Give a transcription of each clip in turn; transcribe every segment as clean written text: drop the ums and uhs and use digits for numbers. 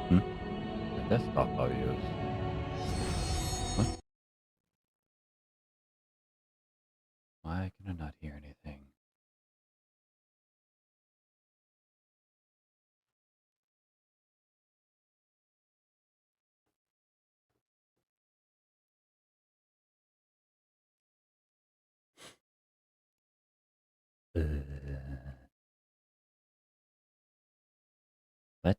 Hmm? The desktop audios. What? Why can I not hear anything? What?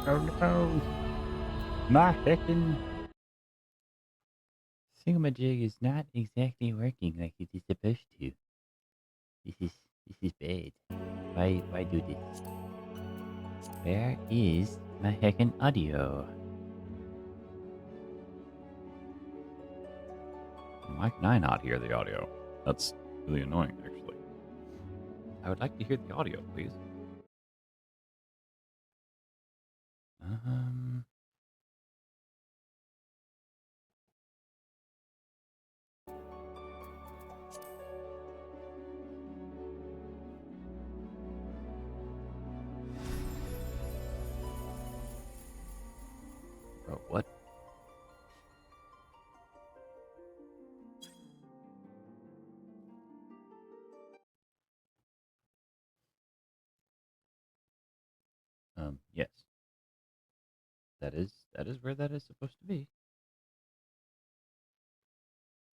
Oh no! My heckin' thingamajig is not exactly working like it is supposed to. This is bad. Why do this? Where is my heckin' audio? Why can I not hear the audio? That's really annoying, actually. I would like to hear the audio, please. Um. Bro, what? Yes. That is where that is supposed to be.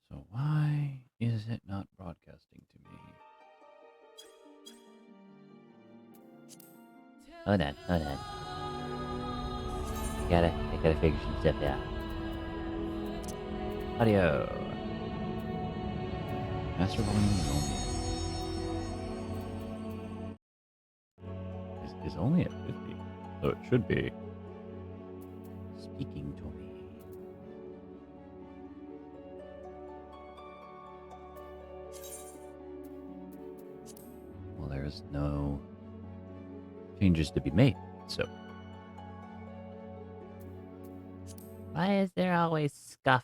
So why is it not broadcasting to me? Hold on. I gotta figure some stuff out. Audio. Master volume is only at 50. So it should be speaking to me. Well, there's no changes to be made, so. Why is there always scuff?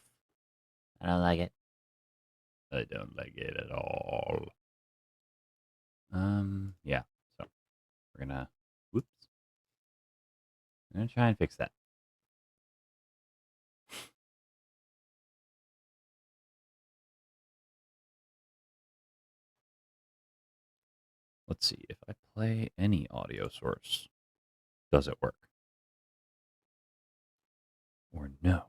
I don't like it. I don't like it at all. Yeah. So we're gonna, whoops. I'm gonna try and fix that. Let's see if I play any audio source. Does it work? Or no?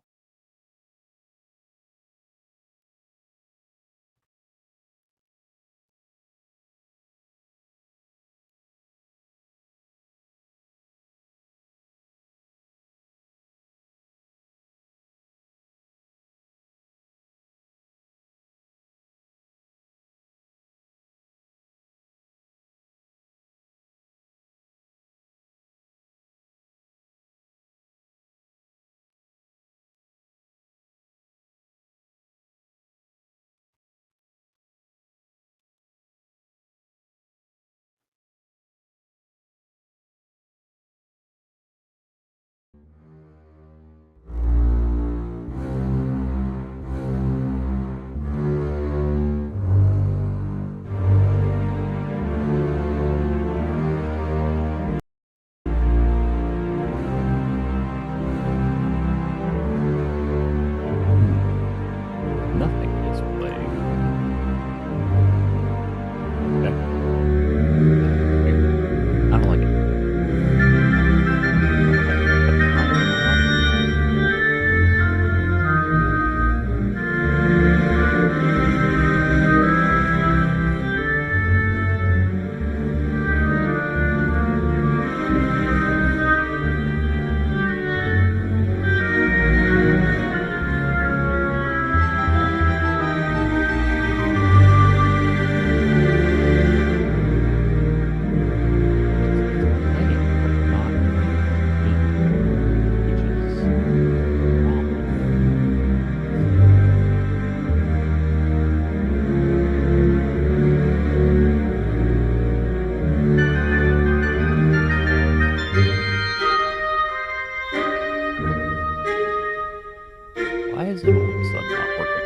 Why is it all of a sudden not working?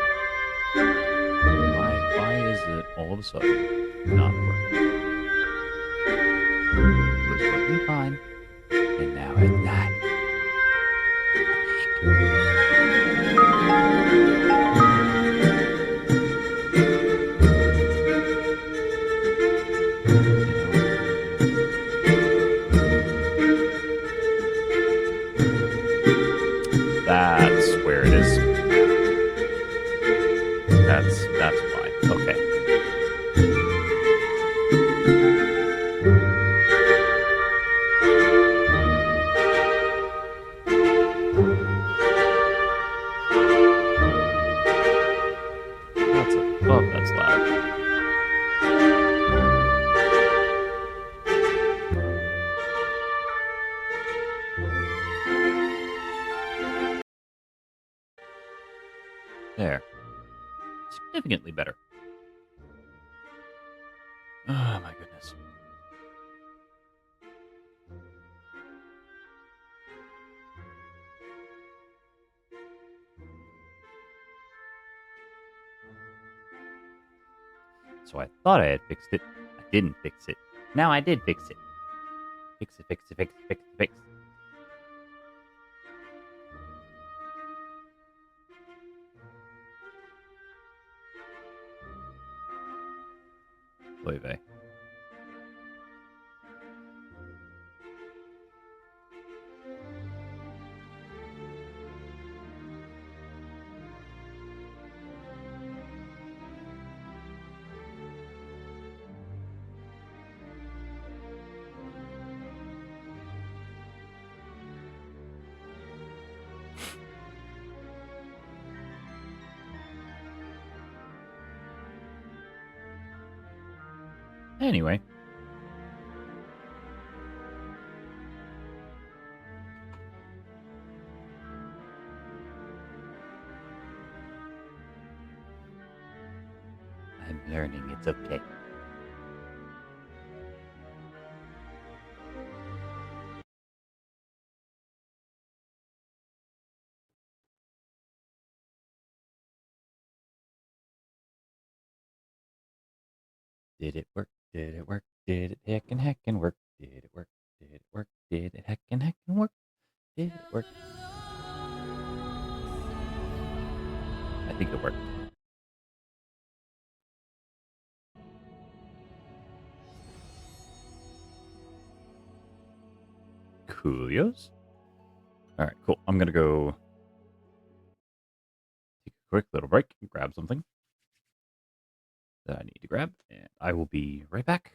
Why is it all of a sudden not working? It was working fine, and now it's not. That's where it is. That's why. Okay. That's loud. There. Significantly better. Oh my goodness. So I thought I had fixed it. I didn't fix it. Now I did fix it. Fix it, fix it, fix it, fix it, fix it. Oy vey. Anyway. I'm learning. It's okay. Did it work? Did it work? Did it heckin' work? Did it work? Did it work? Did it heckin' work? Did it work? I think it worked. Coolios? Alright, cool. I'm gonna go take a quick little break and grab something that I need to grab, and I will be right back.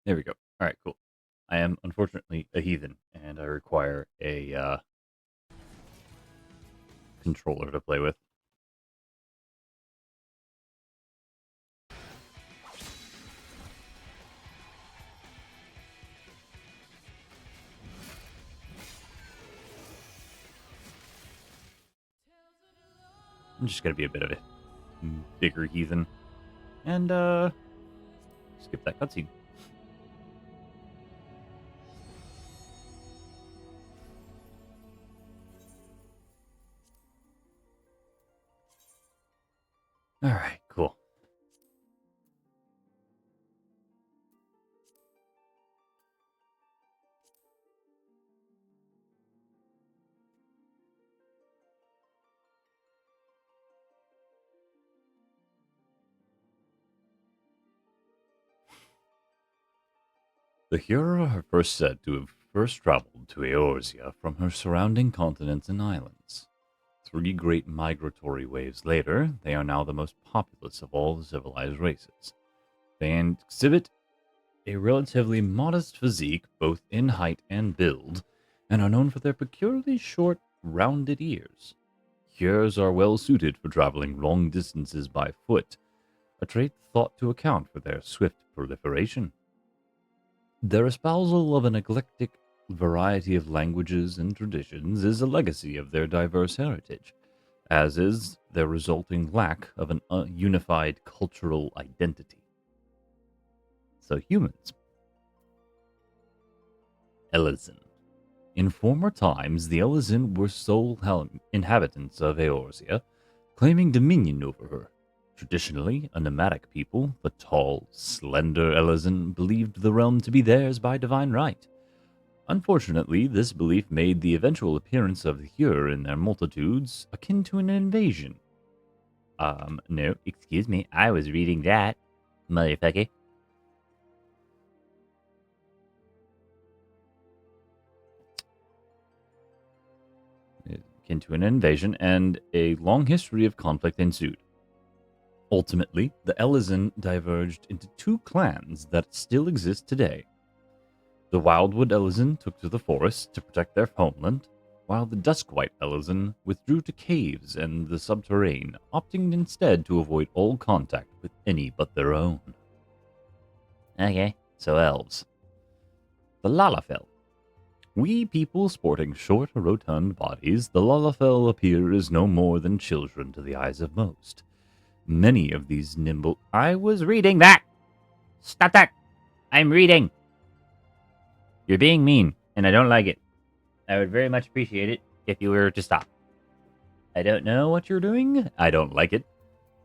There we go. Alright, cool. I am unfortunately a heathen, and I require a controller to play with. I'm just gonna be a bit of a bigger heathen. And, skip that cutscene. Alright, cool. The hero are first said to have first traveled to Eorzea from her surrounding continents and islands. 3 great migratory waves later, they are now the most populous of all the civilized races. They exhibit a relatively modest physique both in height and build, and are known for their peculiarly short, rounded ears. Ears are well suited for traveling long distances by foot, a trait thought to account for their swift proliferation. Their espousal of an eclectic variety of languages and traditions is a legacy of their diverse heritage, as is their resulting lack of an unified cultural identity. So humans. Elezen. In former times, the Elezen were sole inhabitants of Eorzea, claiming dominion over her. Traditionally, a nomadic people, the tall, slender Elezen believed the realm to be theirs by divine right. Unfortunately, this belief made the eventual appearance of the Hyur in their multitudes akin to an invasion. No, excuse me, I was reading that, motherfucker. Akin to an invasion, and a long history of conflict ensued. Ultimately, the Elezen diverged into 2 clans that still exist today. The Wildwood Elezen took to the forests to protect their homeland, while the Duskwhite Elezen withdrew to caves and the subterranean, opting instead to avoid all contact with any but their own. Okay, so elves. The Lalafell. We people sporting short, rotund bodies, the Lalafell appear as no more than children to the eyes of most. Many of these nimble... I was reading that! Stop that! I'm reading! You're being mean, and I don't like it. I would very much appreciate it if you were to stop. I don't know what you're doing. I don't like it.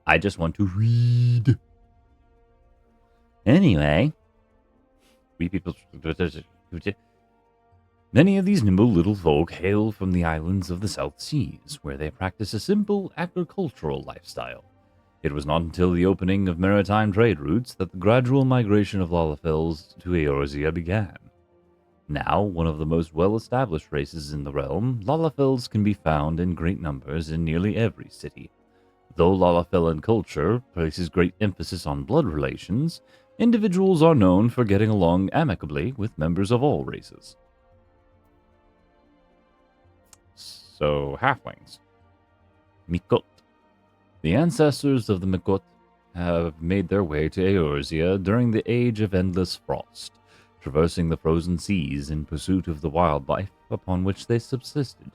I just want to read. Anyway, we people... Many of these nimble little folk hail from the islands of the South Seas, where they practice a simple agricultural lifestyle. It was not until the opening of maritime trade routes that the gradual migration of Lalafells to Eorzea began. Now, one of the most well-established races in the realm, Lalafells can be found in great numbers in nearly every city. Though Lalafellan culture places great emphasis on blood relations, individuals are known for getting along amicably with members of all races. So, halflings. Mikot. The ancestors of the Mikot have made their way to Eorzea during the Age of Endless Frost, traversing the frozen seas in pursuit of the wildlife upon which they subsisted.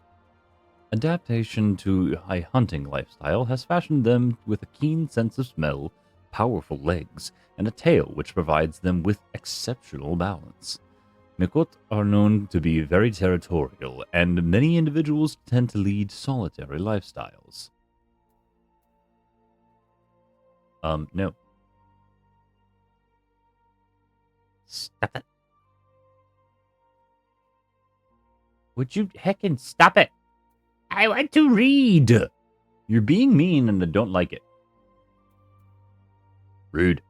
Adaptation to a hunting lifestyle has fashioned them with a keen sense of smell, powerful legs, and a tail which provides them with exceptional balance. Mikot are known to be very territorial, and many individuals tend to lead solitary lifestyles. No. Stop it. Would you heckin' stop it? I want to read. You're being mean and I don't like it. Rude.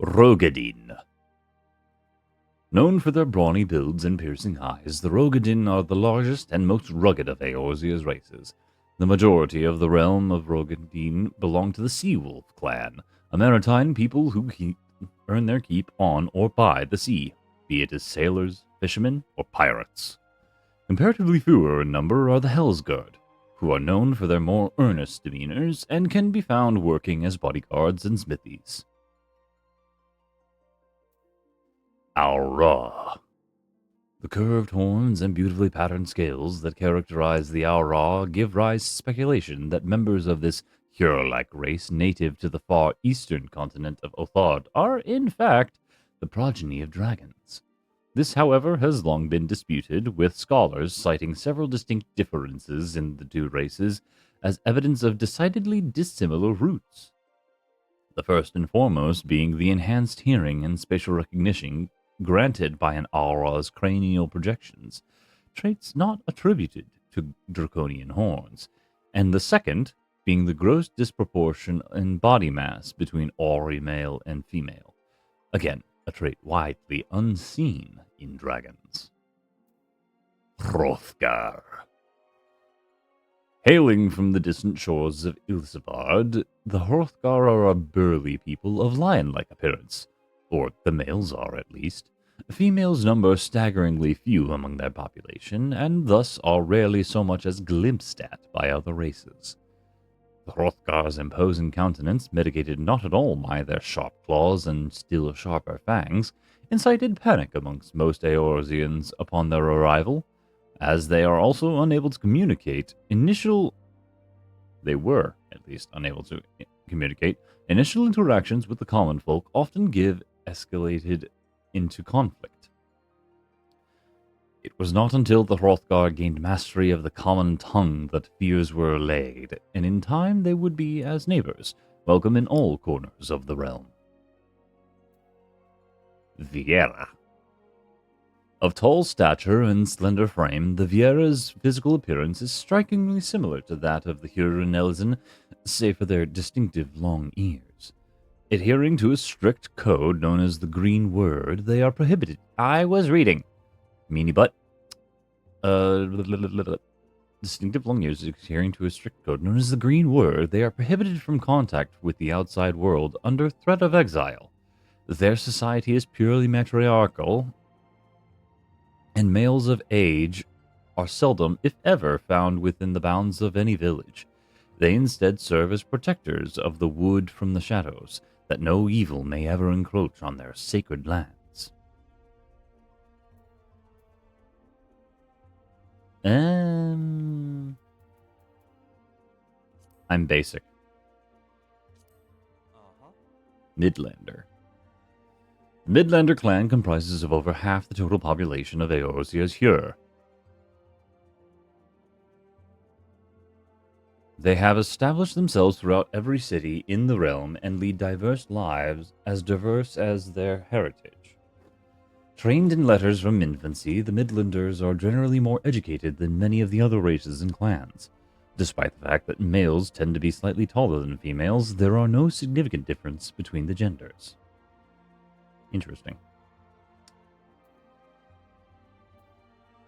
Rogadin. Known for their brawny builds and piercing eyes, the Rogadin are the largest and most rugged of Eorzea's races. The majority of the realm of Rogadin belong to the Seawolf clan, a maritime people who earn their keep on or by the sea, be it as sailors, fishermen, or pirates. Comparatively fewer in number are the Hellsguard, who are known for their more earnest demeanors and can be found working as bodyguards and smithies. Aura. The curved horns and beautifully patterned scales that characterize the Aura give rise to speculation that members of this hero-like race native to the far eastern continent of Othard are, in fact, the progeny of dragons. This, however, has long been disputed, with scholars citing several distinct differences in the two races as evidence of decidedly dissimilar roots. The first and foremost being the enhanced hearing and spatial recognition granted by an aura's cranial projections, traits not attributed to draconian horns, and the second being the gross disproportion in body mass between auri male and female. Again, a trait widely unseen in dragons. Hrothgar. Hailing from the distant shores of Ilsevard, the Hrothgar are a burly people of lion-like appearance, or the males are at least. Females number staggeringly few among their population, and thus are rarely so much as glimpsed at by other races. The Hrothgar's imposing countenance, mitigated not at all by their sharp claws and still sharper fangs, incited panic amongst most Eorzeans upon their arrival, as they are also unable to communicate initial interactions with the common folk often escalated into conflict. It was not until the Hrothgar gained mastery of the common tongue that fears were allayed, and in time they would be, as neighbors, welcome in all corners of the realm. Viera. Of tall stature and slender frame, the Viera's physical appearance is strikingly similar to that of the Huron-Elzen, save for their distinctive long ears. Adhering to a strict code known as the Green Word, they are prohibited. I was reading. Meanie butt. Distinctive long ears adhering to a strict code known as the Green Word, they are prohibited from contact with the outside world under threat of exile. Their society is purely matriarchal, and males of age are seldom, if ever, found within the bounds of any village. They instead serve as protectors of the wood from the shadows, that no evil may ever encroach on their sacred lands. I'm basic. Midlander. The Midlander clan comprises of over half the total population of Eorzea's Hyur. They have established themselves throughout every city in the realm and lead diverse lives as diverse as their heritage. Trained in letters from infancy, the Midlanders are generally more educated than many of the other races and clans. Despite the fact that males tend to be slightly taller than females, there are no significant difference between the genders. Interesting.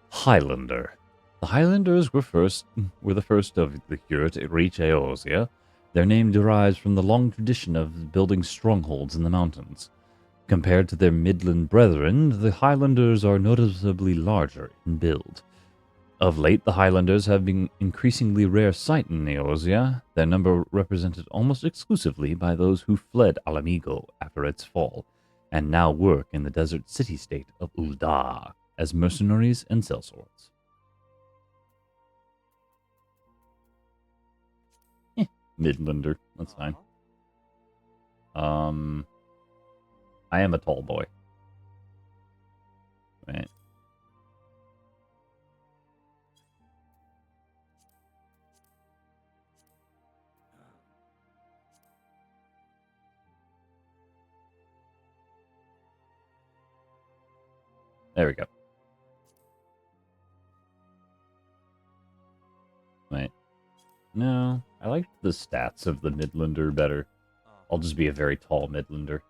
Highlander. The Highlanders were the first of the Hyur to reach Eorzea. Their name derives from the long tradition of building strongholds in the mountains. Compared to their Midland brethren, the Highlanders are noticeably larger in build. Of late, the Highlanders have been increasingly rare sight in Eorzea, their number represented almost exclusively by those who fled Alamigo after its fall, and now work in the desert city-state of Ul'dah as mercenaries and sellswords. Midlander, that's fine. I am a tall boy. Right. There we go. Wait. No, I like the stats of the Midlander better. I'll just be a very tall Midlander.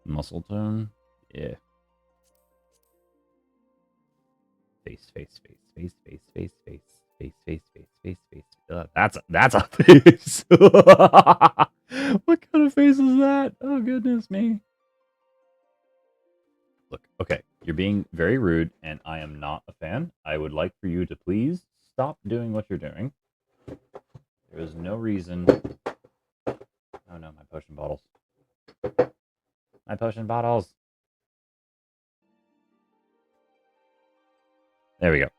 Muscle tone? Yeah. Face. That's a face. What kind of face is that? Oh, goodness me. Look, okay, you're being very rude, and I am not a fan. I would like for you to please stop doing what you're doing. There is no reason. Oh no, my potion bottles. My potion bottles. There we go.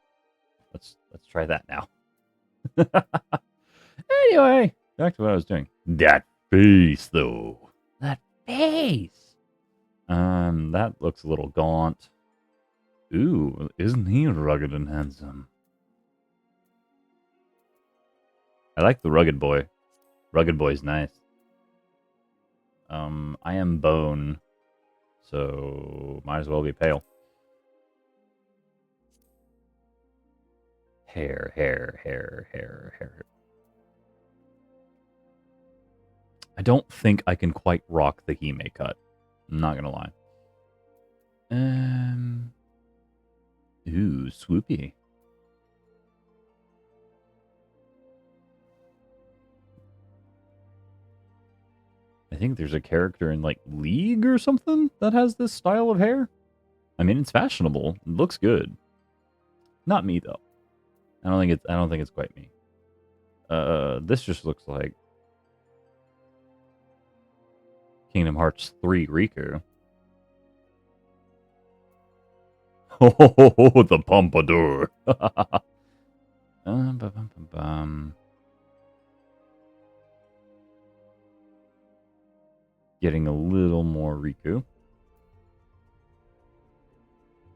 Let's try that now. Anyway, back to what I was doing. That face, though. That face. That looks a little gaunt. Ooh, isn't he rugged and handsome? I like the rugged boy. Rugged boy's nice. I am bone, so might as well be pale. Hair. I don't think I can quite rock the Hime cut. I'm not gonna lie. Ooh, swoopy. I think there's a character in like League or something that has this style of hair. I mean, it's fashionable. It looks good. Not me though. I don't think it's quite me. This just looks like Kingdom Hearts 3 Riku. Oh, the pompadour. Getting a little more Riku.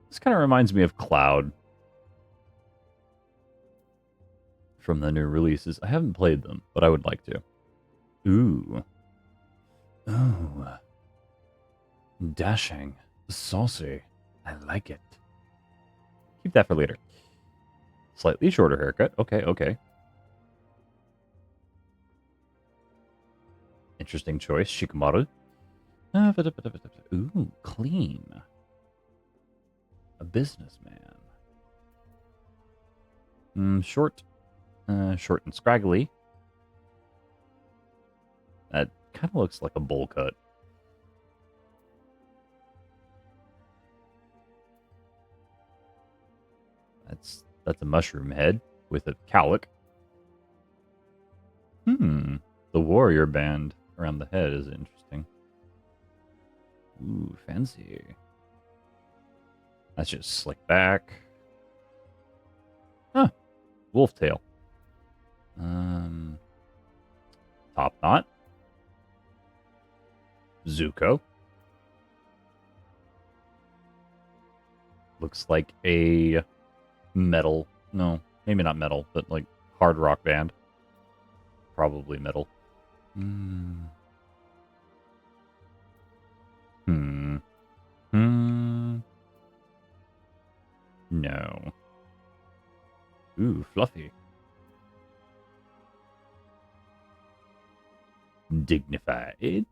This kind of reminds me of Cloud from the new releases. I haven't played them, but I would like to. Ooh. Oh. Dashing. Saucy. I like it. Keep that for later. Slightly shorter haircut. Okay. Interesting choice. Shikamaru. Ooh, clean. A businessman. Short. Short and scraggly. That kind of looks like a bowl cut. That's a mushroom head with a cowlick. The warrior band around the head is interesting. Ooh, fancy. That's just slick back. Huh. Wolf tail. Top knot. Zuko. Looks like a metal. No, maybe not metal, but like hard rock band. Probably metal. No. Ooh, fluffy. Dignified.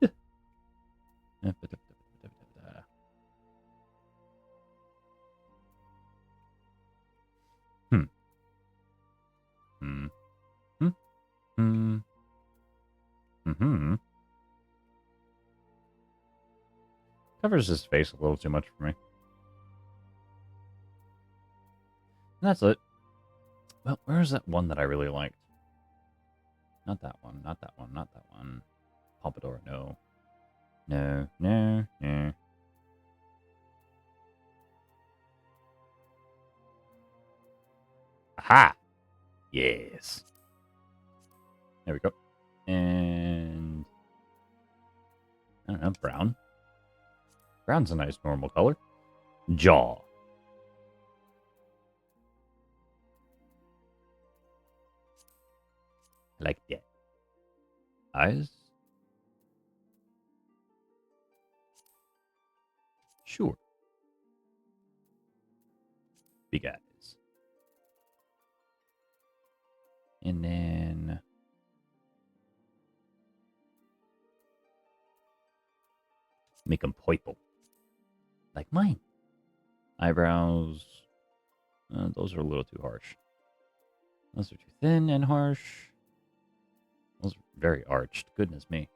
Covers his face a little too much for me. And that's it. Well, where's that one that I really liked? Not that one, not that one, not that one. Pompadour, no. No. Aha! Yes. There we go. And I don't know, brown. Brown's a nice normal color. Jaw. Like that. Eyes. Sure. Big eyes. And then make them purple. Like mine. Eyebrows. Those are a little too harsh. Those are too thin and harsh. Those are very arched. Goodness me.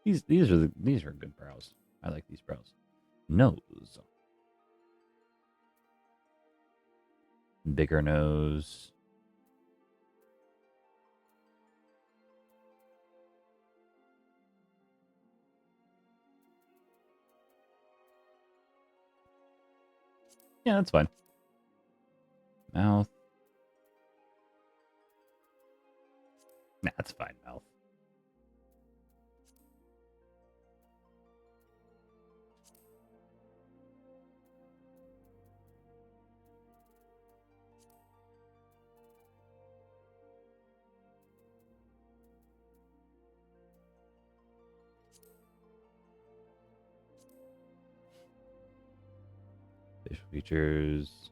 These are good brows. I like these brows. Nose. Bigger nose. Yeah, that's fine. Mouth. Nah, that's fine, mouth. Facial features.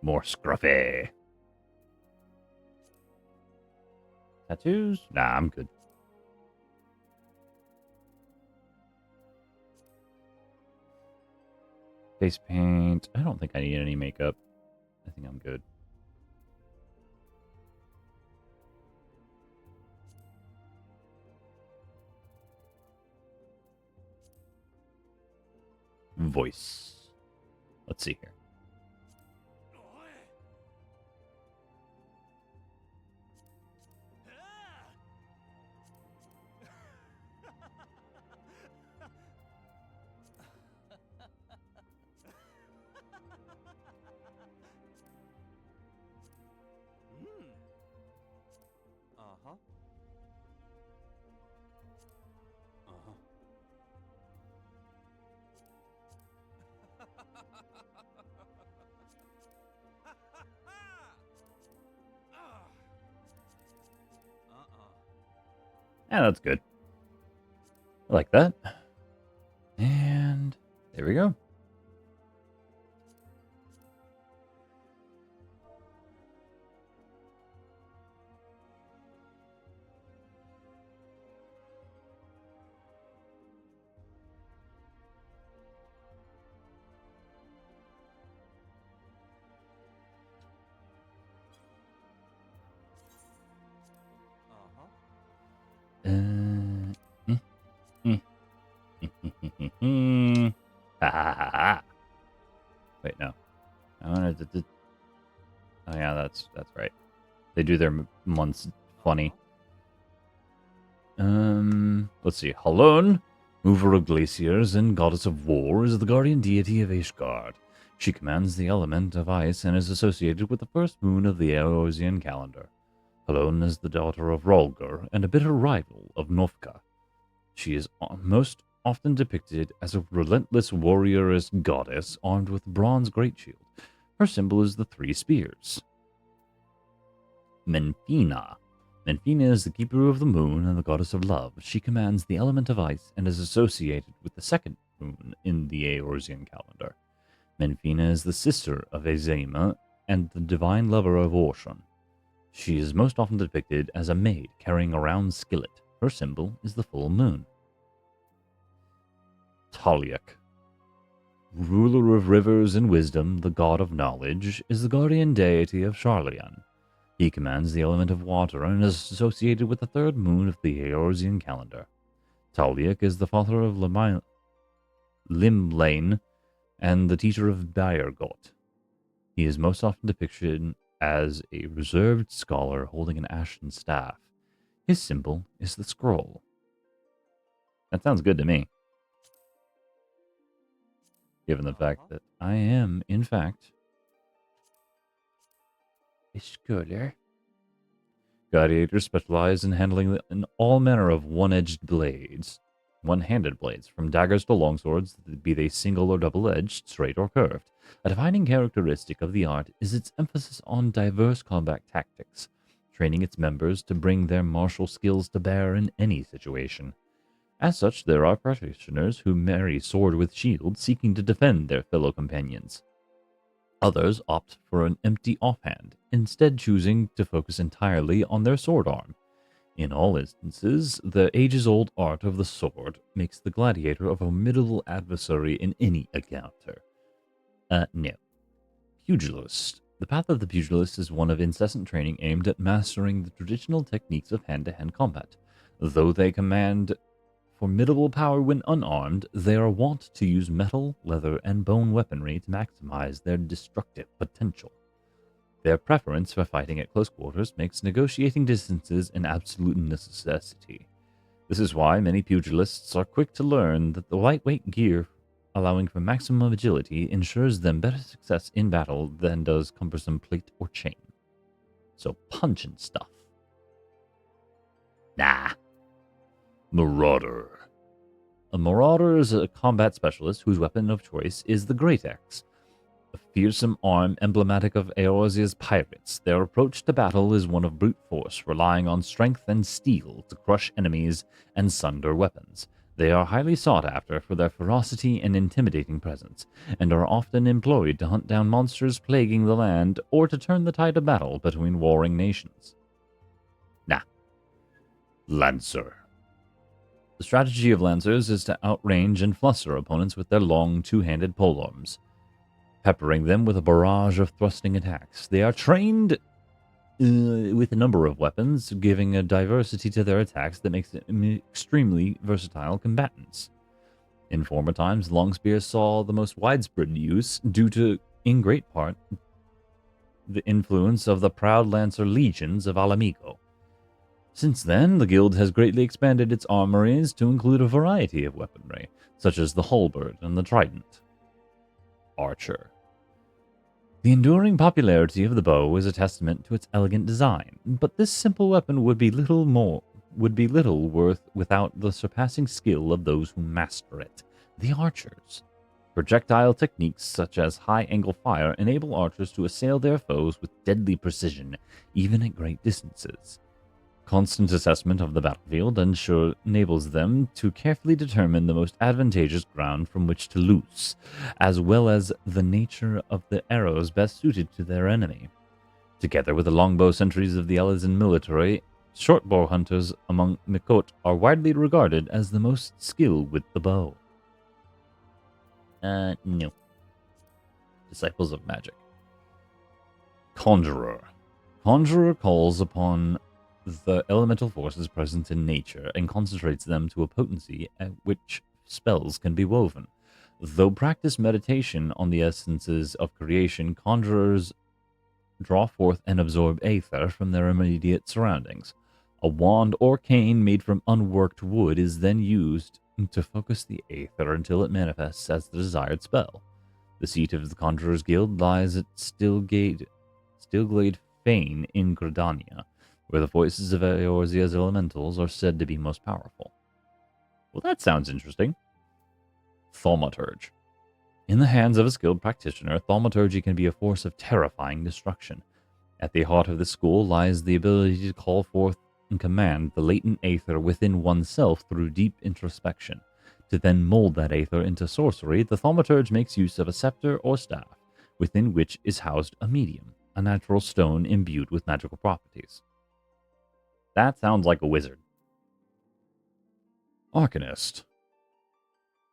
More scruffy. Tattoos? Nah, I'm good. Face paint. I don't think I need any makeup. I think I'm good. Voice. Let's see here. Yeah, that's good. I like that. And there we go. Wait, no. I wanted to. Oh yeah, that's right. They do their months funny. Let's see. Halon, mover of glaciers and goddess of war, is the guardian deity of Ishgard. She commands the element of ice and is associated with the first moon of the Eorzean calendar. Halon is the daughter of Rolgur and a bitter rival of Nofka. She is most often depicted as a relentless warrioress goddess armed with a bronze great shield. Her symbol is the three spears. Menfina. Menfina is the keeper of the moon and the goddess of love. She commands the element of ice and is associated with the second moon in the Eorzean calendar. Menfina is the sister of Azema and the divine lover of Orshun. She is most often depicted as a maid carrying a round skillet. Her symbol is the full moon. Talyak. Ruler of rivers and wisdom, the god of knowledge, is the guardian deity of Sharlayan. He commands the element of water and is associated with the third moon of the Eorzean calendar. Talyak is the father of Limlane and the teacher of Bayergot. He is most often depicted as a reserved scholar holding an ashen staff. His symbol is the scroll. That sounds good to me. Given the fact that I am, in fact, a scholar. Gladiators specialize in handling all manner of one-handed blades, from daggers to longswords, be they single or double-edged, straight or curved. A defining characteristic of the art is its emphasis on diverse combat tactics, training its members to bring their martial skills to bear in any situation. As such, there are practitioners who marry sword with shield, seeking to defend their fellow companions. Others opt for an empty offhand, instead choosing to focus entirely on their sword arm. In all instances, the ages-old art of the sword makes the gladiator a formidable adversary in any encounter. No. Pugilist. The path of the pugilist is one of incessant training aimed at mastering the traditional techniques of hand-to-hand combat. Though they command formidable power when unarmed, they are wont to use metal, leather, and bone weaponry to maximize their destructive potential. Their preference for fighting at close quarters makes negotiating distances an absolute necessity. This is why many pugilists are quick to learn that the lightweight gear allowing for maximum agility ensures them better success in battle than does cumbersome plate or chain. So punch and stuff. Nah. Marauder. A marauder is a combat specialist whose weapon of choice is the Great Axe, a fearsome arm emblematic of Eorzea's pirates. Their approach to battle is one of brute force, relying on strength and steel to crush enemies and sunder weapons. They are highly sought after for their ferocity and intimidating presence, and are often employed to hunt down monsters plaguing the land or to turn the tide of battle between warring nations. Lancer. The strategy of Lancers is to outrange and fluster opponents with their long two-handed polearms, peppering them with a barrage of thrusting attacks. They are trained with a number of weapons, giving a diversity to their attacks that makes them extremely versatile combatants. In former times, long spears saw the most widespread use due to, in great part, the influence of the proud Lancer legions of Alamigo. Since then, the guild has greatly expanded its armories to include a variety of weaponry, such as the halberd and the trident. Archer. The enduring popularity of the bow is a testament to its elegant design, but this simple weapon would be little worth without the surpassing skill of those who master it, the archers. Projectile techniques such as high-angle fire enable archers to assail their foes with deadly precision, even at great distances. Constant assessment of the battlefield enables them to carefully determine the most advantageous ground from which to loose, as well as the nature of the arrows best suited to their enemy. Together with the longbow sentries of the Elysian military, shortbow hunters among Mikot are widely regarded as the most skilled with the bow. No. Disciples of Magic. Conjurer. Conjurer calls upon the elemental forces present in nature and concentrates them to a potency at which spells can be woven. Though practice meditation on the essences of creation, conjurers draw forth and absorb aether from their immediate surroundings. A wand or cane made from unworked wood is then used to focus the aether until it manifests as the desired spell. The seat of the Conjurer's Guild lies at Stillglade Fane in Gridania, where the voices of Eorzea's elementals are said to be most powerful. Well, that sounds interesting. Thaumaturge. In the hands of a skilled practitioner, thaumaturgy can be a force of terrifying destruction. At the heart of this school lies the ability to call forth and command the latent aether within oneself through deep introspection. To then mold that aether into sorcery, the thaumaturge makes use of a scepter or staff, within which is housed a medium, a natural stone imbued with magical properties. That sounds like a wizard. Arcanist.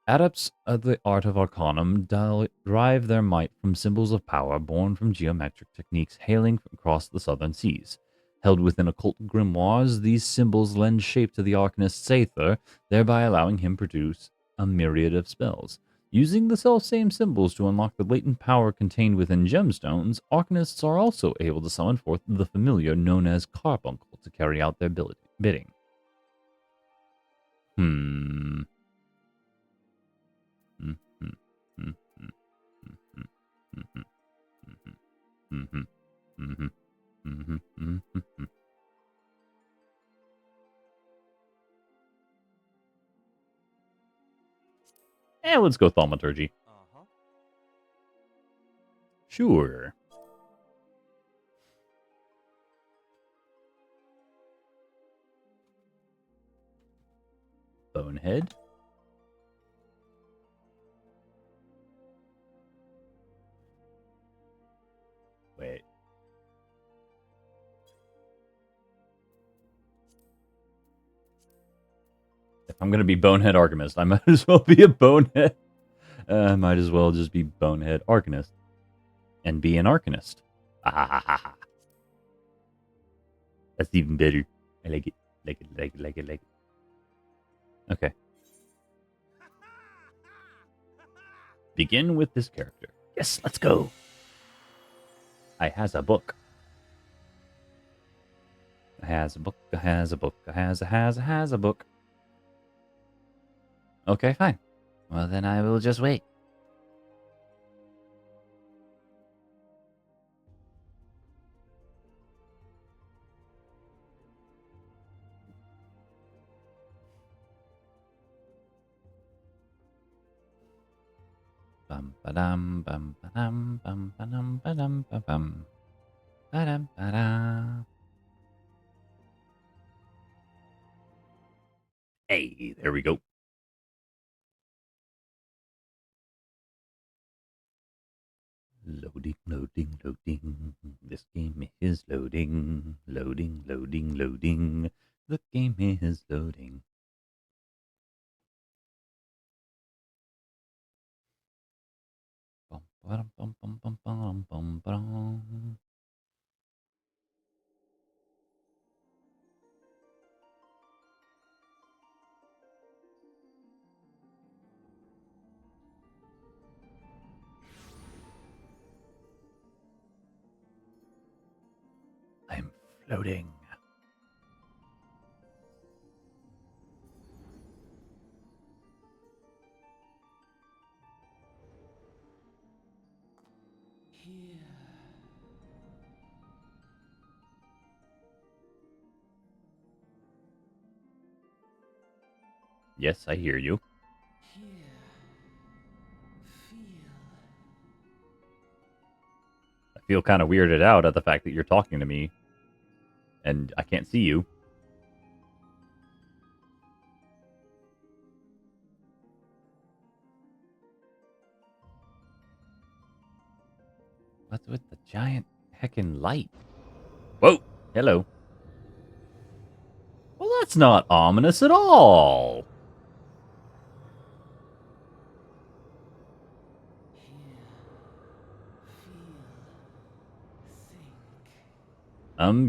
Adepts of the art of Arcanum derive their might from symbols of power born from geometric techniques hailing across the southern seas. Held within occult grimoires, these symbols lend shape to the Arcanist's aether, thereby allowing him to produce a myriad of spells. Using the self-same symbols to unlock the latent power contained within gemstones, Arcanists are also able to summon forth the familiar known as Carbuncle to carry out their bidding. Let's go thaumaturgy. Sure. Bonehead. Wait. I'm gonna be Bonehead Archimist. I might as well be a Bonehead. Might as well just be Bonehead Arcanist. And be an Arcanist. Ah, that's even better. I like it. Like it. Okay. Begin with this character. Yes, let's go. I has a book. I has a book. I has a book. I has a book. Okay, fine. Well, then I will just wait. Bum ba-dum bum ba-dum bum ba-dum ba-dum ba-bum. Ba-dum ba-da. Hey, there we go. Loading, loading, loading. This game is loading. Loading, loading, loading. The game is loading. Bum, ba-dum, bum, bum, bum, bum, bum, ba-dum. I'm floating. Yes, I hear you. I feel kind of weirded out at the fact that you're talking to me and I can't see you. What's with the giant heckin' light? Whoa! Hello. Well, that's not ominous at all.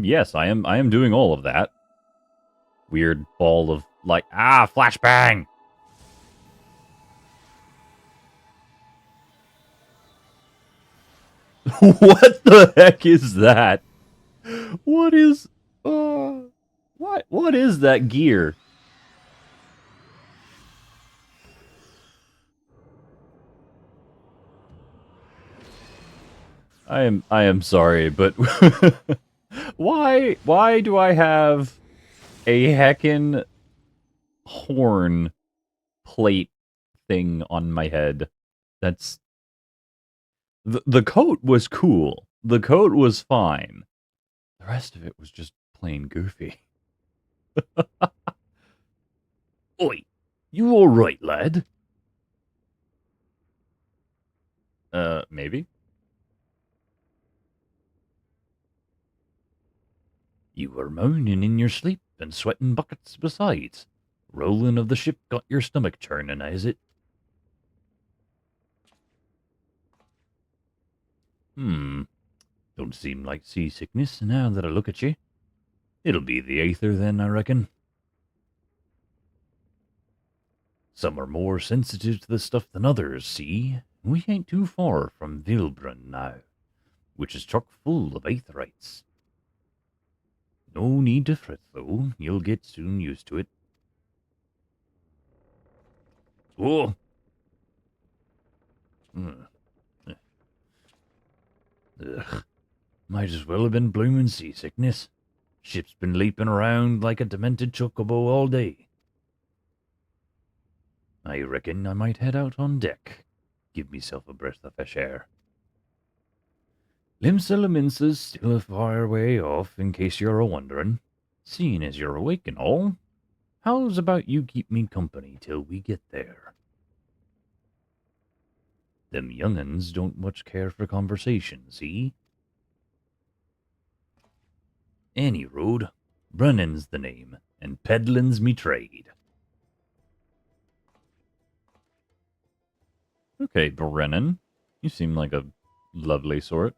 Yes, I am doing all of that. Weird ball of like flashbang. What the heck is that? What is what is that gear? I am sorry, but why do I have a heckin' horn plate thing on my head? That's the coat was cool. The coat was fine. The rest of it was just plain goofy. Oi, you all right, lad? Maybe. You were moaning in your sleep and sweating buckets besides. Rolling of the ship got your stomach churning, is it? Don't seem like seasickness now that I look at you. It'll be the aether then, I reckon. Some are more sensitive to this stuff than others, see? We ain't too far from Vilbrun now, which is chock full of aetherites. No need to fret, though. You'll get soon used to it. Whoa! Ugh. Might as well have been bloomin' seasickness. Ship's been leaping around like a demented chocobo all day. I reckon I might head out on deck. Give myself a breath of fresh air. Limsa still a far way off, in case you're a-wonderin'. Seeing as you're awake and all, how's about you keep me company till we get there? Them young'uns don't much care for conversation, see? Any road, running's the name, and peddlin's me trade. Okay, Brennan. You seem like a lovely sort.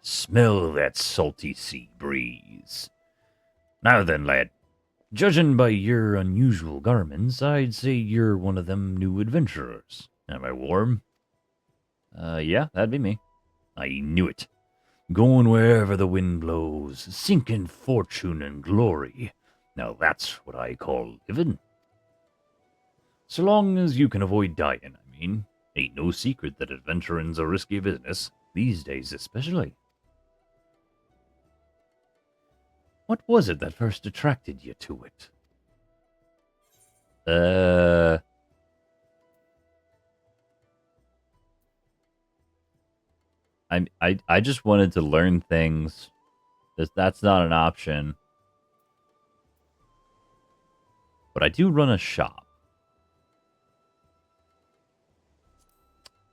Smell that salty sea breeze. Now then, lad, judging by your unusual garments, I'd say you're one of them new adventurers. Am I warm? Yeah, that'd be me. I knew it. Going wherever the wind blows, sinking fortune and glory. Now that's what I call living. So long as you can avoid dying, I mean. Ain't no secret that adventuring's a risky business, these days especially. What was it that first attracted you to it? I just wanted to learn things. That's not an option. But I do run a shop.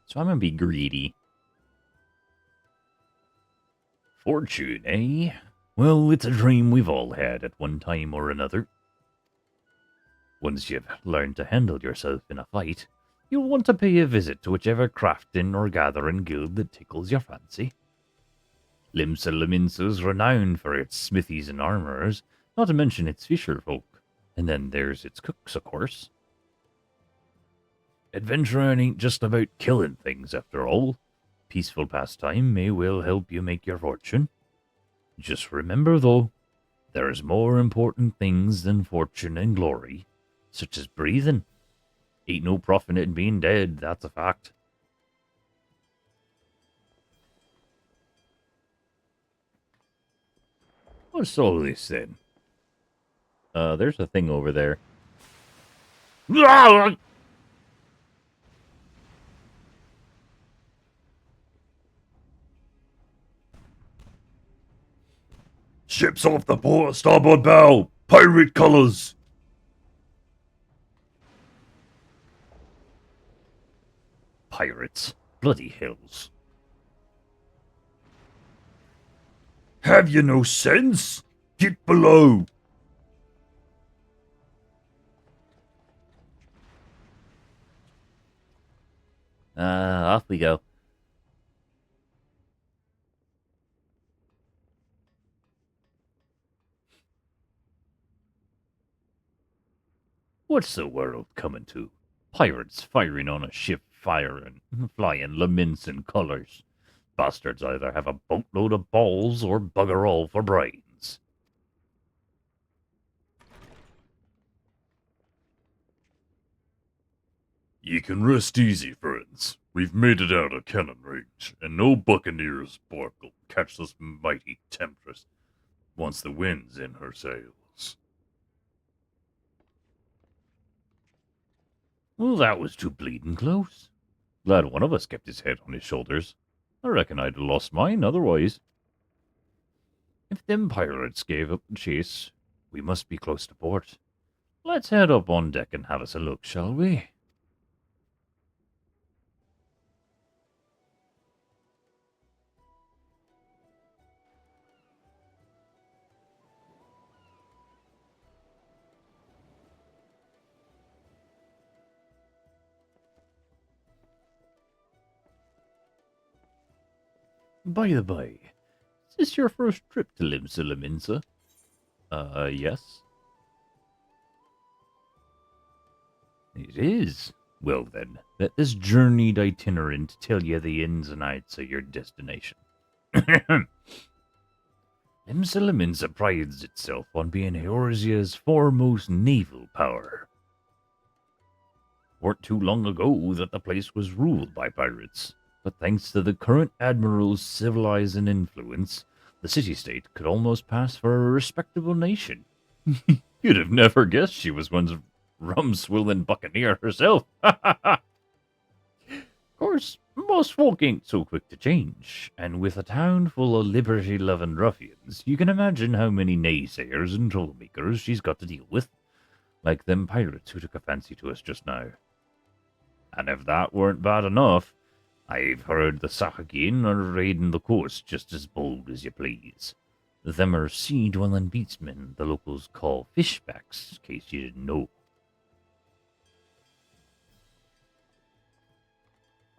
So I'm gonna be greedy. Fortune, eh? Well, it's a dream we've all had at one time or another. Once you've learned to handle yourself in a fight, you'll want to pay a visit to whichever crafting or gathering guild that tickles your fancy. Limsa Laminsa's renowned for its smithies and armorers, not to mention its fisher folk. And then there's its cooks, of course. Adventuring ain't just about killing things, after all. Peaceful pastime may well help you make your fortune. Just remember, though, there's more important things than fortune and glory, such as breathing. Ain't no profit in being dead, that's a fact. What's all this, then? There's a thing over there. Ships off the port starboard bow! Pirate colors! Pirates. Bloody hills. Have you no sense? Get below! Off we go. What's the world coming to? Pirates firing on a ship, firing, flying Laminsan colors. Bastards either have a boatload of balls or bugger all for brains. Ye can rest easy, friends. We've made it out of cannon range, and no buccaneer's bark will catch this mighty temptress once the wind's in her sails. Well, that was too bleeding close. Glad one of us kept his head on his shoulders. I reckon I'd have lost mine otherwise. If them pirates gave up the chase, we must be close to port. Let's head up on deck and have us a look, shall we? By the by, is this your first trip to Limsa Laminsa? Yes. It is. Well then, let this journeyed itinerant tell you the ins and outs of your destination. Limsa Laminsa prides itself on being Eorzea's foremost naval power. Weren't too long ago that the place was ruled by pirates, but thanks to the current admiral's civilizing influence, the city-state could almost pass for a respectable nation. You'd have never guessed she was once rum-swilling buccaneer herself. Of course, most folk ain't so quick to change, and with a town full of liberty-loving ruffians, you can imagine how many naysayers and troublemakers she's got to deal with, like them pirates who took a fancy to us just now. And if that weren't bad enough, I've heard the Sahagin are raiding the coast just as bold as you please. Them are sea-dwelling beastmen the locals call fishbacks, in case you didn't know.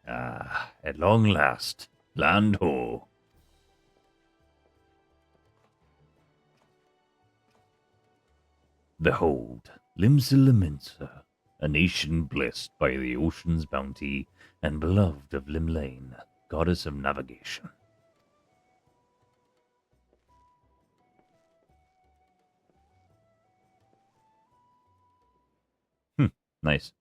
Ah, at long last, land ho. Behold, Limsa Limensa, a nation blessed by the ocean's bounty and beloved of Limlane, goddess of navigation. Nice.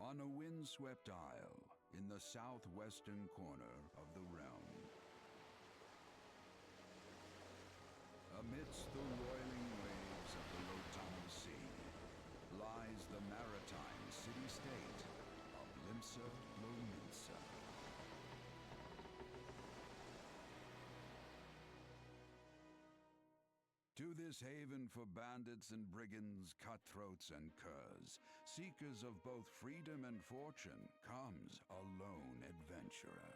On a windswept isle in the southwestern corner of the realm, amidst the roiling waves of the Lotama Sea, lies the maritime city-state of Limsa Lominsa. To this haven for bandits and brigands, cutthroats and curs, seekers of both freedom and fortune, comes a lone adventurer.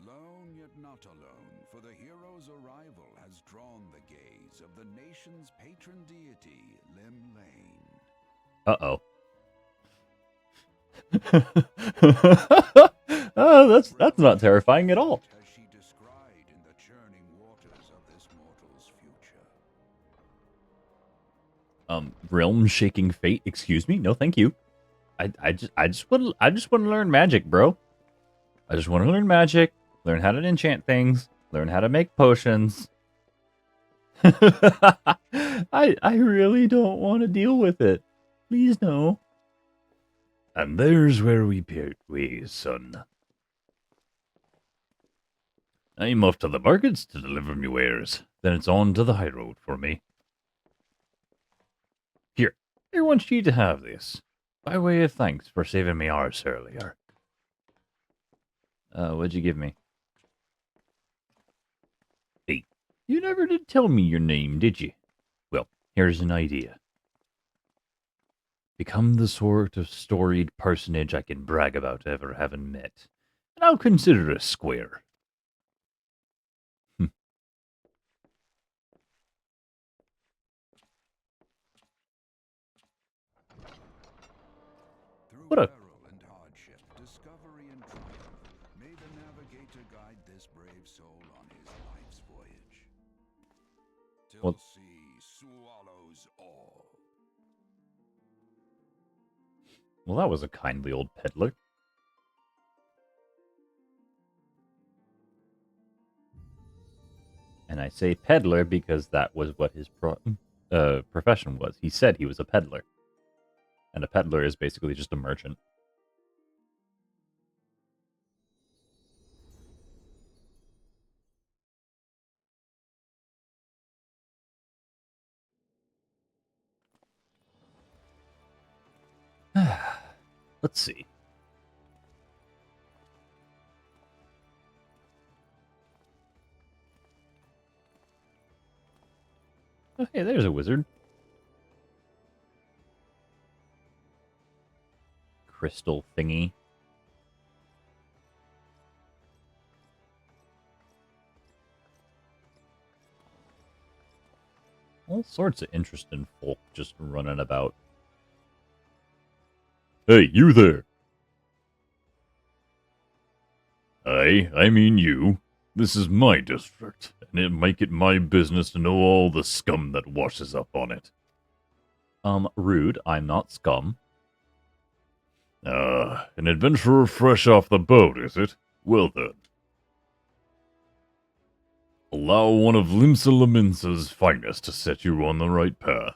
Lone yet not alone, for the hero's arrival has drawn the gaze of the nation's patron deity, Limlane. Uh-oh. Oh, that's not terrifying at all. Has she descried in the churning waters of this mortal's future? Realm-shaking fate. Excuse me? No, thank you. I just want to learn magic, bro. I just want to learn magic, learn how to enchant things, learn how to make potions. I really don't want to deal with it. Please no. And there's where we part ways, son. I'm off to the markets to deliver me wares. Then it's on to the high road for me. Here, I want you to have this, by way of thanks for saving me arse earlier. What'd you give me? Hey, you never did tell me your name, did you? Well, here's an idea. Become the sort of storied personage I can brag about ever having met, and I'll consider us square. Through What a- peril and hardship, discovery and triumph, may the navigator guide this brave soul on his life's voyage. Till Well- sea swallows all. Well, that was a kindly old peddler. And I say peddler because that was what his profession was. He said he was a peddler. And a peddler is basically just a merchant. Let's see. Oh, hey, there's a wizard. Crystal thingy. All sorts of interesting folk just running about. Hey, you there! I mean you. This is my district, and it make it my business to know all the scum that washes up on it. Rude, I'm not scum. An adventurer fresh off the boat, is it? Well then. Allow one of Limsa Laminsa's finest to set you on the right path.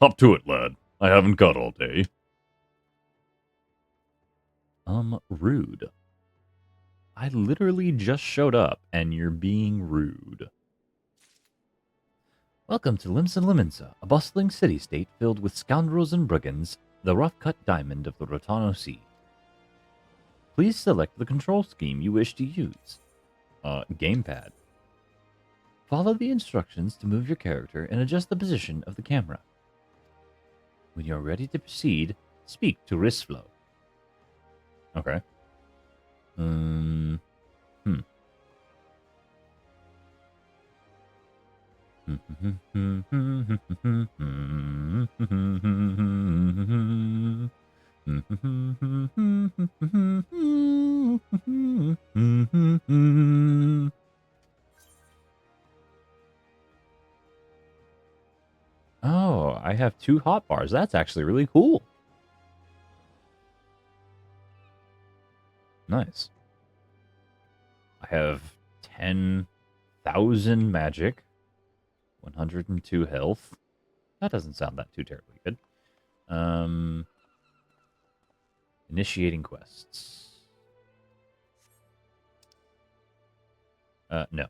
Hop to it, lad. I haven't got all day. Rude. I literally just showed up, and you're being rude. Welcome to Limsa Limensa, a bustling city-state filled with scoundrels and brigands, the rough-cut diamond of the Rotano Sea. Please select the control scheme you wish to use. Gamepad. Follow the instructions to move your character and adjust the position of the camera. When you're ready to proceed, speak to Risflow. Okay. Oh, I have 2 hotbars. That's actually really cool. Nice. I have 10,000 magic, 102 health. That doesn't sound that too terribly good. Initiating quests. No.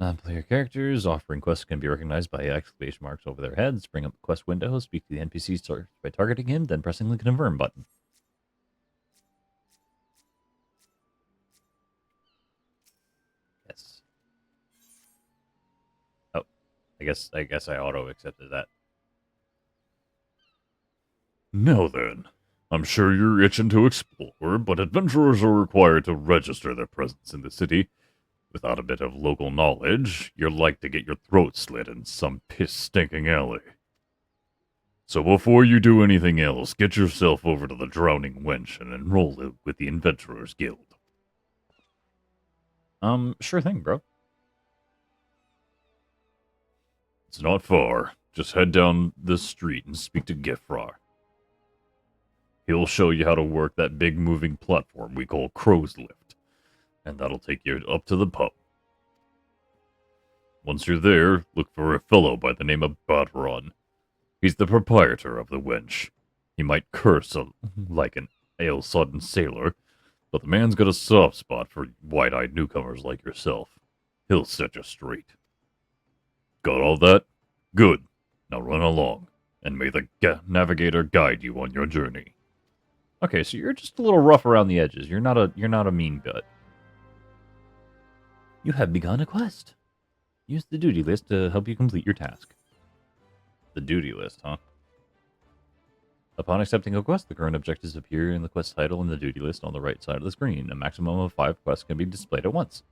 Non-player characters offering quests can be recognized by exclamation marks over their heads. Bring up the quest window, speak to the NPC by targeting him, then pressing the confirm button. Yes. Oh, I guess I auto-accepted that. Now then, I'm sure you're itching to explore, but adventurers are required to register their presence in the city. Without a bit of local knowledge, you're like to get your throat slit in some piss-stinking alley. So before you do anything else, get yourself over to the Drowning Wench and enroll with the Adventurers Guild. Sure thing, bro. It's not far. Just head down this street and speak to Gifrar. He'll show you how to work that big moving platform we call Crow's Lift, and that'll take you up to the pub. Once you're there, look for a fellow by the name of Badron. He's the proprietor of the wench. He might curse like an ale-sodden sailor, but the man's got a soft spot for wide-eyed newcomers like yourself. He'll set you straight. Got all that? Good. Now run along, and may the navigator guide you on your journey. Okay, so you're just a little rough around the edges. You're not a mean gut. You have begun a quest. Use the duty list to help you complete your task. The duty list, huh? Upon accepting a quest, the current objectives appear in the quest title and the duty list on the right side of the screen. A maximum of 5 quests can be displayed at once.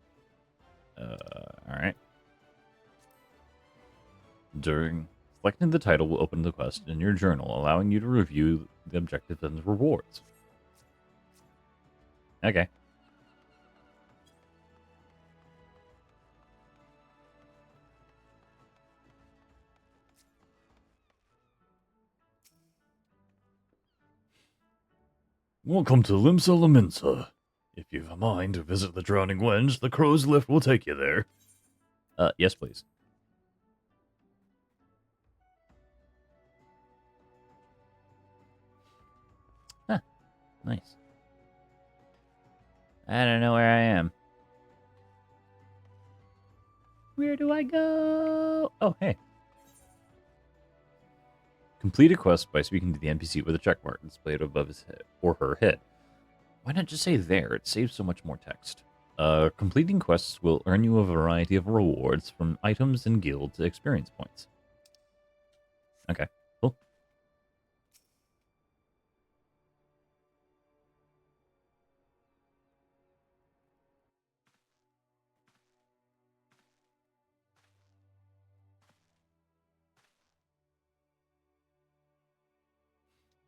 Alright. Selecting the title will open the quest in your journal, allowing you to review the objectives and the rewards. Okay. Welcome to Limsa Limensa. If you've a mind to visit the Drowning Wench, the Crow's Lift will take you there. Yes, please. Huh. Nice. I don't know where I am. Where do I go? Oh, hey. Complete a quest by speaking to the NPC with a checkmark displayed above his head or her head. Why not just say there? It saves so much more text. Completing quests will earn you a variety of rewards from items and guilds to experience points. Okay, cool.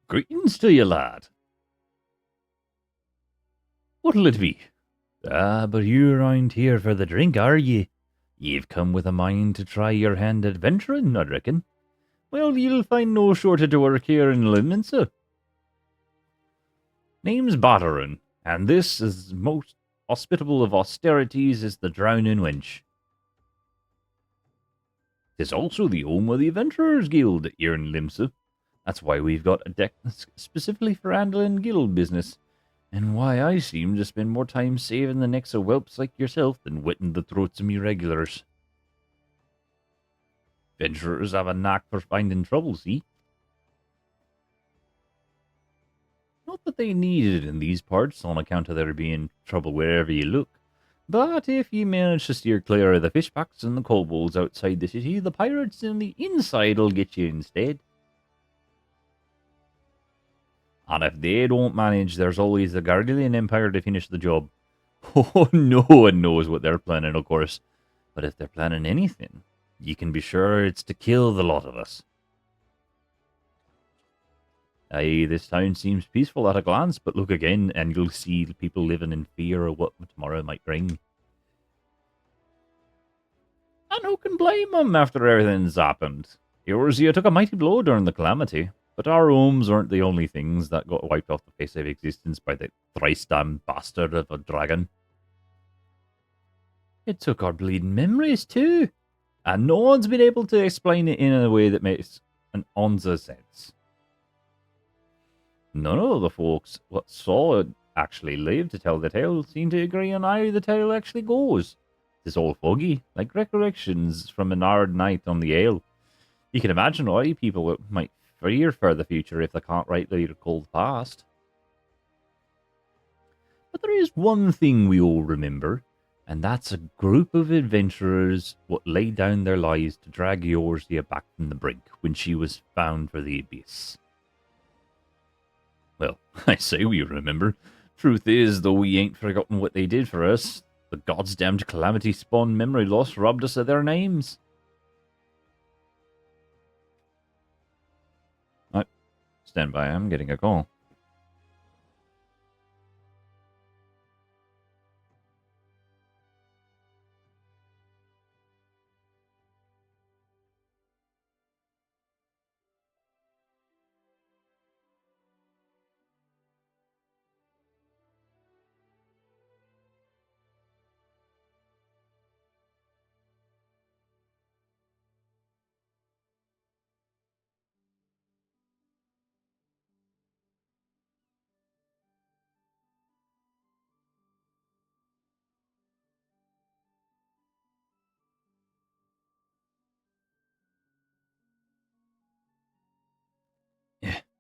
Greetings to you, lad. What'll it be? Ah, but you aren't here for the drink, are ye? You've come with a mind to try your hand adventuring, I reckon. Well, you'll find no shortage of work here in Limensa. Name's Bataran, and this, as most hospitable of austerities, is the Drowning Wench. 'Tis also the home of the Adventurers Guild here in Limsa. That's why we've got a deck specifically for handling guild business, and why I seem to spend more time saving the necks of whelps like yourself than wetting the throats of me regulars. Adventurers have a knack for finding trouble, see? Not that they need it in these parts on account of there being trouble wherever you look. But if you manage to steer clear of the fishbacks and the kobolds outside the city, the pirates in the inside will get you instead. And if they don't manage, there's always the Guardian Empire to finish the job. Oh, no one knows what they're planning, of course. But if they're planning anything, you can be sure it's to kill the lot of us. Aye, this town seems peaceful at a glance, but look again and you'll see people living in fear of what tomorrow might bring. And who can blame them after everything's happened? Yours, you took a mighty blow during the calamity, but our homes aren't the only things that got wiped off the face of existence by the thrice-damned bastard of a dragon. It took our bleeding memories too, and no one's been able to explain it in a way that makes an ounce of sense. None of the folks what saw it actually live to tell the tale seem to agree on how the tale actually goes. It's all foggy, like recollections from an hard night on the ale. You can imagine why people might fear for the future if they can't rightly recall the past. But there is one thing we all remember, and that's a group of adventurers what laid down their lives to drag Eorzea back from the brink when she was bound for the abyss. Well, I say we remember. Truth is, though we ain't forgotten what they did for us, the goddamned calamity spawned memory loss robbed us of their names. Right, stand by, I'm getting a call.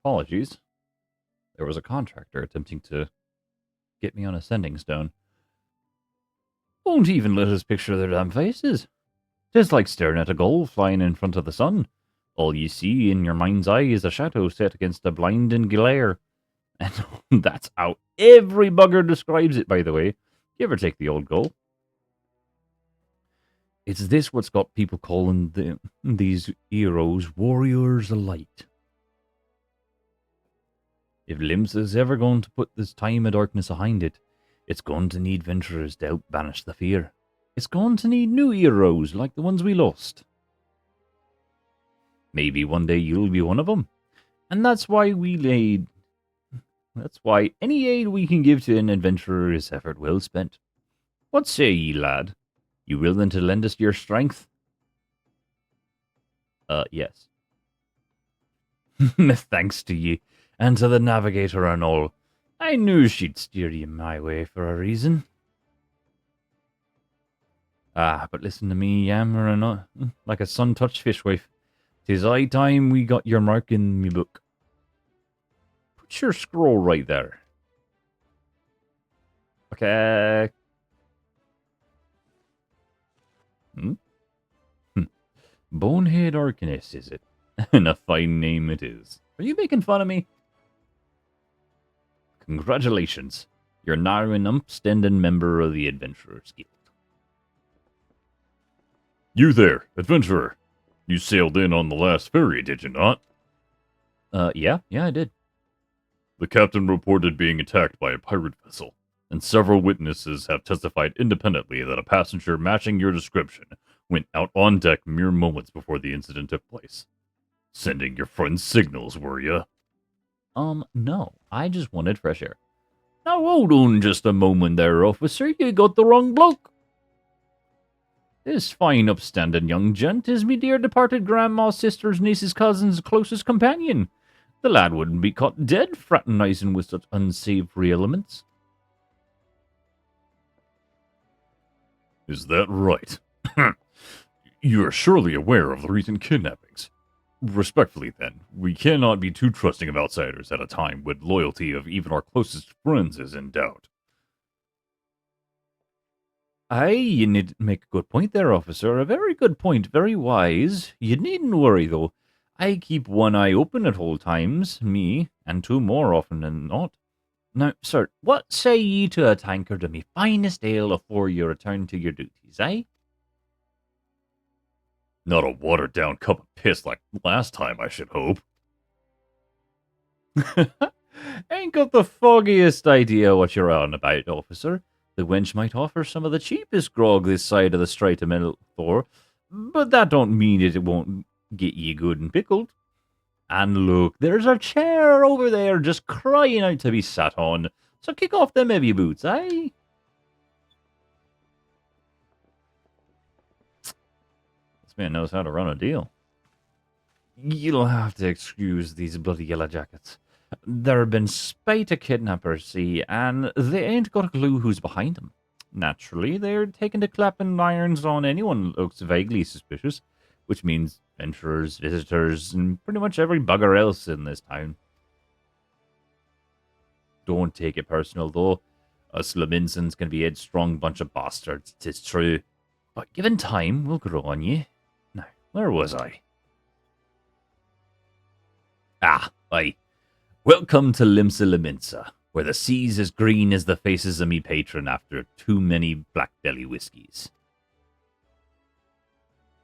Apologies. There was a contractor attempting to get me on a sending stone. Won't even let us picture their damn faces. 'Tis like staring at a gull flying in front of the sun. All you see in your mind's eye is a shadow set against a blinding glare. And that's how every bugger describes it, by the way. Give or take the old gull. It's this what's got people calling these heroes warriors of light. If Limsa's ever going to put this time of darkness behind it, it's going to need venturers to help banish the fear. It's going to need new heroes like the ones we lost. Maybe one day you'll be one of them. And that's why any aid we can give to an adventurer is effort well spent. What say ye, lad? You willing to lend us your strength? Yes. Thanks to ye, and to the navigator and all. I knew she'd steer you my way for a reason. But listen to me yammering like a sun-touched fishwife. 'Tis high time we got your mark in me book. Put your scroll right there. Okay. Bonehead Arcanist, is it? And a fine name it is. Are you making fun of me? Congratulations. You're now an upstanding member of the Adventurers Guild. You there, adventurer. You sailed in on the last ferry, did you not? Yeah, I did. The captain reported being attacked by a pirate vessel, and several witnesses have testified independently that a passenger matching your description went out on deck mere moments before the incident took place. Sending your friends signals, were you? No. I just wanted fresh air. Now hold on just a moment there, officer. You got the wrong bloke. This fine upstanding young gent is me dear departed grandma's sister's niece's cousin's closest companion. The lad wouldn't be caught dead fraternizing with such unsavory elements. Is that right? You are surely aware of the recent kidnappings. Respectfully, then, we cannot be too trusting of outsiders at a time when loyalty of even our closest friends is in doubt. Aye, you need make a good point there, officer. A very good point, very wise. You needn't worry, though. I keep one eye open at all times, me, and two more often than not. Now, sir, what say ye to a tankard of me finest ale afore you return to your duties, eh? Not a watered-down cup of piss like last time, I should hope. Ain't got the foggiest idea what you're on about, officer. The wench might offer some of the cheapest grog this side of the Strait of Thor, but that don't mean it won't get ye good and pickled. And look, there's a chair over there just crying out to be sat on, so kick off them heavy boots, eh? This man knows how to run a deal. You'll have to excuse these bloody yellow jackets. There have been spate of kidnappers, see, and they ain't got a clue who's behind them. Naturally, they're taking to clapping irons on anyone that looks vaguely suspicious, which means adventurers, visitors, and pretty much every bugger else in this town. Don't take it personal, though. Us Laminsons can be a headstrong bunch of bastards, 'tis true. But given time, we'll grow on ye. Now, where was I? Aye. Welcome to Limsa Laminsa, where the sea's as green as the faces of me patron after too many black belly whiskies.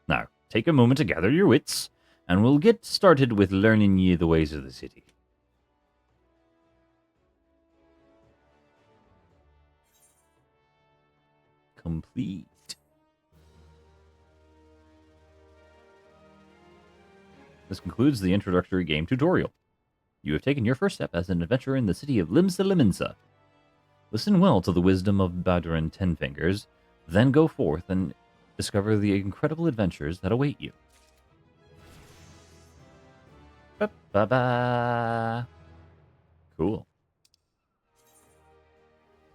Now, take a moment to gather your wits, and we'll get started with learning ye the ways of the city. Complete. This concludes the introductory game tutorial. You have taken your first step as an adventurer in the city of Limsa Laminsa. Listen well to the wisdom of Badarin Tenfingers, then go forth and discover the incredible adventures that await you. Ba-ba-ba. Cool.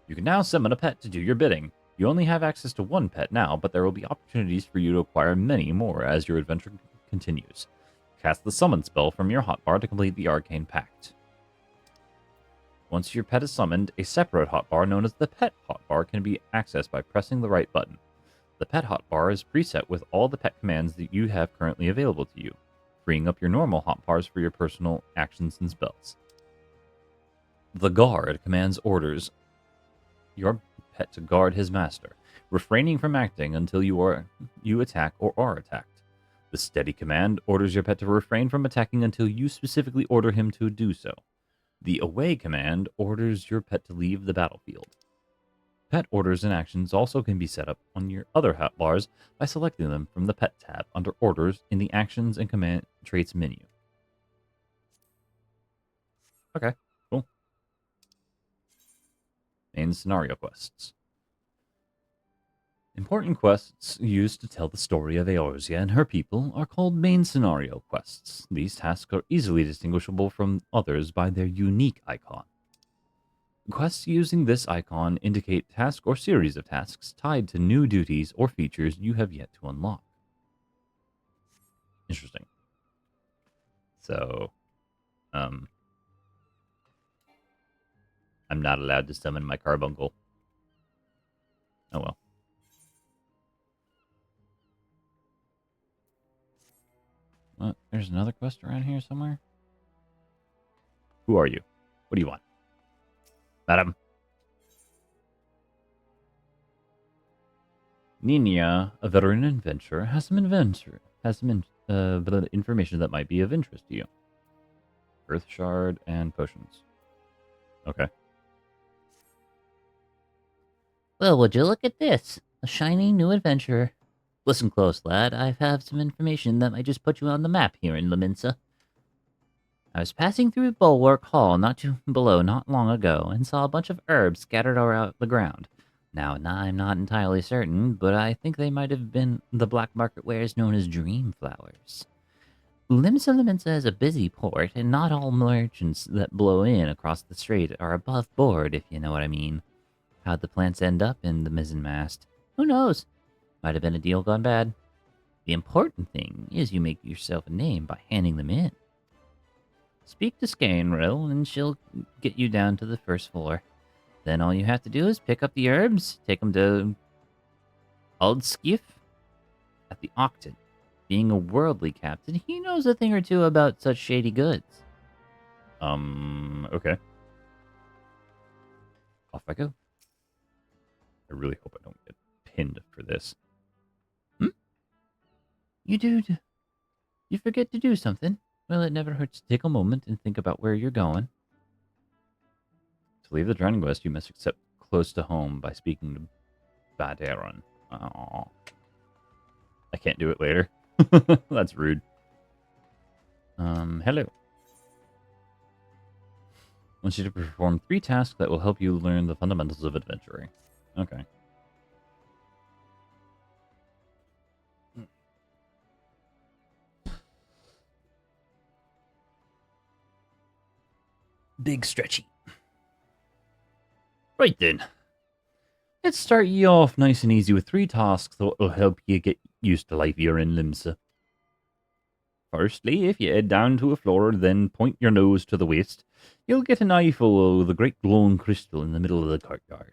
You can now summon a pet to do your bidding. You only have access to one pet now, but there will be opportunities for you to acquire many more as your adventure continues. Cast the summon spell from your hotbar to complete the Arcane Pact. Once your pet is summoned, a separate hotbar known as the Pet Hotbar can be accessed by pressing the right button. The Pet Hotbar is preset with all the pet commands that you have currently available to you, freeing up your normal hotbars for your personal actions and spells. The Guard commands orders your pet to guard his master, refraining from acting until you attack or are attacked. The Steady command orders your pet to refrain from attacking until you specifically order him to do so. The Away command orders your pet to leave the battlefield. Pet orders and actions also can be set up on your other hotbars by selecting them from the Pet tab under Orders in the Actions and Command Traits menu. Okay, cool. Main scenario quests. Important quests used to tell the story of Eorzea and her people are called main scenario quests. These tasks are easily distinguishable from others by their unique icon. Quests using this icon indicate task or series of tasks tied to new duties or features you have yet to unlock. Interesting. So, I'm not allowed to summon my carbuncle. Oh well. What? There's another quest around here somewhere? Who are you? What do you want? Madam. Nina, a veteran adventurer, has some information that might be of interest to you. Earth shard and potions. Okay. Well, would you look at this? A shiny new adventurer. Listen close, lad. I have some information that might just put you on the map here in Laminsa. I was passing through Bulwark Hall not long ago and saw a bunch of herbs scattered around the ground. Now, I'm not entirely certain, but I think they might have been the black market wares known as dream flowers. Limsa is a busy port, and not all merchants that blow in across the strait are above board, if you know what I mean. How'd the plants end up in the mizzenmast? Who knows? Might have been a deal gone bad. The important thing is you make yourself a name by handing them in. Speak to Scanril, and she'll get you down to the first floor. Then all you have to do is pick up the herbs, take them to Aldskiff at the Octon. Being a worldly captain, he knows a thing or two about such shady goods. Okay. Off I go. I really hope I don't get pinned for this. You forget to do something? Well, it never hurts to take a moment and think about where you're going. To leave the Drowning West, you must accept close to home by speaking to Bad Aaron. Oh, I can't do it later. That's rude. Hello. I want you to perform 3 tasks that will help you learn the fundamentals of adventuring. Okay. Big stretchy. Right then. Let's start you off nice and easy with 3 tasks that will help you get used to life here in Limsa. Firstly, if you head down to a floor, then point your nose to the west, you'll get an eyeful of the great glowing crystal in the middle of the courtyard.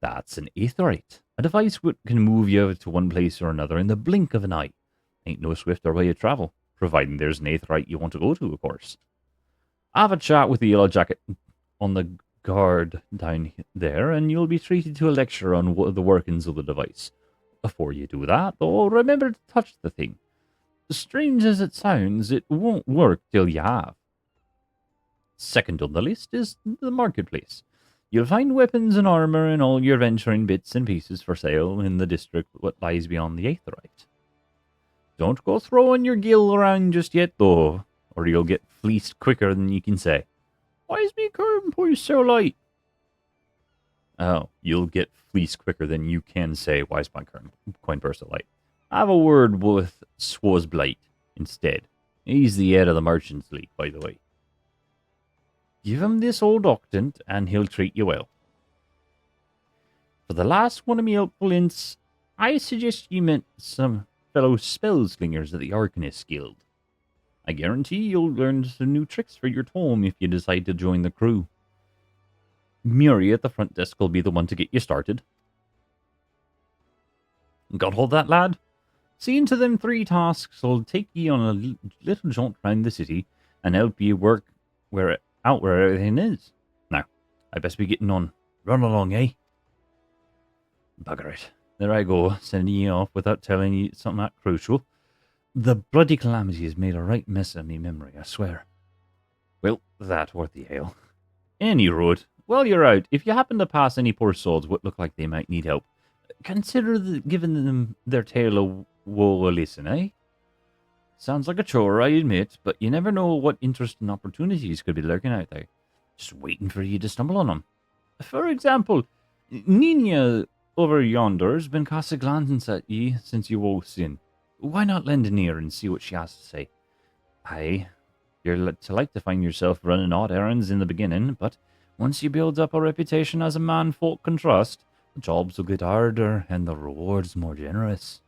That's an aetherite, a device that can move you to one place or another in the blink of an eye. Ain't no swifter way of travel, providing there's an aetherite you want to go to, of course. Have a chat with the yellow jacket on the guard down there, and you'll be treated to a lecture on the workings of the device. Before you do that, though, remember to touch the thing. Strange as it sounds, it won't work till you have. Second on the list is the marketplace. You'll find weapons and armor and all your venturing bits and pieces for sale in the district what lies beyond the aetherite. Don't go throwing your gill around just yet, though, or you'll get fleeced quicker than you can say. Why is me coin purse so light? Oh, you'll get fleeced quicker than you can say, why is my coin purse so light? Have a word with Swazblight instead. He's the head of the Merchants League, by the way. Give him this old octant, and he'll treat you well. For the last one of me helpful hints, I suggest you meet some fellow spellslingers at the Arcanist Guild. I guarantee you'll learn some new tricks for your tome if you decide to join the crew. Murray at the front desk will be the one to get you started. Got all that, lad? Seeing to them 3 tasks will take you on a little jaunt round the city and help you work out where everything is. Now, I best be getting on. Run along, eh? Bugger it. There I go, sending you off without telling you something that crucial. The bloody calamity has made a right mess of me memory, I swear. Well, that worth the ale. Any road. While you're out, if you happen to pass any poor souls what look like they might need help, consider giving them their tale of woe a listen, eh? Sounds like a chore, I admit, but you never know what interesting opportunities could be lurking out there, just waiting for you to stumble on them. For example, Nina over yonder's been casting glances at ye since you walked in. Why not lend an ear and see what she has to say? Aye, you're to like to find yourself running odd errands in the beginning, but once you build up a reputation as a man folk can trust, the jobs will get harder and the rewards more generous.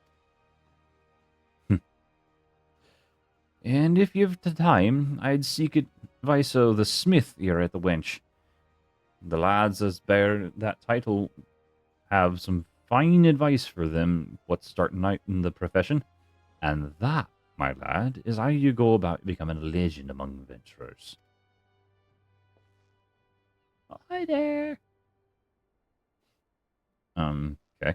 And if you've the time, I'd seek advice of the smith here at the wench. The lads as bear that title have some fine advice for them what's starting out in the profession. And that, my lad, is how you go about becoming a legend among adventurers. Oh, hi there. Okay.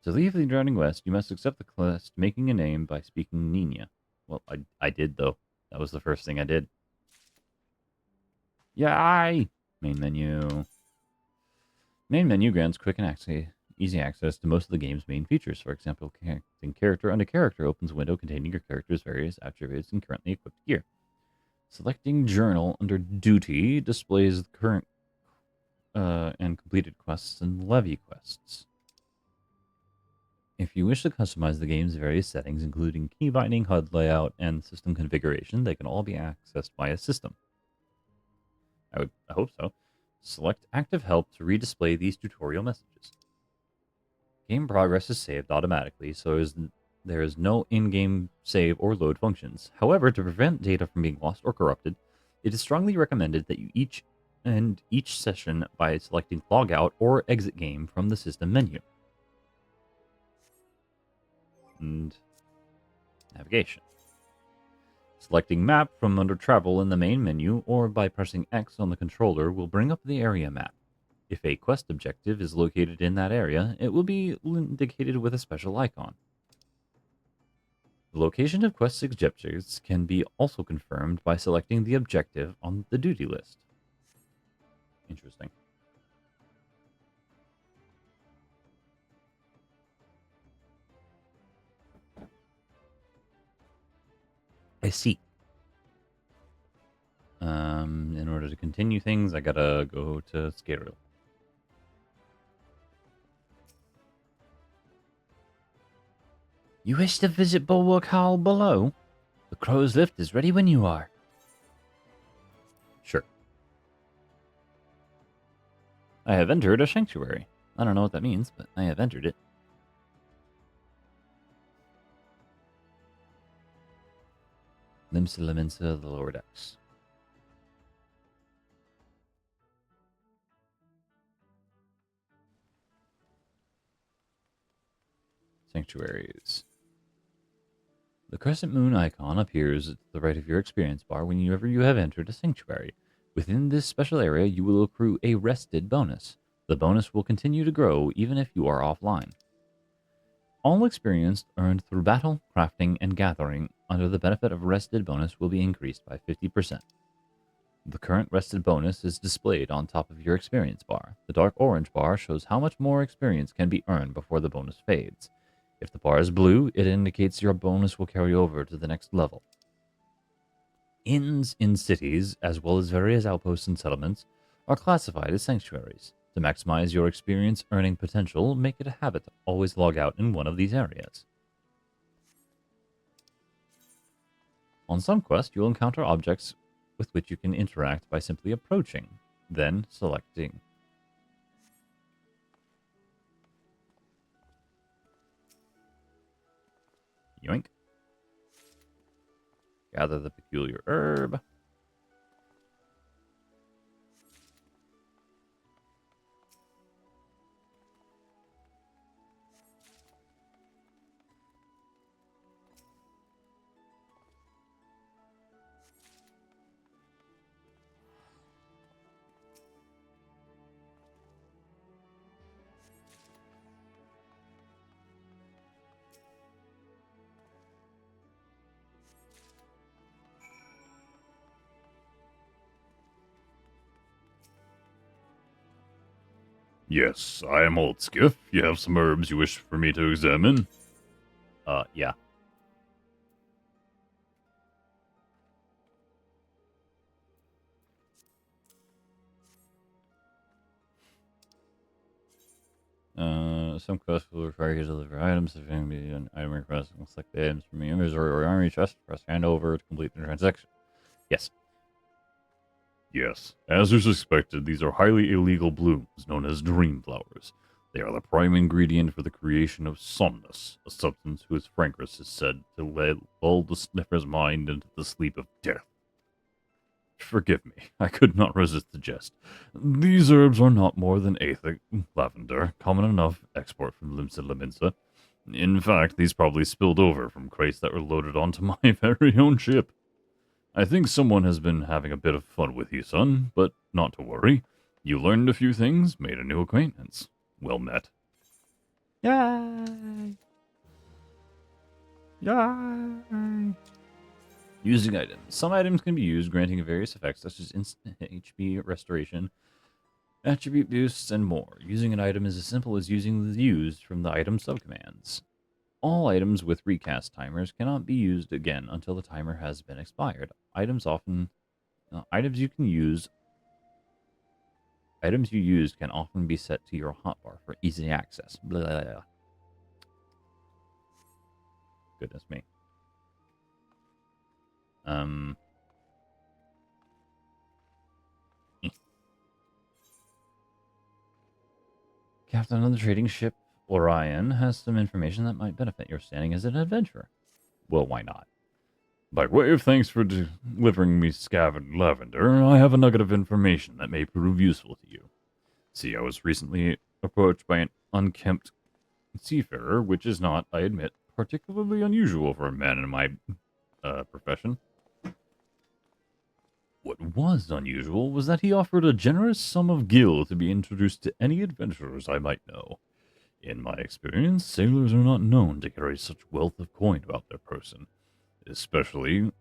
To leave the Drowning West, you must accept the quest making a name by speaking Nina. Well, I did, though. That was the first thing I did. Yay! Main menu. Main menu grants quick and easy access to most of the game's main features. For example, connecting character under character opens a window containing your character's various attributes and currently equipped gear. Selecting journal under duty displays the current and completed quests and levy quests. If you wish to customize the game's various settings, including key binding, HUD layout, and system configuration, they can all be accessed via system. I hope so. Select Active Help to redisplay these tutorial messages. Game progress is saved automatically, so there is no in-game save or load functions. However, to prevent data from being lost or corrupted, it is strongly recommended that you end each session by selecting Log Out or Exit Game from the system menu. And navigation. Selecting Map from under Travel in the main menu or by pressing X on the controller will bring up the area map. If a quest objective is located in that area, it will be indicated with a special icon. The location of quest objectives can be also confirmed by selecting the objective on the duty list. Interesting. I see. In order to continue things, I gotta go to Scaril. You wish to visit Bulwark Hall below? The Crow's Lift is ready when you are. Sure. I have entered a sanctuary. I don't know what that means, but I have entered it. Limsa Lemensa, the lower decks. Sanctuaries. The crescent moon icon appears to the right of your experience bar whenever you have entered a sanctuary. Within this special area, you will accrue a rested bonus. The bonus will continue to grow even if you are offline. All experience earned through battle, crafting, and gathering under the benefit of rested bonus will be increased by 50%. The current rested bonus is displayed on top of your experience bar. The dark orange bar shows how much more experience can be earned before the bonus fades. If the bar is blue, it indicates your bonus will carry over to the next level. Inns in cities, as well as various outposts and settlements, are classified as sanctuaries. To maximize your experience earning potential, make it a habit to always log out in one of these areas. On some quests, you'll encounter objects with which you can interact by simply approaching, then selecting. Yoink. Gather the peculiar herb. Yes, I am Old Skiff. You have some herbs you wish for me to examine? Yeah. Some quests will require you to deliver items. If you be an item request, select the items from your inventory or army chest. Press hand over to complete the transaction. Yes. Yes. As was expected, these are highly illegal blooms known as dream flowers. They are the prime ingredient for the creation of somnus, a substance whose fragrance is said to lull the sniffer's mind into the sleep of death. Forgive me, I could not resist the jest. These herbs are not more than aethic lavender, common enough export from Limsa Leminsa. In fact, these probably spilled over from crates that were loaded onto my very own ship. I think someone has been having a bit of fun with you, son, but not to worry. You learned a few things, made a new acquaintance. Well met. Yay! Yay! Using items. Some items can be used, granting various effects such as instant HP restoration attribute boosts, and more. Using an item is as simple as using the used from the item subcommands. All items with recast timers cannot be used again until the timer has been expired. Items you used can often be set to your hotbar for easy access. Blah, blah, blah. Goodness me. Captain of the trading ship Orion has some information that might benefit your standing as an adventurer. Well, why not? By way of thanks for delivering me Scav Lavender, I have a nugget of information that may prove useful to you. See, I was recently approached by an unkempt seafarer, which is not, I admit, particularly unusual for a man in my profession. What was unusual was that he offered a generous sum of gil to be introduced to any adventurers I might know. In my experience, sailors are not known to carry such wealth of coin about their person, especially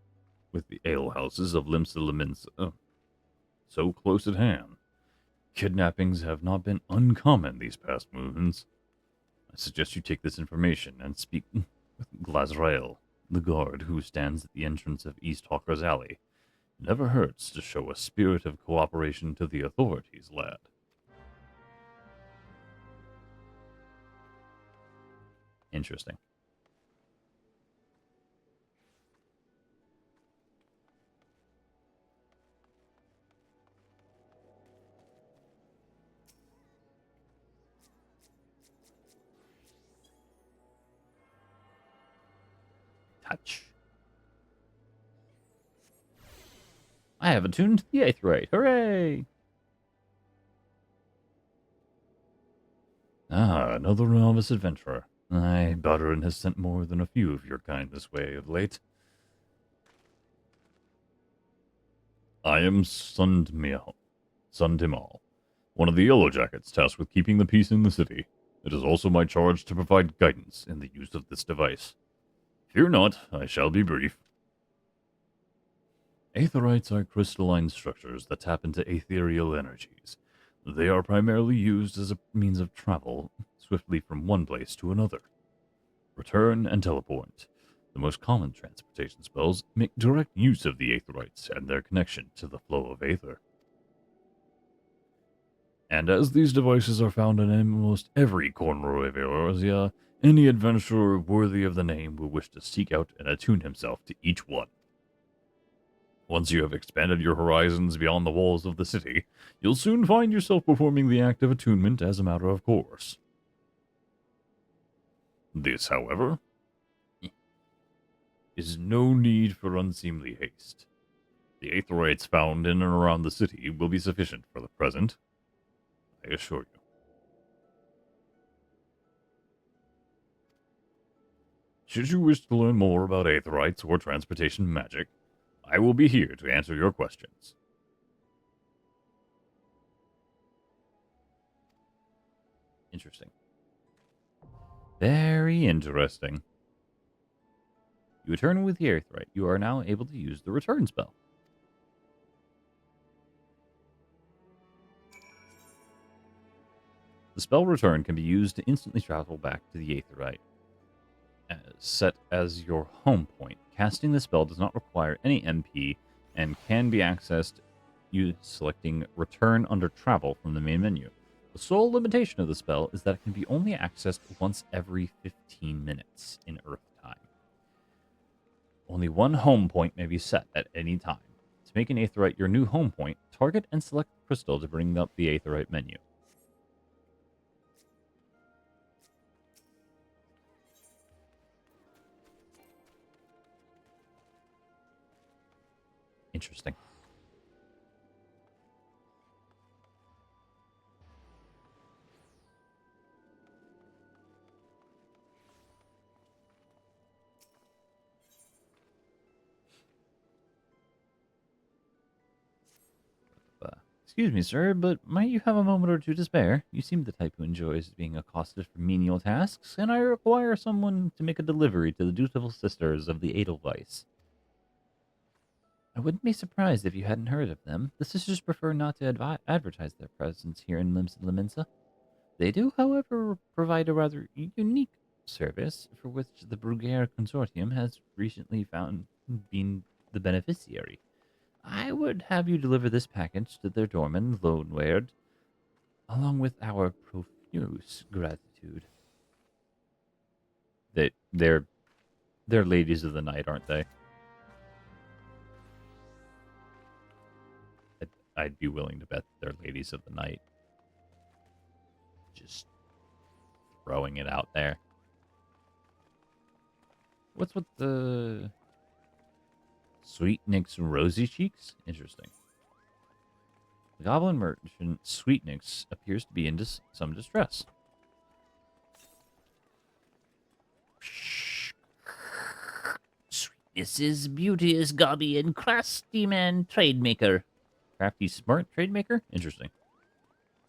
with the alehouses of Limsa so close at hand. Kidnappings have not been uncommon these past moons. I suggest you take this information and speak with Glazrael, the guard who stands at the entrance of East Hawker's Alley. Never hurts to show a spirit of cooperation to the authorities, lad. Interesting. Touch. I have attuned to the Aetheryte. Hooray! Ah, another novice adventurer. Aye, Badarin has sent more than a few of your kind this way of late. I am Sundimal, one of the Yellow Jackets tasked with keeping the peace in the city. It is also my charge to provide guidance in the use of this device. Fear not, I shall be brief. Aetherites are crystalline structures that tap into ethereal energies. They are primarily used as a means of travel swiftly from one place to another. Return and teleport. The most common transportation spells make direct use of the Aetherites and their connection to the flow of Aether. And as these devices are found in almost every corner of Eorzea, any adventurer worthy of the name will wish to seek out and attune himself to each one. Once you have expanded your horizons beyond the walls of the city, you'll soon find yourself performing the act of attunement as a matter of course. This, however, is no need for unseemly haste. The Aetherites found in and around the city will be sufficient for the present, I assure you. Should you wish to learn more about Aetherites or transportation magic, I will be here to answer your questions. Interesting. Very interesting. You return with the Aetheryte. You are now able to use the return spell. The spell return can be used to instantly travel back to the Aetheryte, set as your home point. Casting the spell does not require any MP and can be accessed selecting Return under Travel from the main menu. The sole limitation of the spell is that it can be only accessed once every 15 minutes in Earth time. Only one home point may be set at any time. To make an Aetheryte your new home point, target and select the crystal to bring up the Aetheryte menu. Interesting. Excuse me, sir, but might you have a moment or two to spare? You seem the type who enjoys being accosted for menial tasks, and I require someone to make a delivery to the dutiful sisters of the Edelweiss. I wouldn't be surprised if you hadn't heard of them. The sisters prefer not to advertise their presence here in Liminsa. They do, however, provide a rather unique service for which the Bruguiere Consortium has recently found being the beneficiary. I would have you deliver this package to their doorman, Loanward, along with our profuse gratitude. They're ladies of the night, aren't they? I'd be willing to bet they're ladies of the night. Just throwing it out there. What's with the Sweet Nick's rosy cheeks? Interesting. The goblin merchant Sweetnix appears to be in some distress. Sweetness is beauteous, gobby, and crafty man trade maker. Crafty, smart trade maker? Interesting.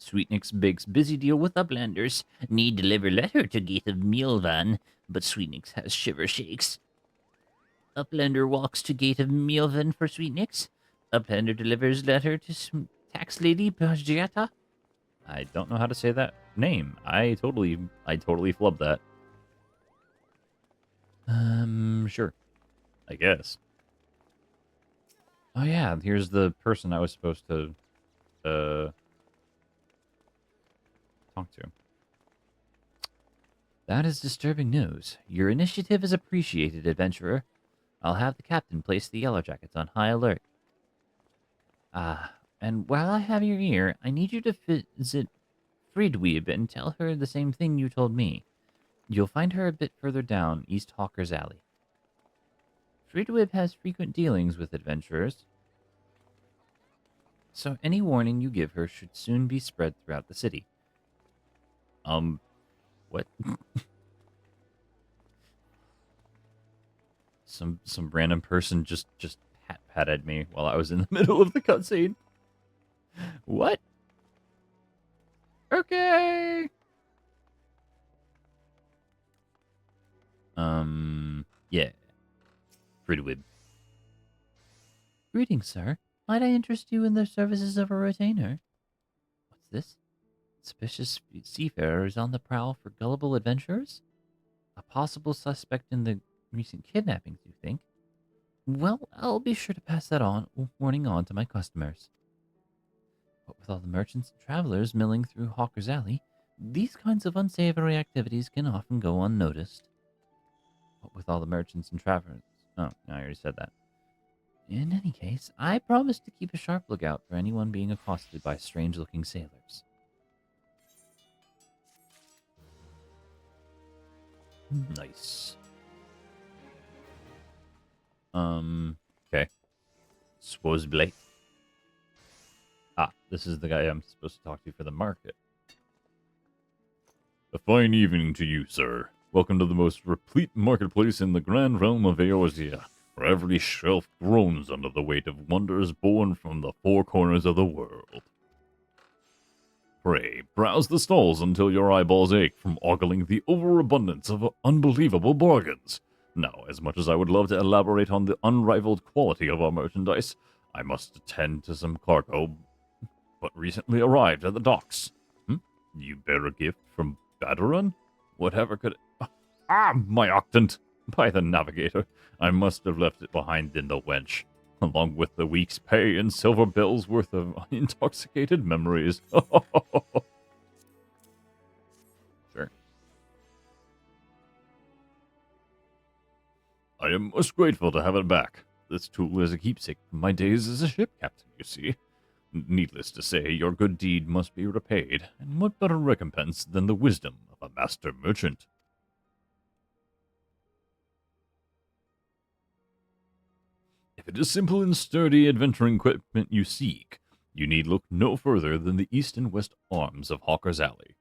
Sweetnix bakes busy deal with uplanders. Need deliver letter to gate of Mealvan, but Sweetnix has shiver shakes. Uplander walks to gate of Mealvan for Sweetnix. Uplander delivers letter to tax lady Pagiata. I don't know how to say that name. I totally flubbed that. Sure. I guess. Oh yeah, here's the person I was supposed to talk to. That is disturbing news. Your initiative is appreciated, adventurer. I'll have the captain place the Yellow Jackets on high alert. And while I have your ear, I need you to visit Friedweeb and tell her the same thing you told me. You'll find her a bit further down East Hawker's Alley. Friedweeb has frequent dealings with adventurers, so any warning you give her should soon be spread throughout the city. What? Some random person just patted me while I was in the middle of the cutscene. What? Okay. Yeah. Friedweeb. Greetings, sir. Might I interest you in the services of a retainer? What's this? Suspicious seafarers on the prowl for gullible adventurers? A possible suspect in the recent kidnappings, you think? Well, I'll be sure to pass that warning on to my customers. What with all the merchants and travelers milling through Hawker's Alley, these kinds of unsavory activities can often go unnoticed. What with all the merchants and travelers... Oh, I already said that. In any case, I promise to keep a sharp lookout for anyone being accosted by strange-looking sailors. Nice. Okay. Supposedly. This is the guy I'm supposed to talk to for the market. A fine evening to you, sir. Welcome to the most replete marketplace in the grand realm of Eorzea, where every shelf groans under the weight of wonders born from the four corners of the world. Pray, browse the stalls until your eyeballs ache from ogling the overabundance of unbelievable bargains. Now, as much as I would love to elaborate on the unrivaled quality of our merchandise, I must attend to some cargo but recently arrived at the docks. You bear a gift from Badarun? Whatever could it... my octant! By the navigator, I must have left it behind in the wench, along with the week's pay and silver bills worth of intoxicated memories. Sure. I am most grateful to have it back. This tool is a keepsake from my days as a ship captain, you see. Needless to say, your good deed must be repaid, and what better recompense than the wisdom of a master merchant? If it is simple and sturdy adventuring equipment you seek, you need look no further than the east and west arms of Hawker's Alley.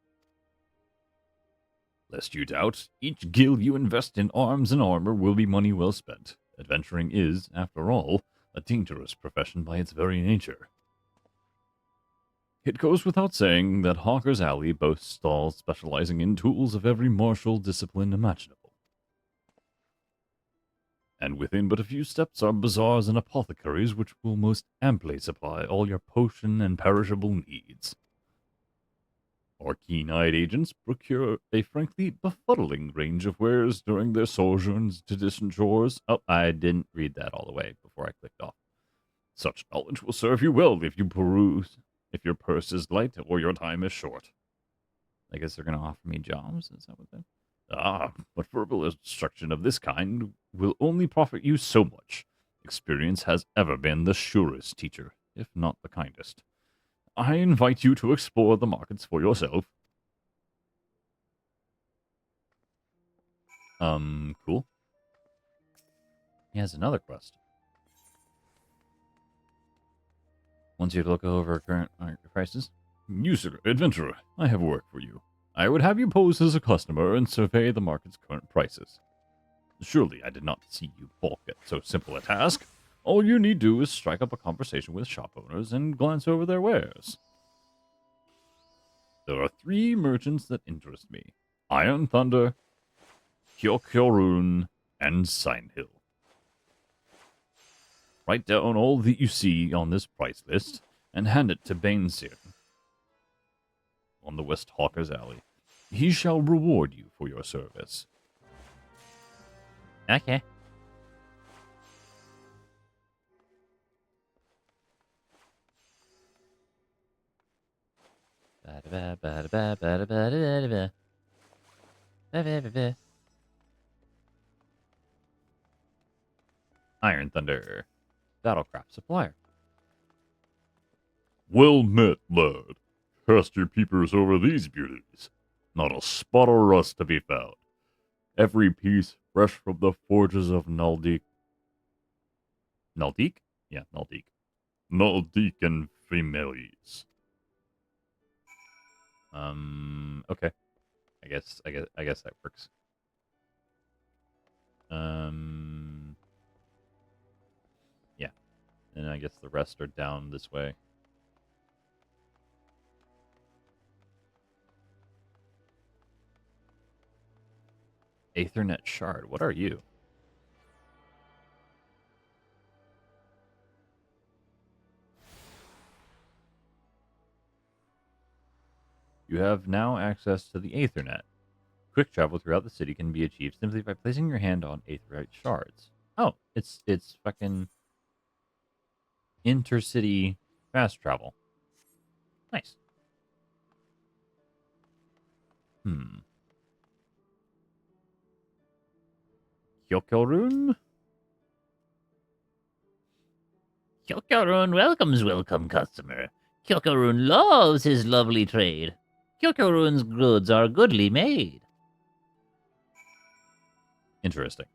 Lest you doubt, each gil you invest in arms and armor will be money well spent. Adventuring is, after all, a dangerous profession by its very nature. It goes without saying that Hawker's Alley boasts stalls specializing in tools of every martial discipline imaginable. And within but a few steps are bazaars and apothecaries which will most amply supply all your potion and perishable needs. Our keen-eyed agents procure a frankly befuddling range of wares during their sojourns to distant shores. Oh, I didn't read that all the way before I clicked off. Such knowledge will serve you well if you peruse, if your purse is light or your time is short. I guess they're going to offer me jobs. Is that what that? Ah, but verbal instruction of this kind will only profit you so much. Experience has ever been the surest teacher, if not the kindest. I invite you to explore the markets for yourself. Cool. He has another quest. Once you look over current market prices. You, sir, adventurer, I have work for you. I would have you pose as a customer and survey the market's current prices. Surely I did not see you balk at so simple a task. All you need do is strike up a conversation with shop owners and glance over their wares. There are 3 merchants that interest me. Iron Thunder, Kyokyorun, and Signhill. Write down all that you see on this price list and hand it to Bainsir on the West Hawker's Alley. He shall reward you for your service. Okay. Iron Thunder. Battlecraft supplier. Well met, lad. Cast your peepers over these beauties. Not a spot of rust to be found. Every piece fresh from the forges of Naldik. Naldik? Yeah, Naldik. Naldik and Femelies. Okay. I guess that works. Yeah. And I guess the rest are down this way. Aethernet shard. What are you? You have now access to the Aethernet. Quick travel throughout the city can be achieved simply by placing your hand on Aetherite shards. Oh, it's fucking intercity fast travel. Nice. Kyokorun? Kyokorun welcome, customer. Kyokorun loves his lovely trade. Kyokorun's goods are goodly made. Interesting.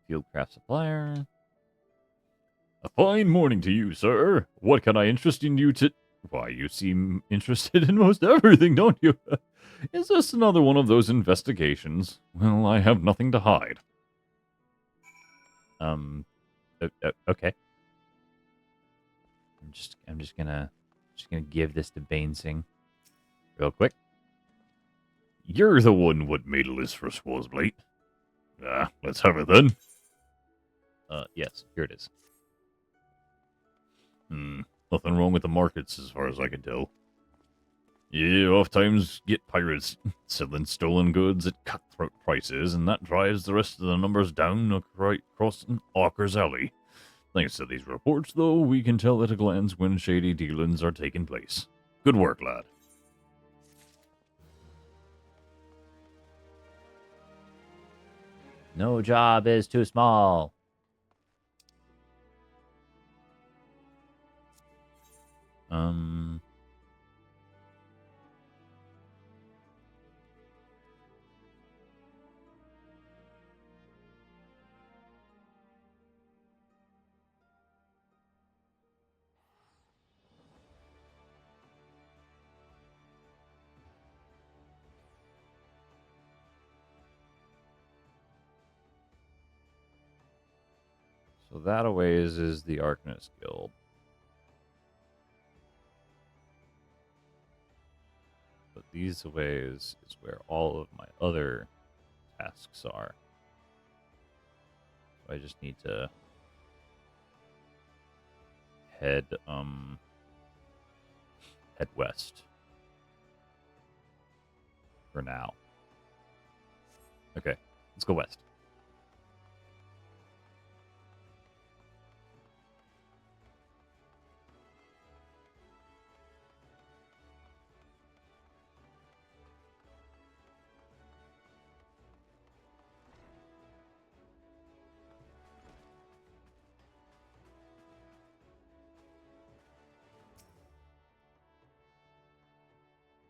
Fieldcraft supplier. A fine morning to you, sir. What can I interest in you to... Why, you seem interested in most everything, don't you? Is this another one of those investigations? Well, I have nothing to hide. Okay. I'm just gonna give this to Bainsing real quick. You're the one what made a list for Swozblade. Let's have it then. Yes, here it is. Nothing wrong with the markets as far as I can tell. You oftentimes get pirates selling stolen goods at cutthroat prices, and that drives the rest of the numbers down across Hawker's Alley. Thanks to these reports, though, we can tell at a glance when shady dealings are taking place. Good work, lad. No job is too small. So that a ways is the Arcanist Guild. But these ways is where all of my other tasks are. So I just need to head west for now. Okay, let's go west.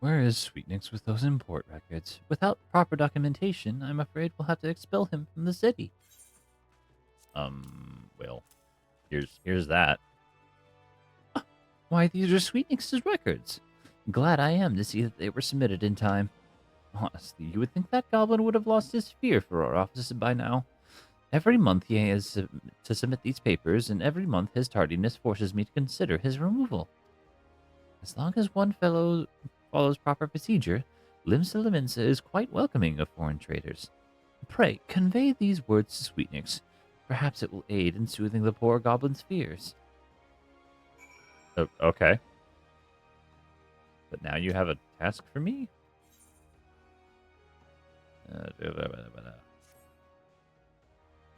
Where is Sweetnix with those import records? Without proper documentation, I'm afraid we'll have to expel him from the city. Well, here's that. Why, these are Sweetnix's records. Glad I am to see that they were submitted in time. Honestly, you would think that goblin would have lost his fear for our office by now. Every month he has to submit these papers, and every month his tardiness forces me to consider his removal. As long as one fellow follows proper procedure, Limsa is quite welcoming of foreign traders. Pray, convey these words to Sweetnix. Perhaps it will aid in soothing the poor goblin's fears. Oh, okay. But now you have a task for me?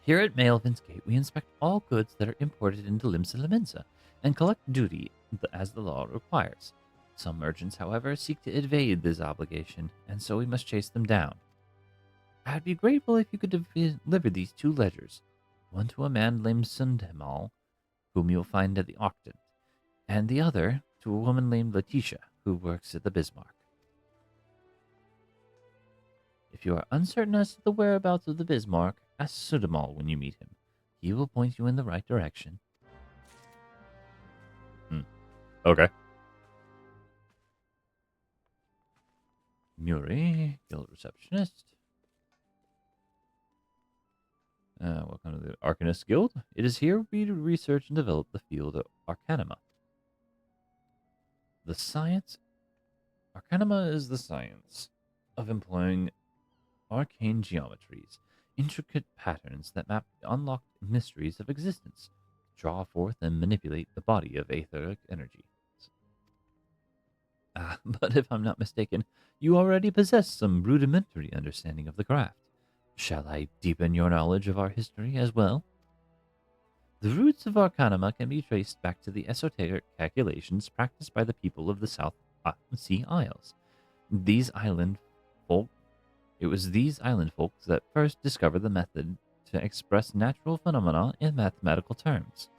Here at Maelvin's Gate, we inspect all goods that are imported into Limsa and collect duty as the law requires. Some merchants, however, seek to evade this obligation, and so we must chase them down. I'd be grateful if you could deliver these 2 ledgers, one to a man named Sundemal, whom you'll find at the Octant, and the other to a woman named Letitia, who works at the Bismarck. If you are uncertain as to the whereabouts of the Bismarck, ask Sundemal when you meet him. He will point you in the right direction. Okay. Muri, guild receptionist. Welcome to the Arcanist Guild. It is here we research and develop the field of Arcanima. The science... Arcanima is the science of employing arcane geometries, intricate patterns that map the unlocked mysteries of existence, draw forth and manipulate the body of etheric energy. But if I'm not mistaken, you already possess some rudimentary understanding of the craft. Shall I deepen your knowledge of our history as well? The roots of Arcanima can be traced back to the esoteric calculations practiced by the people of the South Sea Isles. It was these island folks that first discovered the method to express natural phenomena in mathematical terms.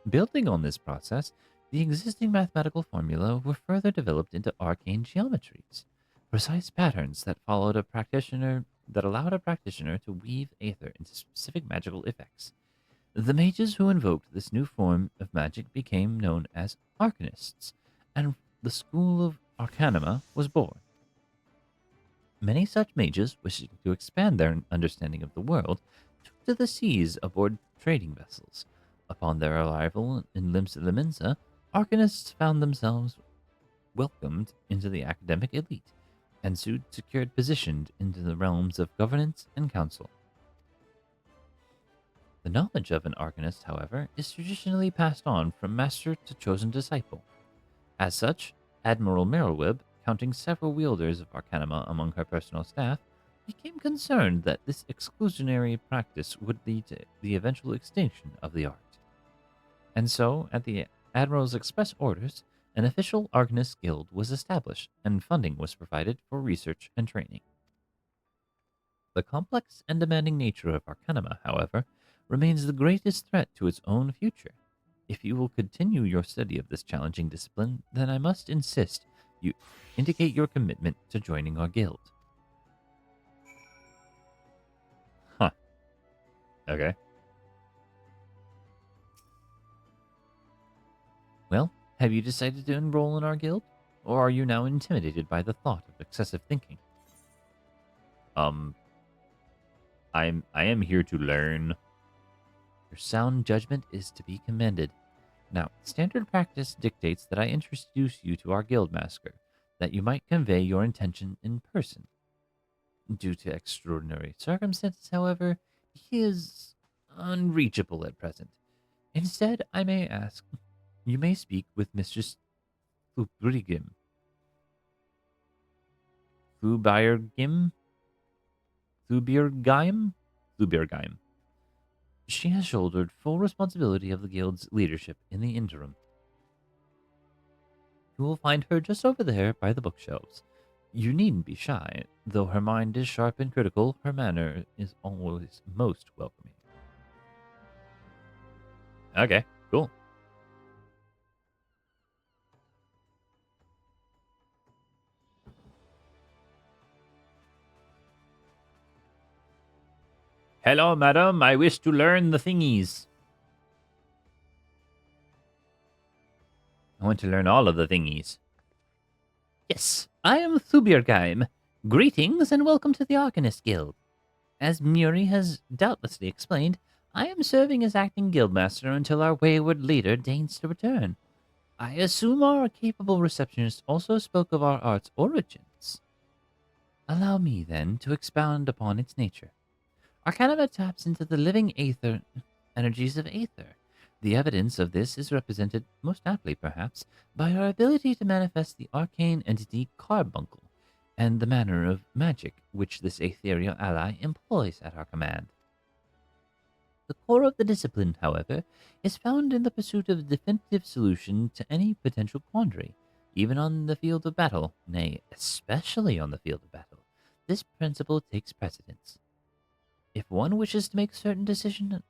Building on this process, the existing mathematical formula were further developed into arcane geometries, precise patterns that allowed a practitioner to weave aether into specific magical effects. The mages who invoked this new form of magic became known as Arcanists, and the school of Arcanima was born. Many such mages, wishing to expand their understanding of the world, took to the seas aboard trading vessels. Upon their arrival in Limsa, Arcanists found themselves welcomed into the academic elite, and soon secured positioned into the realms of governance and council. The knowledge of an Arcanist, however, is traditionally passed on from master to chosen disciple. As such, Admiral Merylweb, counting several wielders of Arcanima among her personal staff, became concerned that this exclusionary practice would lead to the eventual extinction of the art. And so, at the Admiral's express orders, an official Arcanist Guild was established, and funding was provided for research and training. The complex and demanding nature of Arcanima, however, remains the greatest threat to its own future. If you will continue your study of this challenging discipline, then I must insist you indicate your commitment to joining our guild. Huh. Okay. Well, have you decided to enroll in our guild? Or are you now intimidated by the thought of excessive thinking? I am here to learn. Your sound judgment is to be commended. Now, standard practice dictates that I introduce you to our guildmaster, that you might convey your intention in person. Due to extraordinary circumstances, however, he is unreachable at present. Instead, I may ask, you may speak with Mistress Thubrigim. Thubirgim? Thubirgim? Thubirgim. She has shouldered full responsibility of the guild's leadership in the interim. You will find her just over there by the bookshelves. You needn't be shy. Though her mind is sharp and critical, her manner is always most welcoming. Okay, cool. Hello, madam. I wish to learn the thingies. I want to learn all of the thingies. Yes, I am Thubirgheim. Greetings and welcome to the Arcanist Guild. As Muri has doubtlessly explained, I am serving as acting guildmaster until our wayward leader deigns to return. I assume our capable receptionist also spoke of our art's origins. Allow me, then, to expound upon its nature. Arcanima taps into the living aether energies of aether. The evidence of this is represented, most aptly perhaps, by our ability to manifest the arcane entity Carbuncle, and the manner of magic which this ethereal ally employs at our command. The core of the discipline, however, is found in the pursuit of a definitive solution to any potential quandary, even on the field of battle, nay, especially on the field of battle. This principle takes precedence. If one wishes to make certain the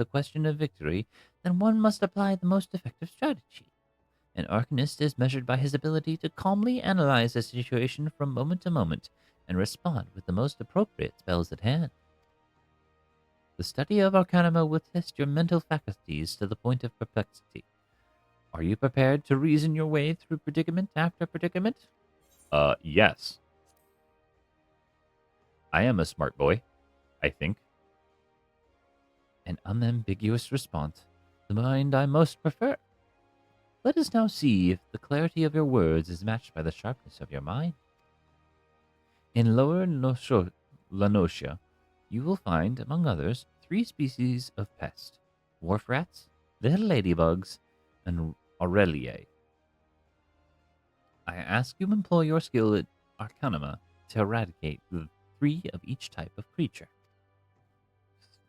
question of victory, then one must apply the most effective strategy. An arcanist is measured by his ability to calmly analyze a situation from moment to moment and respond with the most appropriate spells at hand. The study of Arcanima will test your mental faculties to the point of perplexity. Are you prepared to reason your way through predicament after predicament? Yes. I am a smart boy, I think. An unambiguous response, the mind I most prefer. Let us now see if the clarity of your words is matched by the sharpness of your mind. In Lower Lanosia, you will find, among others, 3 species of pest: wharf rats, little ladybugs, and Aureliae. I ask you employ your skill at Arcanima to eradicate the 3 of each type of creature.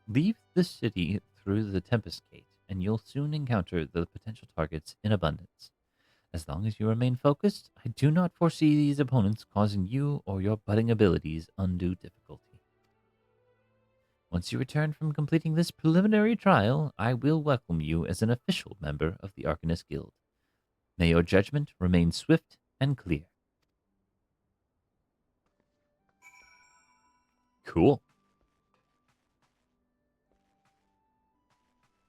Leave the city through the Tempest Gate, and you'll soon encounter the potential targets in abundance. As long as you remain focused, I do not foresee these opponents causing you or your budding abilities undue difficulty. Once you return from completing this preliminary trial, I will welcome you as an official member of the Arcanist Guild. May your judgment remain swift and clear. Cool.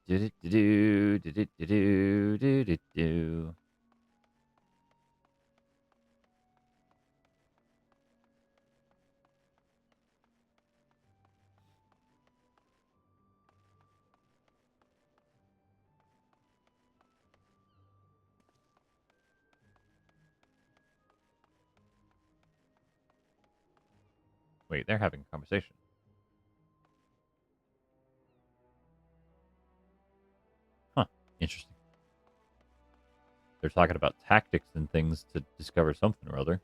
Do-do-do-do-do-do-do-do-do. Wait, they're having a conversation. Huh. Interesting. They're talking about tactics and things to discover something or other.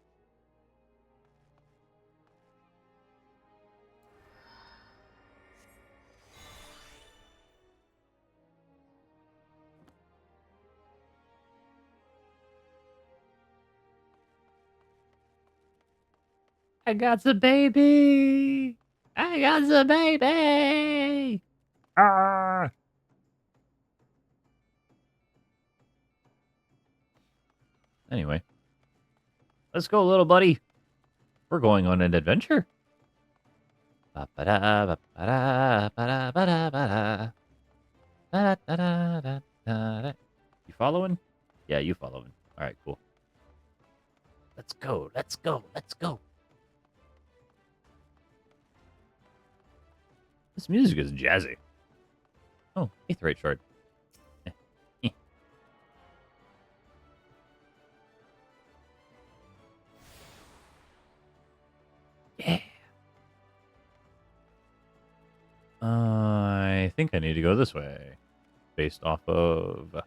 I got the baby! I got the baby! Ah! Anyway, let's go, little buddy. We're going on an adventure. Ba-ba-da, ba-ba-da, ba-da, ba-da, ba-da. Ba-da-da-da-da-da. You following? Yeah, you following. All right, cool. Let's go, let's go, let's go. This music is jazzy. Oh, Aetherite shard. Yeah. I think I need to go this way, based off of the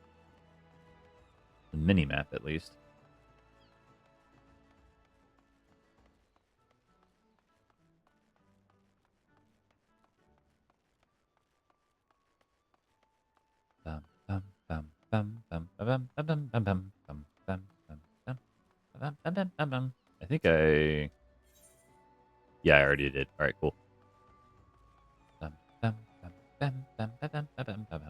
mini map at least. Bum, bum, bum, bum, bum, bum, bum, bum, bum, bum, bum, bum, bum, bum, bum, bum, bum, bum, bum. I think I. Yeah, I already did. All right, cool. Bum, bum, bum, bum, bum, bum, bum, bum, bum, bum.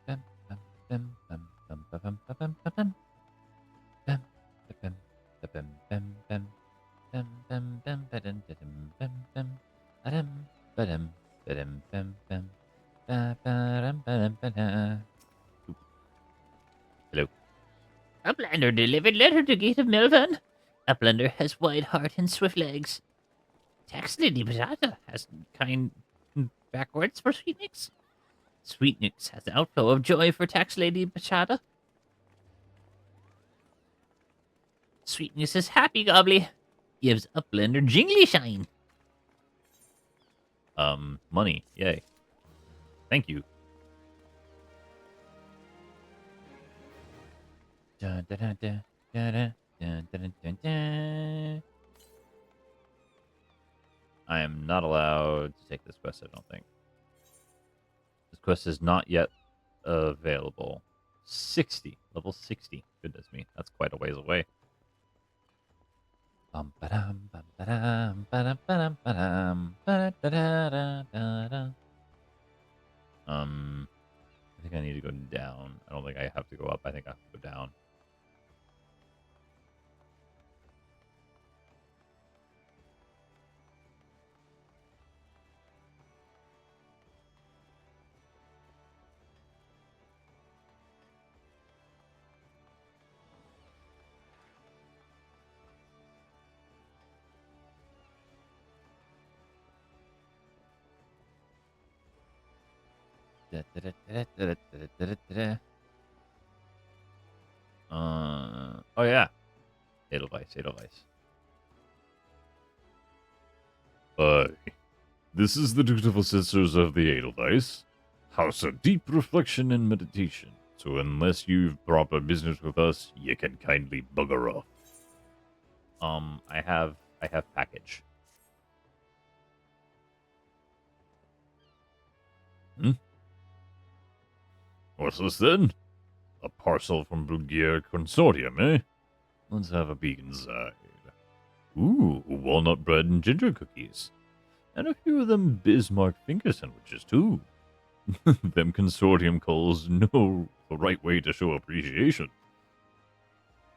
Bum, bum, bum, bum, bum, bum, bum, bum, bum, bum. Bum, bum, bum, bum, bum. Bum, bum, bum, ba-dum, da-dum, bum, bum. Ba-dum, ba-dum, ba-dum, bum, bum. Ba-ba-dum, ba-dum, ba-da. Oop. Hello. Uplander delivered letter to gate of Melvan. Uplander has wide heart and swift legs. Tax Lady Patata has kind backwards for Sweetnix. Sweetnix has outflow of joy for Tax Lady Patata. Sweetness is happy gobbly. Gives Uplander jingly shine. Money. Yay. Thank you. Dun, dun, dun, dun, dun, dun, dun, dun, dun, dun. I am not allowed to take this quest, I don't think. This quest is not yet available. 60. Level 60. Goodness me. That's quite a ways away. Bum, ba-dum, bum, ba-dum, ba-dum, ba-dum, ba-dum, ba-da-da-da-da-da. I think I need to go down. I don't think I have to go up. I think I have to go down. Da-da-da-da-da-da-da-da-da. Oh yeah. Edelweiss, Edelweiss. This is the dutiful sisters of the Edelweiss. House of deep reflection and meditation. So unless you've proper business with us, you can kindly bugger off. I have package. What's this then? A parcel from Bulgaria Consortium, eh? Let's have a peek inside. Ooh, walnut bread and ginger cookies. And a few of them Bismarck finger sandwiches, too. Them Consortium calls know the right way to show appreciation.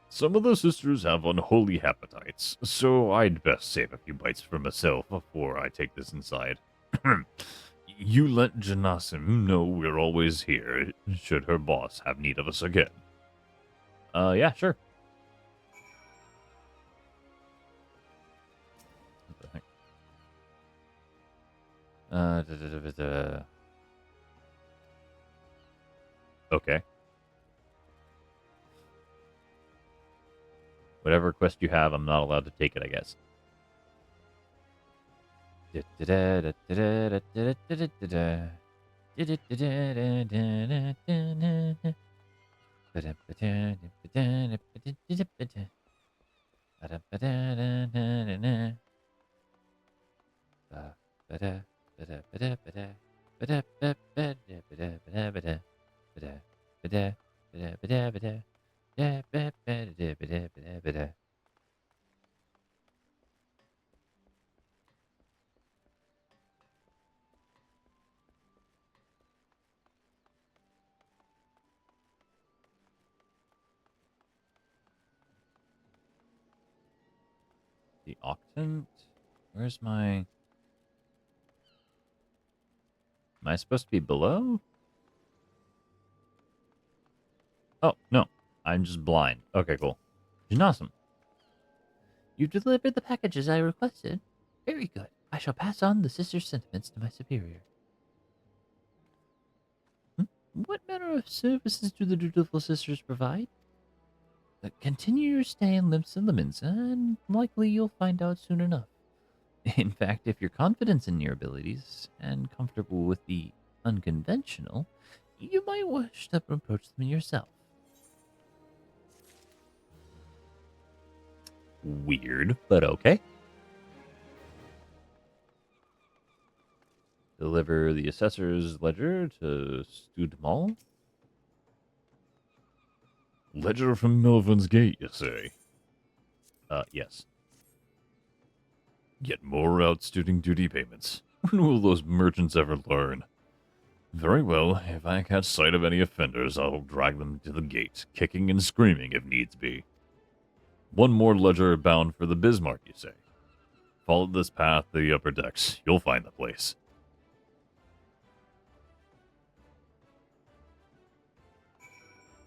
Some of the sisters have unholy appetites, so I'd best save a few bites for myself before I take this inside. You let Janasim know we're always here, should her boss have need of us again. Yeah, sure. What the heck? Okay. Whatever quest you have, I'm not allowed to take it, I guess. The Octant? Where's my... Am I supposed to be below? Oh, no. I'm just blind. Okay, cool. Awesome. You delivered the packages I requested. Very good. I shall pass on the sister's sentiments to my superior. What manner of services do the dutiful sisters provide? Continue your stay in Limps and Lemons, and likely you'll find out soon enough. In fact, if you're confident in your abilities and comfortable with the unconventional, you might wish to approach them yourself. Weird, but okay. Deliver the assessor's ledger to Studmal. Ledger from Melvin's Gate, you say? Yes. Yet more outstanding duty payments. When will those merchants ever learn? Very well, if I catch sight of any offenders, I'll drag them to the gate, kicking and screaming if needs be. One more ledger bound for the Bismarck, you say? Follow this path to the upper decks. You'll find the place.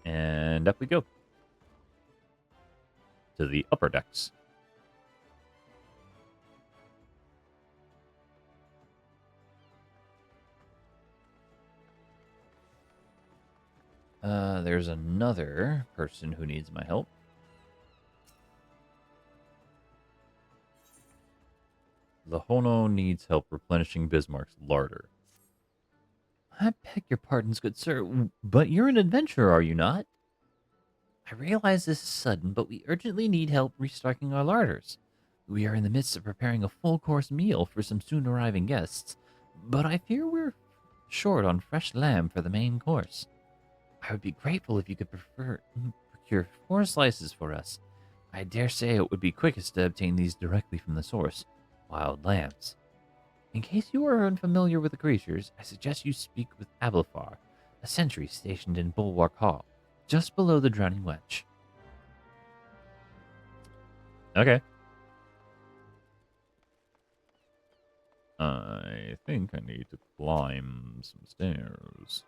And up we go. To the upper decks. There's another person who needs my help. Lahono needs help replenishing Bismarck's larder. I beg your pardons, good sir, but you're an adventurer, are you not? I realize this is sudden, but we urgently need help restocking our larders. We are in the midst of preparing a full-course meal for some soon-arriving guests, but I fear we're short on fresh lamb for the main course. I would be grateful if you could procure 4 slices for us. I dare say it would be quickest to obtain these directly from the source, wild lambs. In case you are unfamiliar with the creatures, I suggest you speak with Ablafar, a sentry stationed in Bulwark Hall, just below the Drowning Wench. Okay. I think I need to climb some stairs.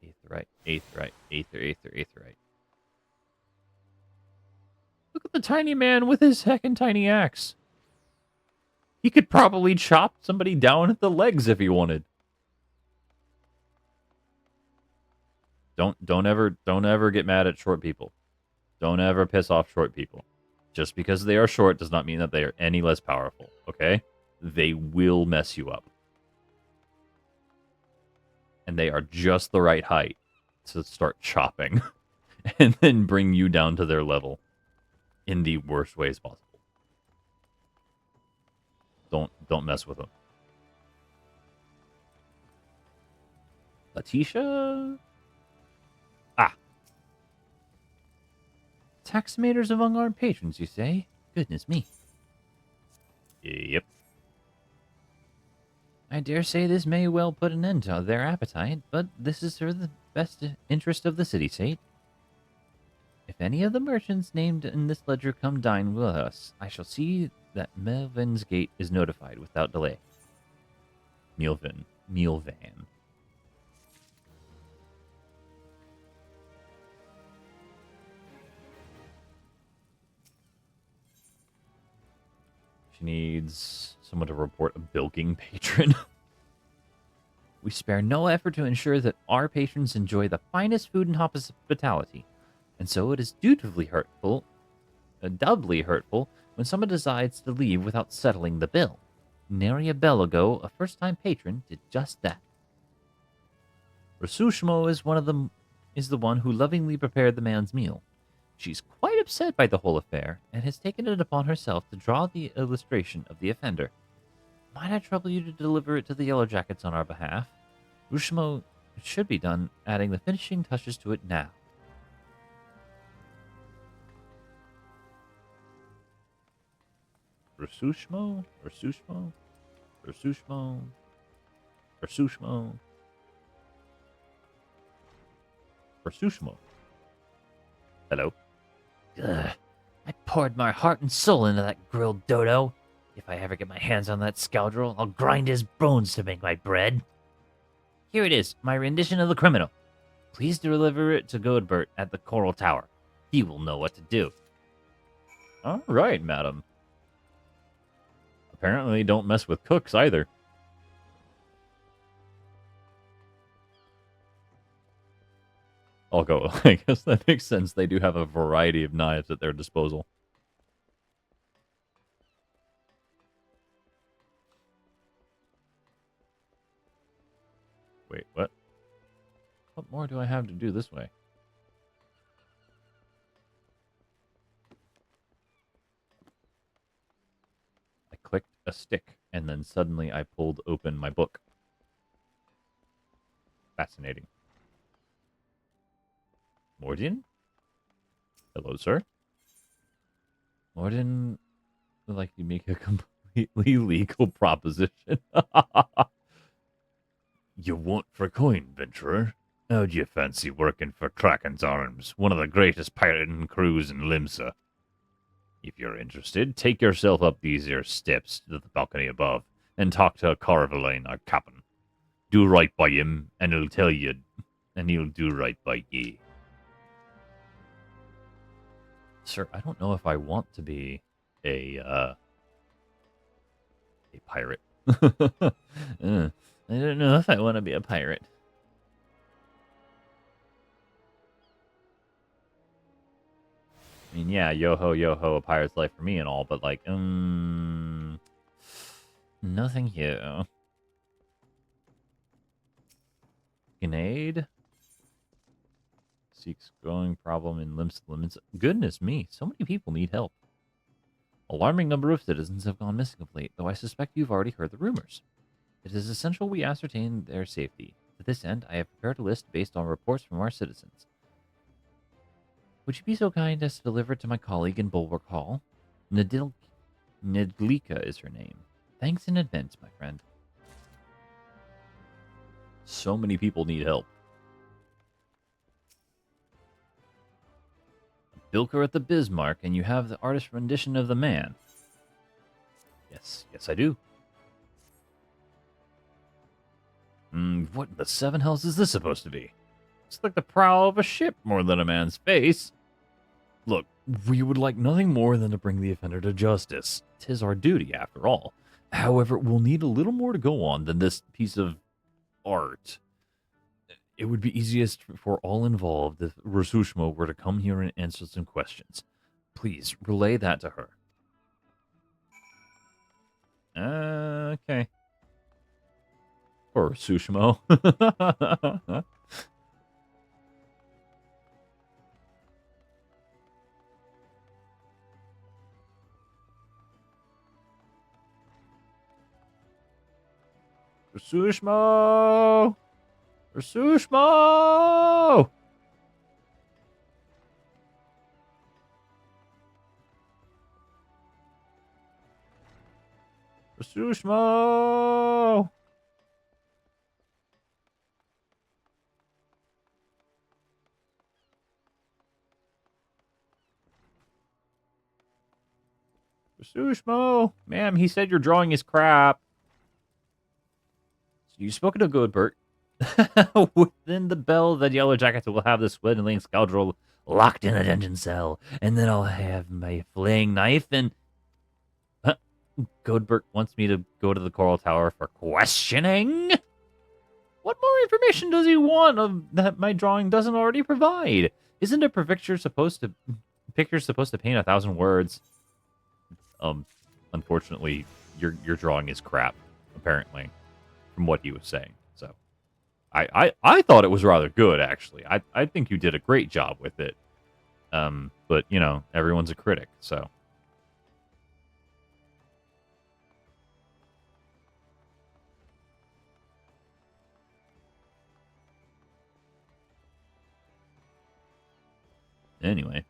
8th right, 8th right, 8th right. Look at the tiny man with his heckin' tiny axe. He could probably chop somebody down at the legs if he wanted. Don't ever get mad at short people. Don't ever piss off short people. Just because they are short does not mean that they are any less powerful, okay? They will mess you up. And they are just the right height to start chopping and then bring you down to their level in the worst ways possible. Don't mess with them. Letitia? Taximeters among our patrons, you say? Goodness me. Yep. I dare say this may well put an end to their appetite, but this is for the best interest of the city-state. If any of the merchants named in this ledger come dine with us, I shall see that Melvin's Gate is notified without delay. Mealvan. She needs someone to report a bilking patron. We spare no effort to ensure that our patrons enjoy the finest food and hospitality, and so it is doubly hurtful when someone decides to leave without settling the bill. Nary a bell ago, a first-time patron did just that. Rasushmo is the one who lovingly prepared the man's meal. She's quite upset by the whole affair, and has taken it upon herself to draw the illustration of the offender. Might I trouble you to deliver it to the Yellow Jackets on our behalf? Rushmo should be done adding the finishing touches to it now. Rasushmo? Hello? Ugh. I poured my heart and soul into that grilled dodo. If I ever get my hands on that scoundrel, I'll grind his bones to make my bread. Here it is, my rendition of the criminal. Please deliver it to Godbert at the Coral Tower. He will know what to do. All right, madam. Apparently don't mess with cooks either. I'll go. I guess that makes sense. They do have a variety of knives at their disposal. Wait, what? What more do I have to do this way? I clicked a stick, and then suddenly I pulled open my book. Fascinating. Morden? Hello, sir. Morden would like to make a completely legal proposition. You want for coin, venturer? How'd you fancy working for Kraken's Arms, one of the greatest pirating crews in Limsa? If you're interested, take yourself up these here steps to the balcony above, and talk to Carveline, our captain. Do right by him, and he'll tell you, and he'll do right by ye. Sir, I don't know if I want to be a pirate. I don't know if I want to be a pirate. I mean, yeah, yo ho, a pirate's life for me and all, but like, no thank you. Grenade seeks growing problem in limits. Goodness me, so many people need help. Alarming number of citizens have gone missing of late, though I suspect you've already heard the rumors. It is essential we ascertain their safety. To this end, I have prepared a list based on reports from our citizens. Would you be so kind as to deliver it to my colleague in Bulwark Hall? Nedlika is her name. Thanks in advance, my friend. So many people need help. Bilker at the Bismarck, and you have the artist rendition of the man. Yes, I do. What in the seven hells is this supposed to be? It's like the prow of a ship more than a man's face. Look, we would like nothing more than to bring the offender to justice. 'Tis our duty, after all. However, we'll need a little more to go on than this piece of art. It would be easiest for all involved if Rasushmo were to come here and answer some questions. Please, relay that to her. Okay. Poor Rasushmo. Rasushmo! Rasushmo! Rasushmo! Rasushmo! Ma'am, he said your drawing is crap. So you've spoken to Goodbert. Within the bell, the Yellow Jackets will have the swindling scoundrel locked in a dungeon cell, and then I'll have my flaying knife and... Goldberg wants me to go to the Coral Tower for questioning? What more information does he want that my drawing doesn't already provide? Isn't a picture supposed to paint 1,000 words? Unfortunately, your drawing is crap, apparently, from what he was saying. So, I thought it was rather good, actually. I think you did a great job with it. But, you know, everyone's a critic, so... Anyway.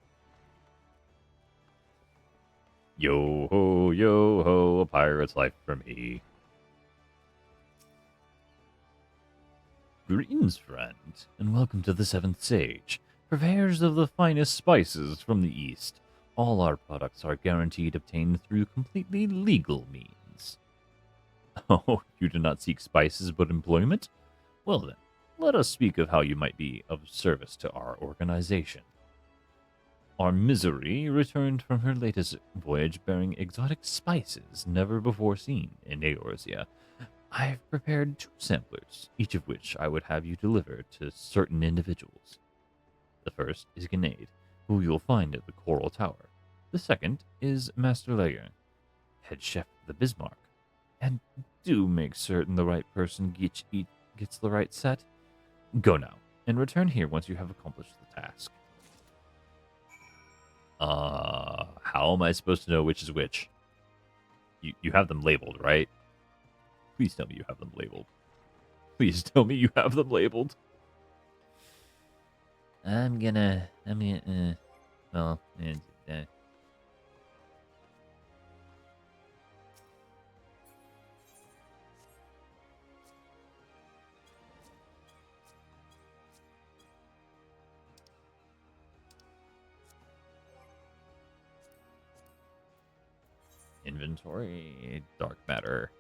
Yo ho, a pirate's life for me. Greetings, friend, and welcome to the Seventh Sage, purveyors of the finest spices from the East. All our products are guaranteed obtained through completely legal means. Oh, you do not seek spices but employment? Well then, let us speak of how you might be of service to our organization. Our Misery returned from her latest voyage bearing exotic spices never before seen in Eorzea. I've prepared 2 samplers, each of which I would have you deliver to certain individuals. The first is Grenade, who you'll find at the Coral Tower. The second is Master Lager, head chef of the Bismarck. And do make certain the right person gets the right set. Go now, and return here once you have accomplished the task. How am I supposed to know which is which? You have them labeled, right? Please tell me you have them labeled. Please tell me you have them labeled. Well, Inventory, dark matter.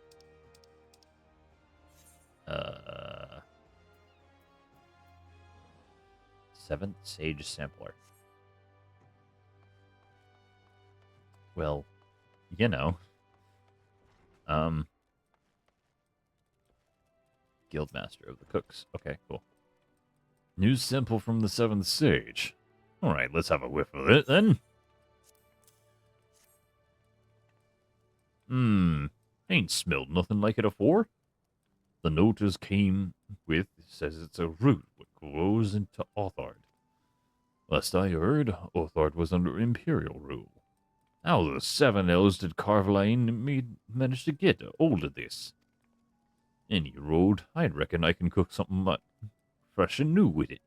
Seventh Sage Sampler. Well, you know. Guildmaster of the Cooks. Okay, cool. New sample from the Seventh Sage. Alright, let's have a whiff of it then. Ain't smelled nothing like it afore. The notice came with says it's a root what grows into Othard. Last I heard, Othard was under Imperial rule. How the seven elves did Carveline manage to get a hold of this? Any road, I reckon I can cook something fresh and new with it.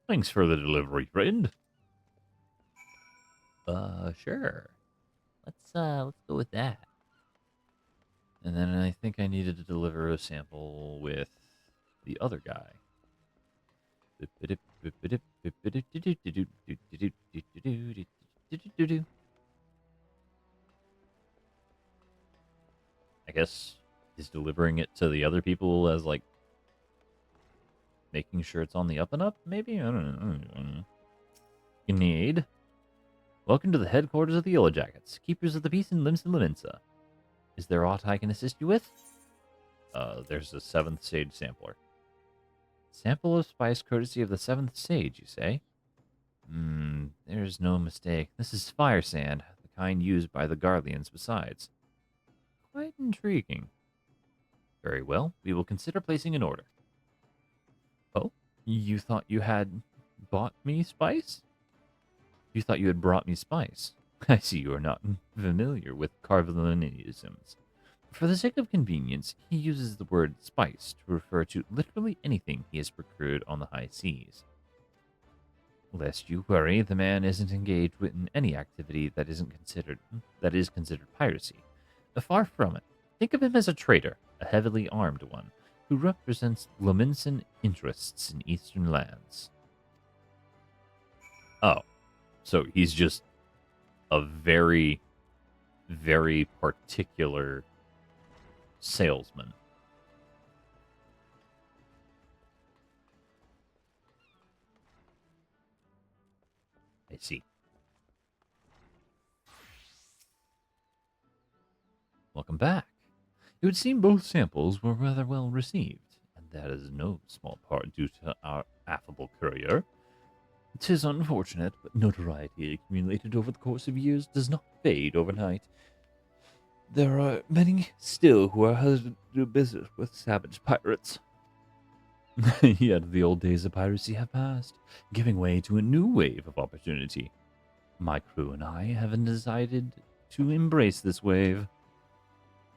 Thanks for the delivery, friend. sure. Let's go with that. And then I think I needed to deliver a sample with the other guy. I guess is delivering it to the other people as like making sure it's on the up and up, maybe? I don't know. You need. Welcome to the headquarters of the Yellow Jackets, keepers of the peace in Limsa Liminsa. Is there aught I can assist you with? There's a Seventh Sage sampler. Sample of spice courtesy of the Seventh Sage, you say? There's no mistake. This is fire sand, the kind used by the Garleans besides. Quite intriguing. Very well, we will consider placing an order. Oh, you thought you had bought me spice? You thought you had brought me spice. I see you are not familiar with Carvelinisms. For the sake of convenience, he uses the word spice to refer to literally anything he has procured on the high seas. Lest you worry, the man isn't engaged in any activity that is considered piracy. Far from it. Think of him as a trader, a heavily armed one, who represents Lominsan interests in eastern lands. Oh, so he's just a very, very particular salesman. I see. Welcome back. It would seem both samples were rather well received, and that is no small part due to our affable courier. 'Tis unfortunate, but notoriety accumulated over the course of years does not fade overnight. There are many still who are hesitant to do business with savage pirates. Yet the old days of piracy have passed, giving way to a new wave of opportunity. My crew and I have decided to embrace this wave.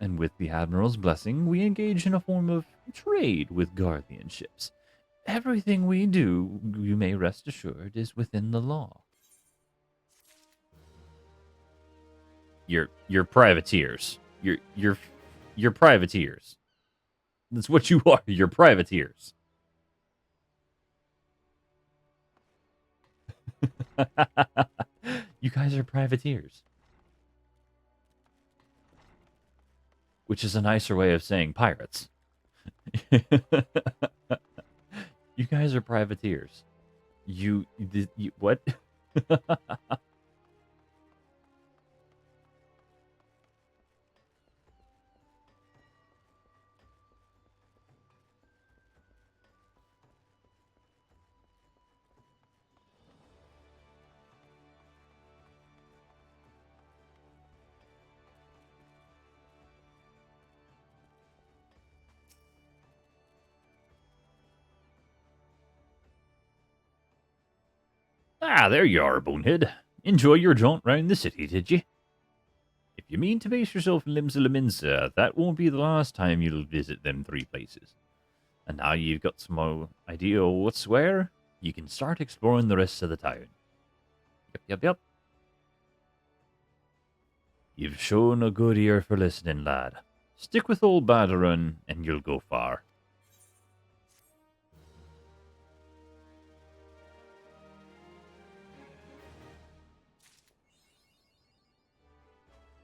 And with the Admiral's blessing, we engage in a form of trade with Garlean ships. Everything we do, you may rest assured, is within the law. You're privateers. You're privateers. That's what you are. You're privateers. You guys are privateers. Which is a nicer way of saying pirates. You guys are privateers. You what? Ah, there you are, bonehead. Enjoy your jaunt round the city, did you? If you mean to base yourself in Limsa Laminsa, that won't be the last time you'll visit them three places. And now you've got some more idea of what's where, you can start exploring the rest of the town. Yep. You've shown a good ear for listening, lad. Stick with old Badarun, and you'll go far.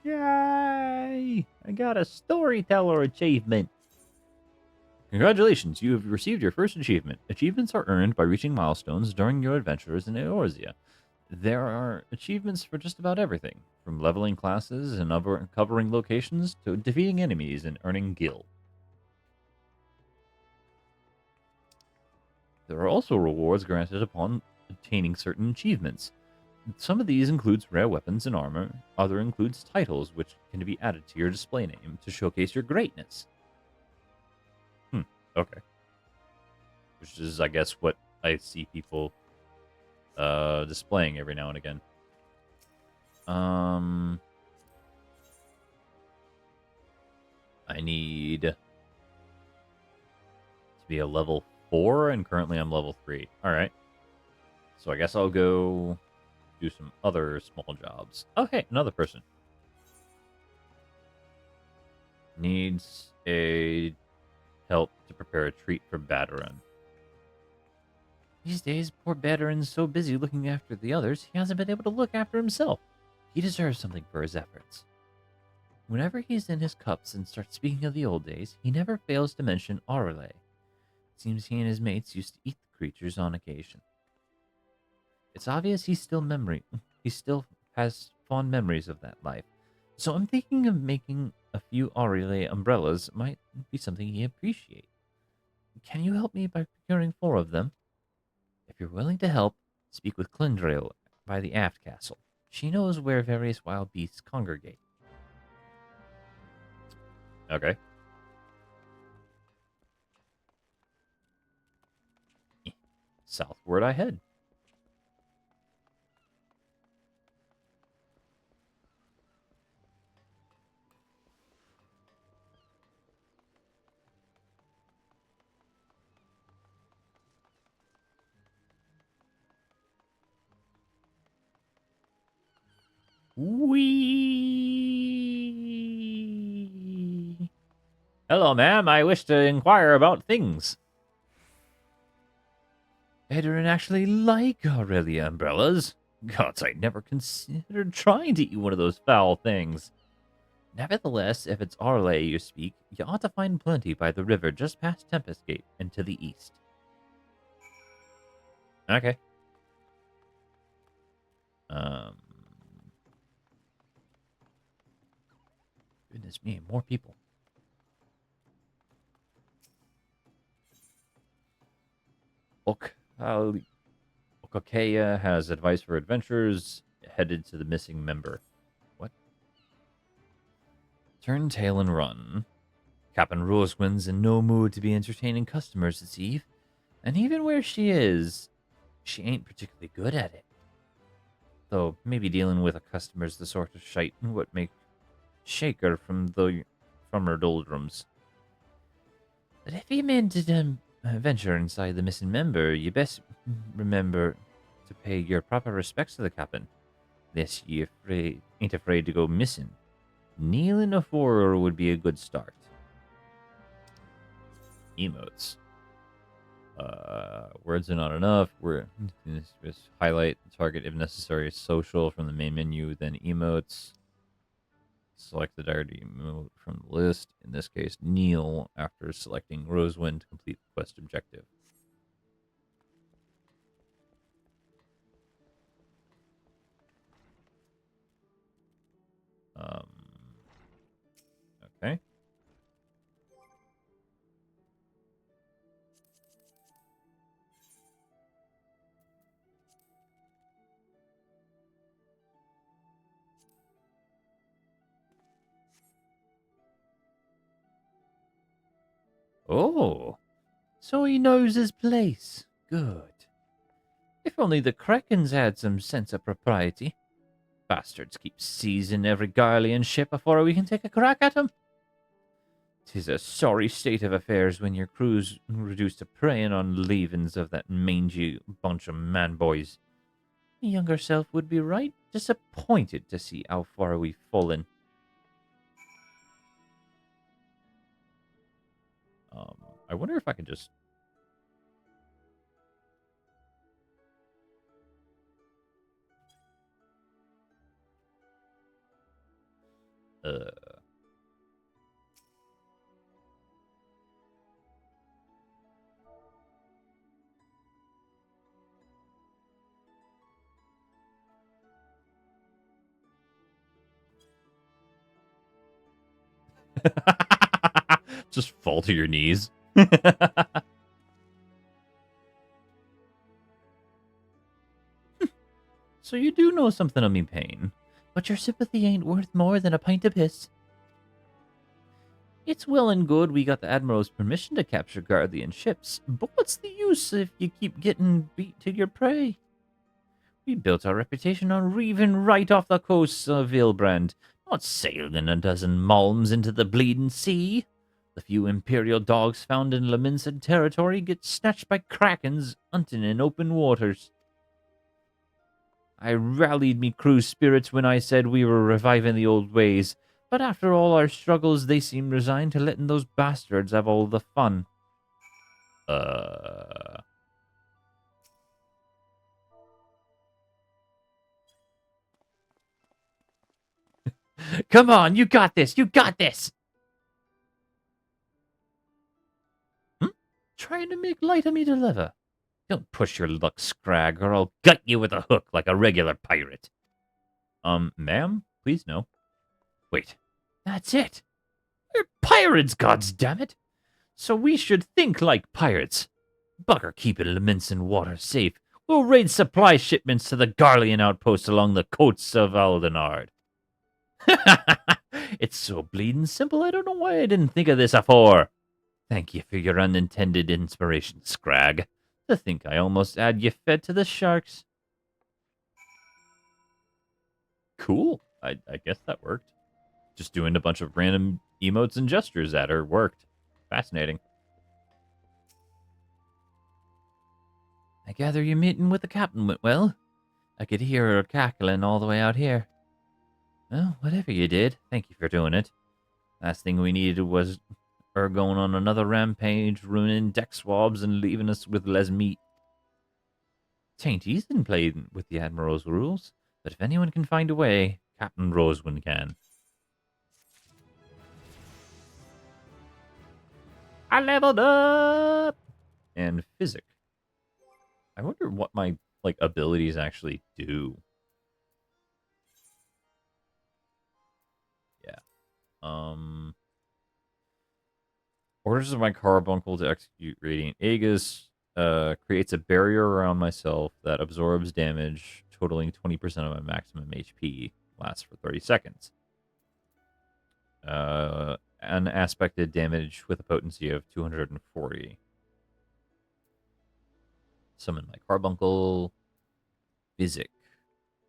Yay! I got a storyteller achievement. Congratulations, you have received your first achievement. Achievements are earned by reaching milestones during your adventures in Eorzea. There are achievements for just about everything, from leveling classes and covering locations to defeating enemies and earning gil. There are also rewards granted upon obtaining certain achievements. Some of these includes rare weapons and armor, other includes titles which can be added to your display name to showcase your greatness. Okay. Which is, I guess, what I see people displaying every now and again. I need to be a level 4, and currently I'm level 3. Alright. So I guess I'll go do some other small jobs. Oh, hey, another person. Needs a help to prepare a treat for Badarun. These days, poor Badarun's so busy looking after the others, he hasn't been able to look after himself. He deserves something for his efforts. Whenever he's in his cups and starts speaking of the old days, he never fails to mention Aurele. It seems he and his mates used to eat the creatures on occasion. It's obvious he still has fond memories of that life. So I'm thinking of making a few Aurele umbrellas might be something he appreciate. Can you help me by procuring 4 of them? If you're willing to help, speak with Clindril by the Aft Castle. She knows where various wild beasts congregate. Okay. Southward I head. Whee! Hello, ma'am. I wish to inquire about things. Badarun actually like Aurelia umbrellas. Gods, I never considered trying to eat one of those foul things. Nevertheless, if it's Aurele you speak, you ought to find plenty by the river just past Tempest Gate and to the east. Okay. Goodness me, more people. Okakeya has advice for adventurers headed to the missing member. What? Turn tail and run. Captain Rosewind's in no mood to be entertaining customers this eve, and even where she is, she ain't particularly good at it. Though maybe dealing with a customer's the sort of shite what make shake her from her doldrums. But if you meant to venture inside the missing member, you best remember to pay your proper respects to the captain, lest you ain't afraid to go missing. Kneeling afore her would be a good start. Emotes. Words are not enough. We're just highlight target if necessary. Social from the main menu, then emotes. Select the desired emote from the list. In this case, kneel after selecting Rosewind to complete the quest objective. Okay. Oh, so he knows his place. Good. If only the Krakens had some sense of propriety. Bastards keep seizing every Garlean ship before we can take a crack at 'em. 'Tis a sorry state of affairs when your crew's reduced to preying on leavings of that mangy bunch of man-boys. My younger self would be right disappointed to see how far we've fallen. I wonder if I can just... just fall to your knees. So you do know something of me pain, but your sympathy ain't worth more than a pint of piss. It's well and good we got the Admiral's permission to capture Guardian ships, but what's the use if you keep getting beat to your prey? We built our reputation on reeving right off the coast of Ilbrand, not sailing a dozen malms into the bleeding sea. The few Imperial dogs found in Leminson territory get snatched by krakens hunting in open waters. I rallied me crew's spirits when I said we were reviving the old ways, but after all our struggles, they seem resigned to letting those bastards have all the fun. Come on, you got this, you got this! Trying to make light of me deliver. Don't push your luck, Scrag, or I'll gut you with a hook like a regular pirate. Ma'am? Please no. Wait, that's it. We're pirates, goddammit. So we should think like pirates. Bugger keeping Leminson water safe. We'll raid supply shipments to the Garlean outposts along the coasts of Aldenard. It's so bleeding simple, I don't know why I didn't think of this afore. Thank you for your unintended inspiration, Scrag. To think I almost had you fed to the sharks. Cool. I guess that worked. Just doing a bunch of random emotes and gestures at her worked. Fascinating. I gather your meeting with the captain went well. I could hear her cackling all the way out here. Well, whatever you did, thank you for doing it. Last thing we needed was her going on another rampage, ruining deck swabs and leaving us with less meat. Tain't easy in playing with the Admiral's rules, but if anyone can find a way, Captain Rosewind can. I leveled up! And physic. I wonder what my abilities actually do. Yeah. Orders of my carbuncle to execute Radiant Aegis. Creates a barrier around myself that absorbs damage totaling 20% of my maximum HP. Lasts for 30 seconds. Unaspected damage with a potency of 240. Summon my carbuncle. Physic.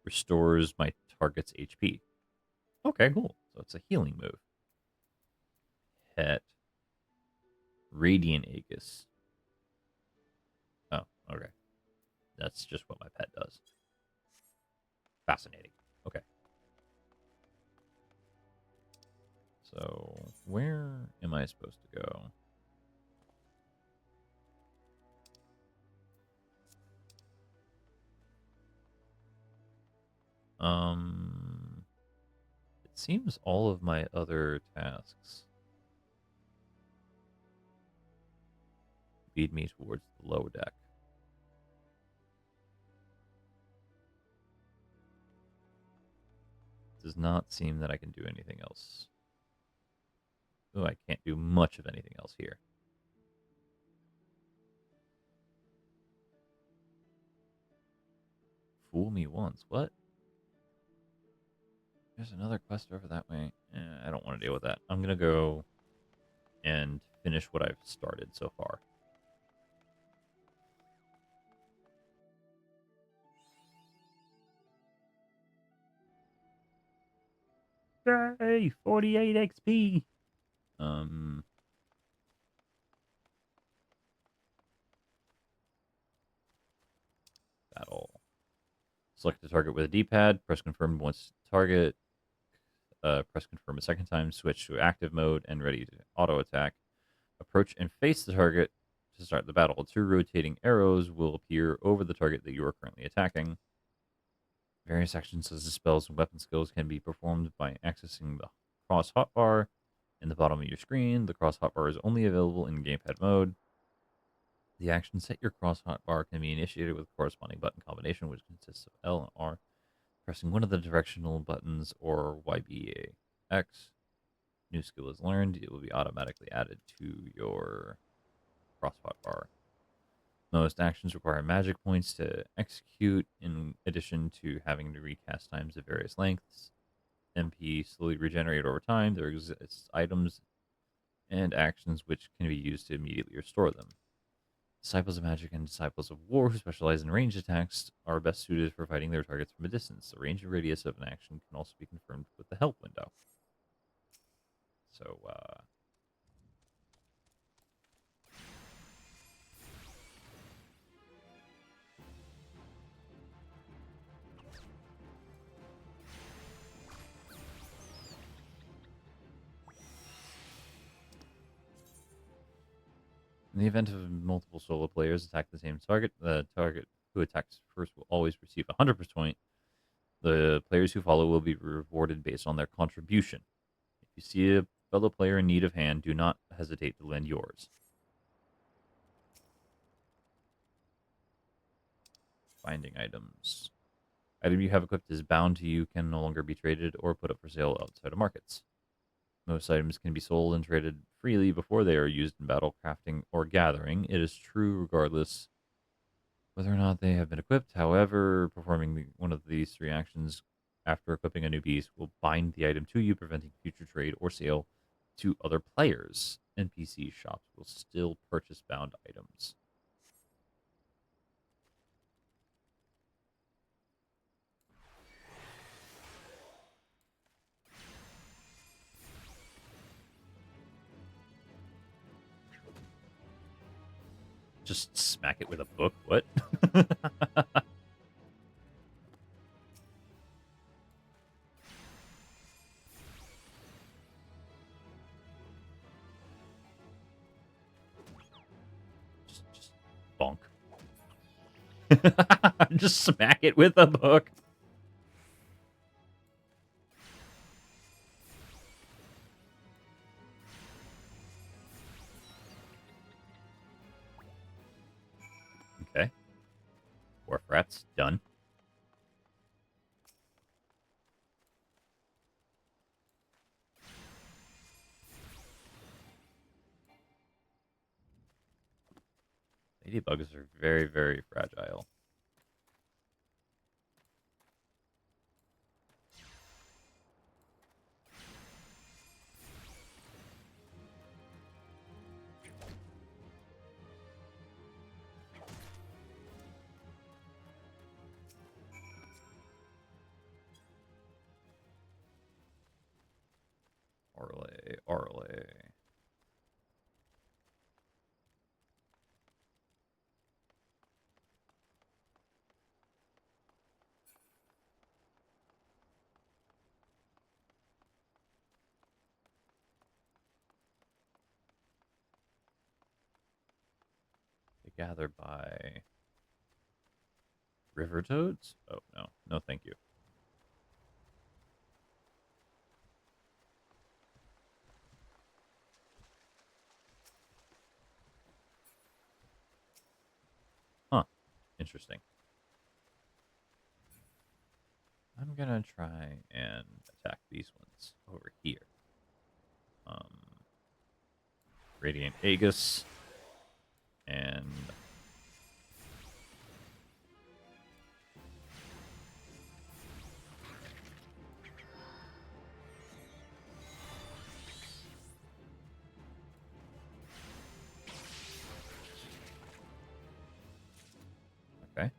Restores my target's HP. Okay, cool. So it's a healing move. Pet. Radiant Aegis. Oh, okay. That's just what my pet does. Fascinating. Okay. So, where am I supposed to go? It seems all of my other tasks lead me towards the low deck. Does not seem that I can do anything else. Oh, I can't do much of anything else here. Fool me once. What? There's another quest over that way. I don't want to deal with that. I'm going to go and finish what I've started so far. Yay! 48 XP. Battle. Select the target with a D-pad. Press confirm once target. Press confirm a second time. Switch to active mode and ready to auto attack. Approach and face the target to start the battle. 2 rotating arrows will appear over the target that you are currently attacking. Various actions such as spells and weapon skills can be performed by accessing the cross hotbar in the bottom of your screen. The cross hotbar is only available in gamepad mode. The action set your cross hotbar can be initiated with a corresponding button combination, which consists of L and R. Pressing one of the directional buttons or YBAX. New skill is learned. It will be automatically added to your cross hotbar. Most actions require magic points to execute, in addition to having to recast times of various lengths. MP slowly regenerate over time. There exists items and actions which can be used to immediately restore them. Disciples of Magic and Disciples of War, who specialize in ranged attacks, are best suited for fighting their targets from a distance. The range and radius of an action can also be confirmed with the help window. So, in the event of multiple solo players attack the same target, the target who attacks first will always receive 100 point. The players who follow will be rewarded based on their contribution. If you see a fellow player in need of hand, do not hesitate to lend yours. Finding items. Item you have equipped is bound to you, can no longer be traded or put up for sale outside of markets. Most items can be sold and traded freely before they are used in battle, crafting, or gathering. It is true regardless whether or not they have been equipped. However, performing one of these 3 actions after equipping a new piece will bind the item to you, preventing future trade or sale to other players. NPC shops will still purchase bound items. Just smack it with a book? What? just bonk. Just smack it with a book. Okay. Wharf rats, done. Ladybugs are very, very fragile. Orlay, Orlay. They gather by river toads? Oh, no. No, thank you. Huh. Interesting. I'm gonna try and attack these ones over here. Radiant Aegis. And okay.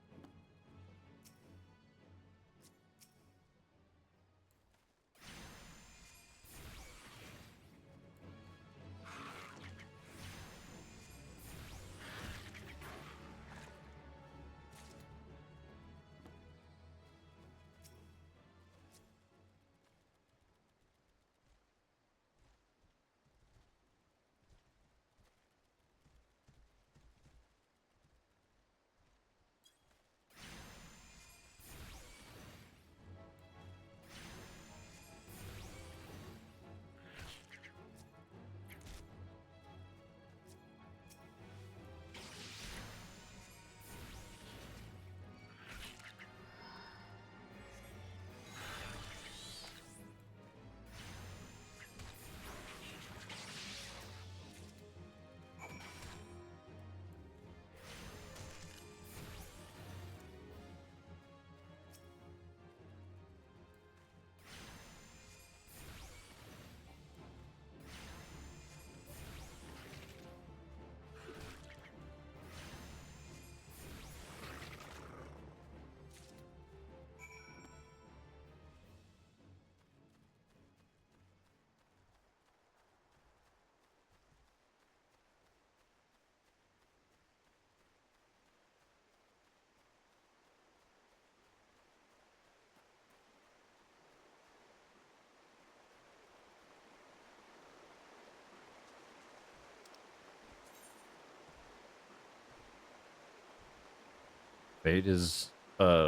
Fate is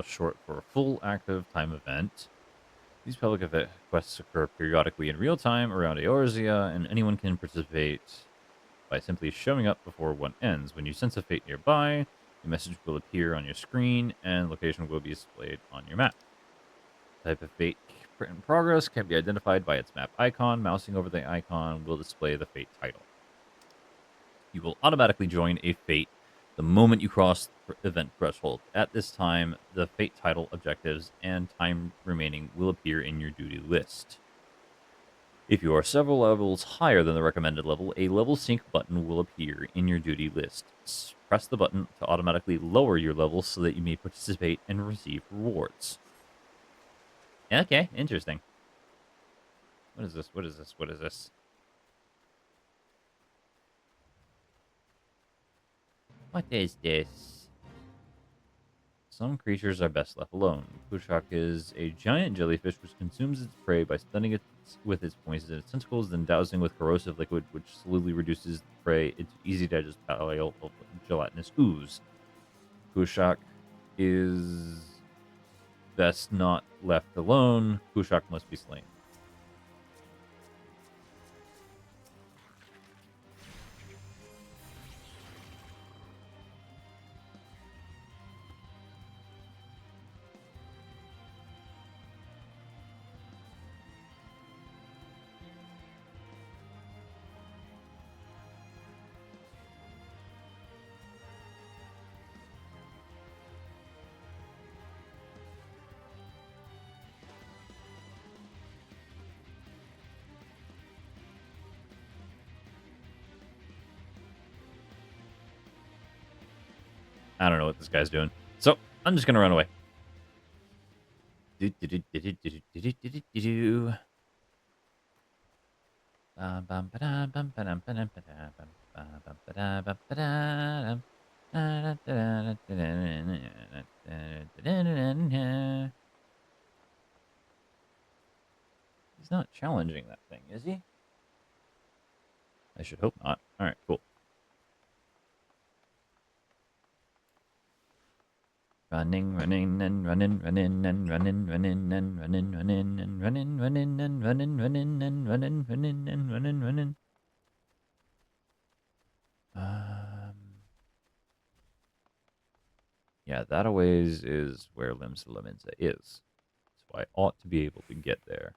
short for full active time event. These public event quests occur periodically in real time around Eorzea, and anyone can participate by simply showing up before one ends. When you sense a fate nearby, a message will appear on your screen, and location will be displayed on your map. Type of fate in progress can be identified by its map icon. Mousing over the icon will display the fate title. You will automatically join a fate the moment you cross the event threshold. At this time, the fate title, objectives, and time remaining will appear in your duty list. If you are several levels higher than the recommended level, a level sync button will appear in your duty list. Press the button to automatically lower your level so that you may participate and receive rewards. Okay, interesting. What is this? What is this? What is this? What is this? Some creatures are best left alone. Kushak is a giant jellyfish which consumes its prey by stunning it with its poisonous tentacles, then dousing with corrosive liquid which slowly reduces the prey into easy-to-digest pile of gelatinous ooze. Kushak is best not left alone. Kushak must be slain. I don't know what this guy's doing. So, I'm just going to run away. He's not challenging that thing, is he? I should hope not. All right, cool. Running, running, and running, running, and running, running, and running, running, and running, running, and running, running, and running, running, and running, running. Yeah, that a ways is where Limsa Laminsa is. So I ought to be able to get there.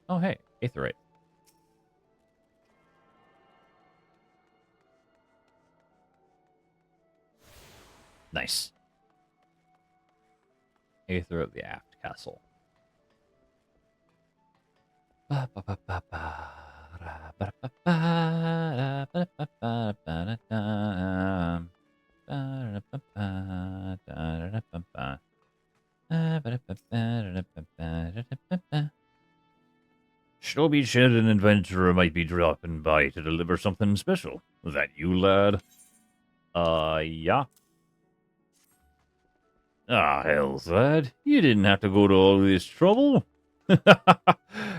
Oh, hey, Aetherite. Nice. Aether at the Aft Castle. Shinobi said an adventurer might be dropping by to deliver something special. Was that you, lad? Yeah. Ah, hell's lad. You didn't have to go to all this trouble.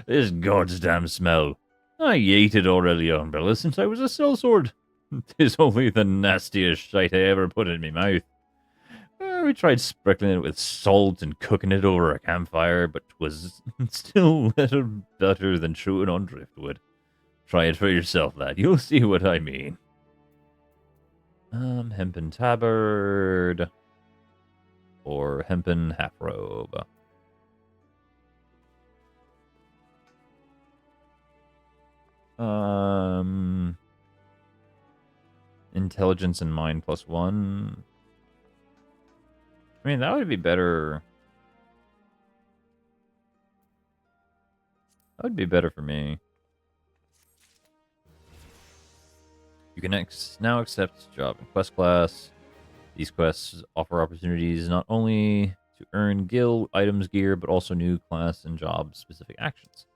This goddamn smell. I ate it already, umbrella, since I was a sellsword. 'Tis only the nastiest shite I ever put in me mouth. We tried sprinkling it with salt and cooking it over a campfire, but 'twas still little better than chewing on driftwood. Try it for yourself, lad. You'll see what I mean. Hempen tabard. Or hempen half-robe. Intelligence and mind +1. I mean, that would be better. That would be better for me. You can now accept job and quest class. These quests offer opportunities not only to earn gil, items, gear, but also new class and job-specific actions.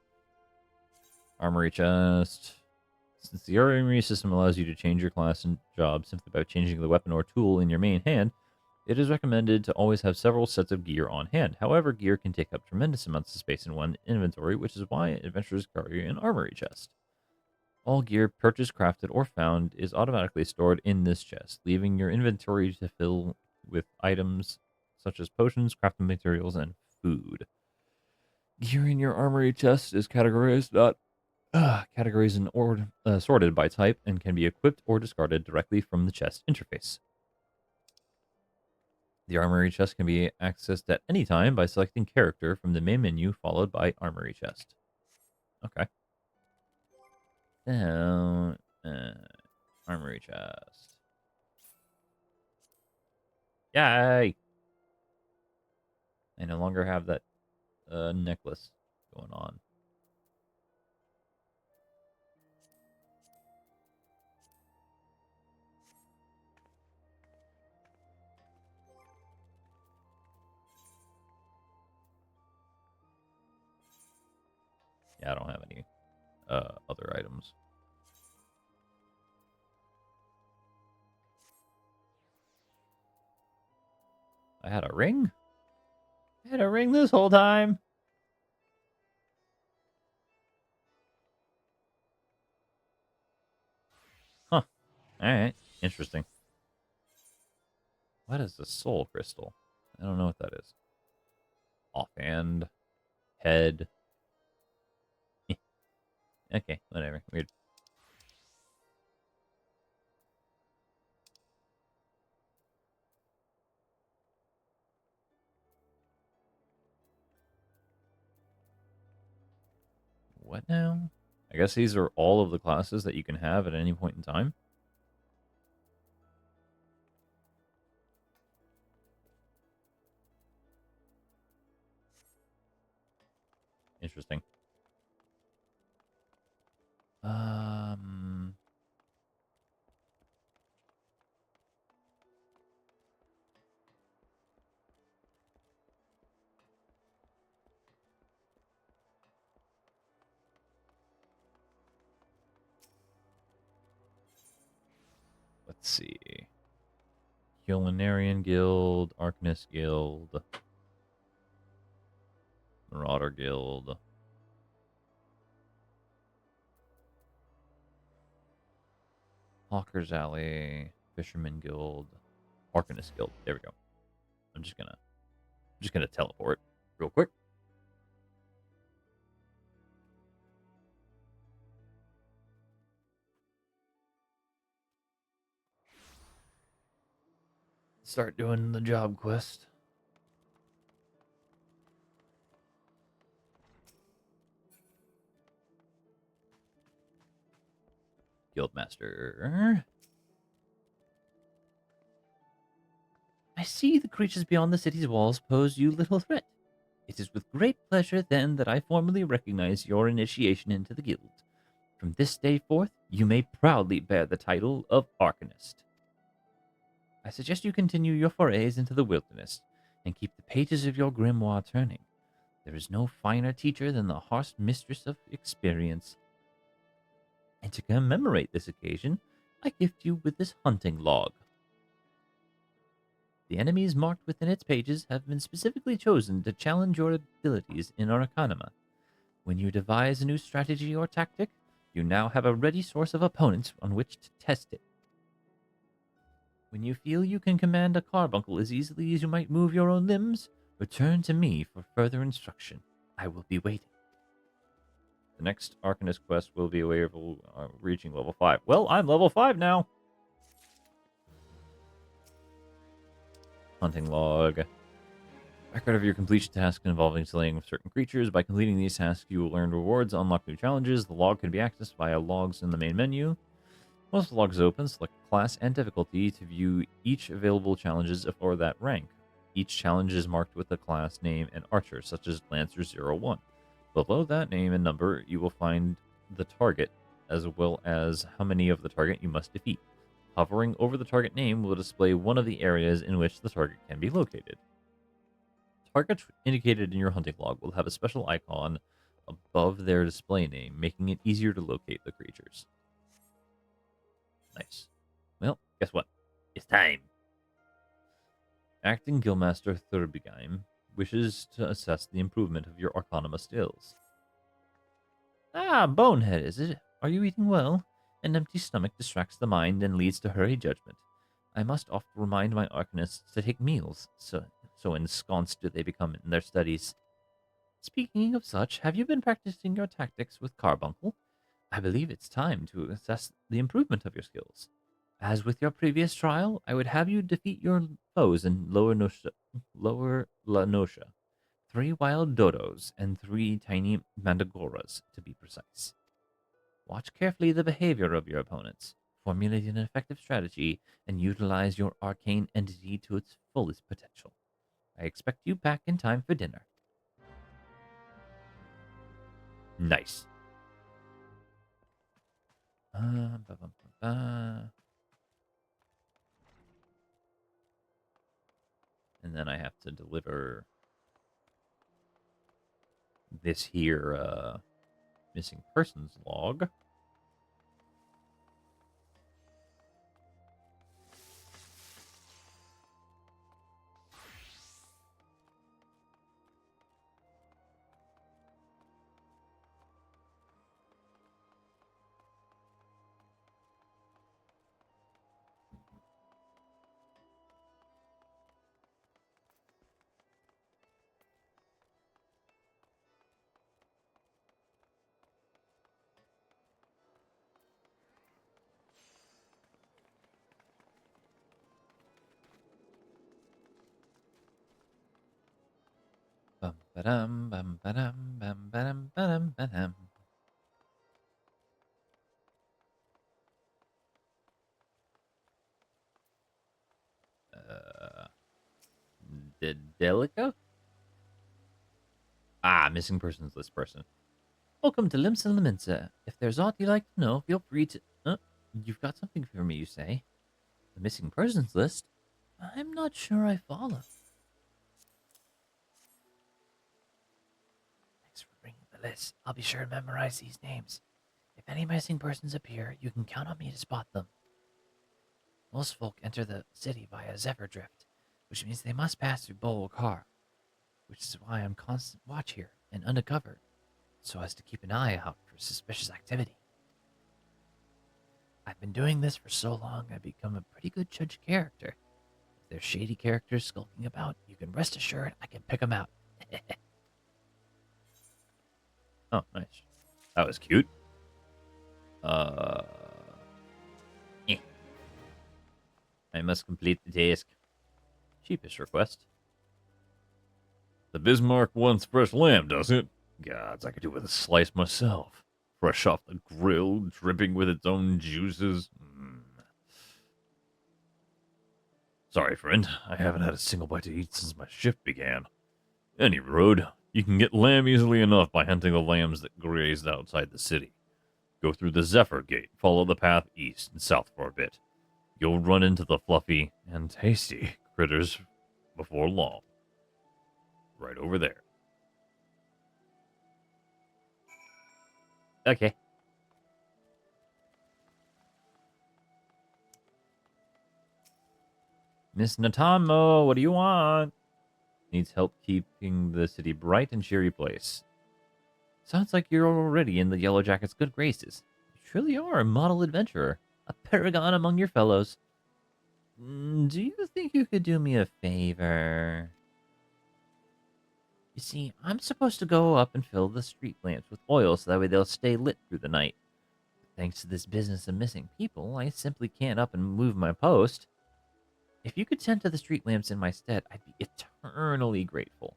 Armory chest. Since the armory system allows you to change your class and job simply by changing the weapon or tool in your main hand, it is recommended to always have several sets of gear on hand. However, gear can take up tremendous amounts of space in one inventory, which is why adventurers carry an armory chest. All gear purchased, crafted, or found is automatically stored in this chest, leaving your inventory to fill with items such as potions, crafting materials, and food. Gear in your armory chest is categorized and sorted by type and can be equipped or discarded directly from the chest interface. The armory chest can be accessed at any time by selecting character from the main menu, followed by armory chest. Okay. Down, armory chest. Yay! I no longer have that necklace going on. Yeah, I don't have any other items. I had a ring? I had a ring this whole time. Huh. Alright. Interesting. What is the soul crystal? I don't know what that is. Offhand. Head. Okay, whatever. Weird. What now? I guess these are all of the classes that you can have at any point in time. Interesting. Let's see. Culinarian Guild, Arcanist Guild, Marauder Guild. Hawker's Alley, Fisherman Guild, Arcanist Guild. There we go. I'm just gonna teleport real quick. Start doing the job quest. Guildmaster. I see the creatures beyond the city's walls pose you little threat. It is with great pleasure, then, that I formally recognize your initiation into the guild. From this day forth, you may proudly bear the title of Arcanist. I suggest you continue your forays into the wilderness, and keep the pages of your grimoire turning. There is no finer teacher than the harsh mistress of experience. And to commemorate this occasion, I gift you with this hunting log. The enemies marked within its pages have been specifically chosen to challenge your abilities in Arcanima. When you devise a new strategy or tactic, you now have a ready source of opponents on which to test it. When you feel you can command a carbuncle as easily as you might move your own limbs, return to me for further instruction. I will be waiting. The next Arcanist quest will be available reaching level 5. Well, I'm level 5 now. Hunting log. Record of your completion task involving slaying certain creatures. By completing these tasks, you will earn rewards, unlock new challenges. The log can be accessed via logs in the main menu. Once the log is open, select class and difficulty to view each available challenges for that rank. Each challenge is marked with a class name and archer, such as Lancer 01. Below that name and number, you will find the target, as well as how many of the target you must defeat. Hovering over the target name will display one of the areas in which the target can be located. Targets indicated in your hunting log will have a special icon above their display name, making it easier to locate the creatures. Nice. Well, guess what? It's time. Acting Guildmaster Thurbigheim wishes to assess the improvement of your Arcanuma skills. Ah, Bonehead, is it? Are you eating well? An empty stomach distracts the mind and leads to hurried judgment. I must often remind my Arcanists to take meals, so ensconced do they become in their studies. Speaking of such, have you been practicing your tactics with Carbuncle? I believe it's time to assess the improvement of your skills. As with your previous trial, I would have you defeat your foes in Lower La Noscia. 3 wild dodos and 3 tiny mandragoras, to be precise. Watch carefully the behavior of your opponents, formulate an effective strategy, and utilize your arcane entity to its fullest potential. I expect you back in time for dinner. Nice. And then I have to deliver this here missing persons log. Bum ba-dum bum ba-dum bum ba-dum ba-dum ba-dum. Delica? Ah, missing persons list person. Welcome to Limsa Laminsa. If there's aught you'd like to know, feel free to... You've got something for me, you say? The missing persons list? I'm not sure I follow. Thanks for bringing the list. I'll be sure to memorize these names. If any missing persons appear, you can count on me to spot them. Most folk enter the city via Zephyr Drift, which means they must pass through Bolwakar, which is why I'm constant watch here and undercover, so as to keep an eye out for suspicious activity. I've been doing this for so long, I've become a pretty good judge of character. If there's shady characters skulking about, you can rest assured I can pick them out. Oh, nice. That was cute. I must complete the task. Cheapest request. The Bismarck wants fresh lamb, does it? Gods, I could do with a slice myself. Fresh off the grill, dripping with its own juices. Sorry, friend. I haven't had a single bite to eat since my shift began. Any road, you can get lamb easily enough by hunting the lambs that grazed outside the city. Go through the Zephyr Gate, follow the path east and south for a bit. You'll run into the fluffy and tasty critters before long. Right over there. Okay. Miss Natamo, what do you want? Needs help keeping the city bright and cheery place. Sounds like you're already in the Yellow Jacket's good graces. You truly are a model adventurer, a paragon among your fellows. Do you think you could do me a favor? You see, I'm supposed to go up and fill the street lamps with oil so that way they'll stay lit through the night. Thanks to this business of missing people, I simply can't up and move my post. If you could tend to the street lamps in my stead, I'd be eternally grateful.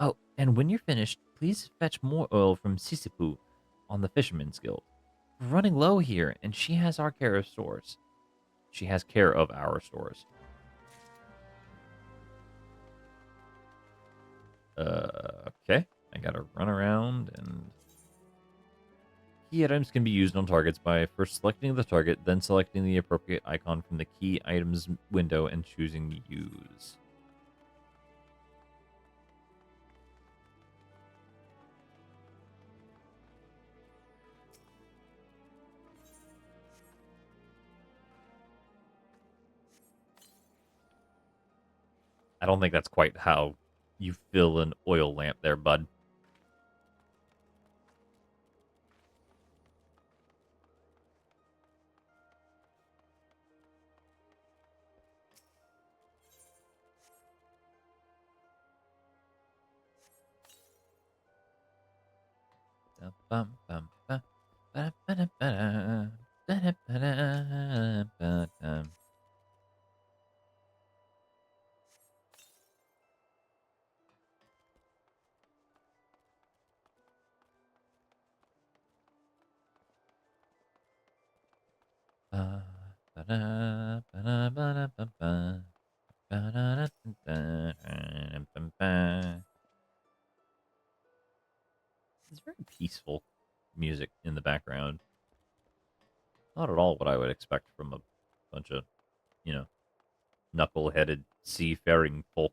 Oh, and when you're finished, please fetch more oil from Sisipu on the Fisherman's Guild. We're running low here, and she has our care of stores. She has care of our stores. Okay. I gotta run around and... Key items can be used on targets by first selecting the target, then selecting the appropriate icon from the key items window and choosing use. I don't think that's quite how you fill an oil lamp there, bud. It's very peaceful music in the background. Not at all what I would expect from a bunch of, you know, knuckle-headed seafaring folk.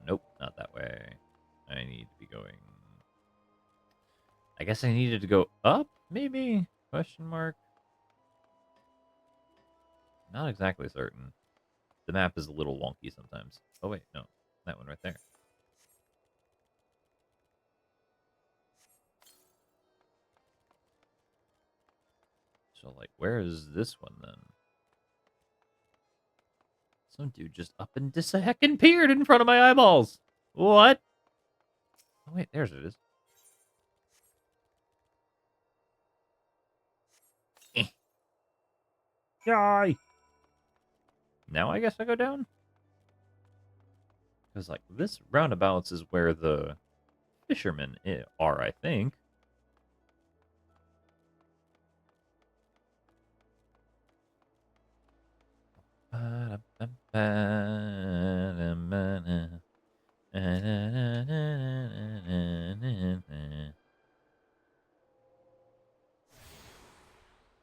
Nope, not that way. I need to be going... I guess I needed to go up, maybe? Question mark? Not exactly certain. The map is a little wonky sometimes. Oh, wait, no. That one right there. So, like, where is this one, then? Some dude just up and heckin' peered in front of my eyeballs. What? Oh, wait, there's it is. Die! Now I guess I go down? Because, like, this roundabouts is where the fishermen are, I think.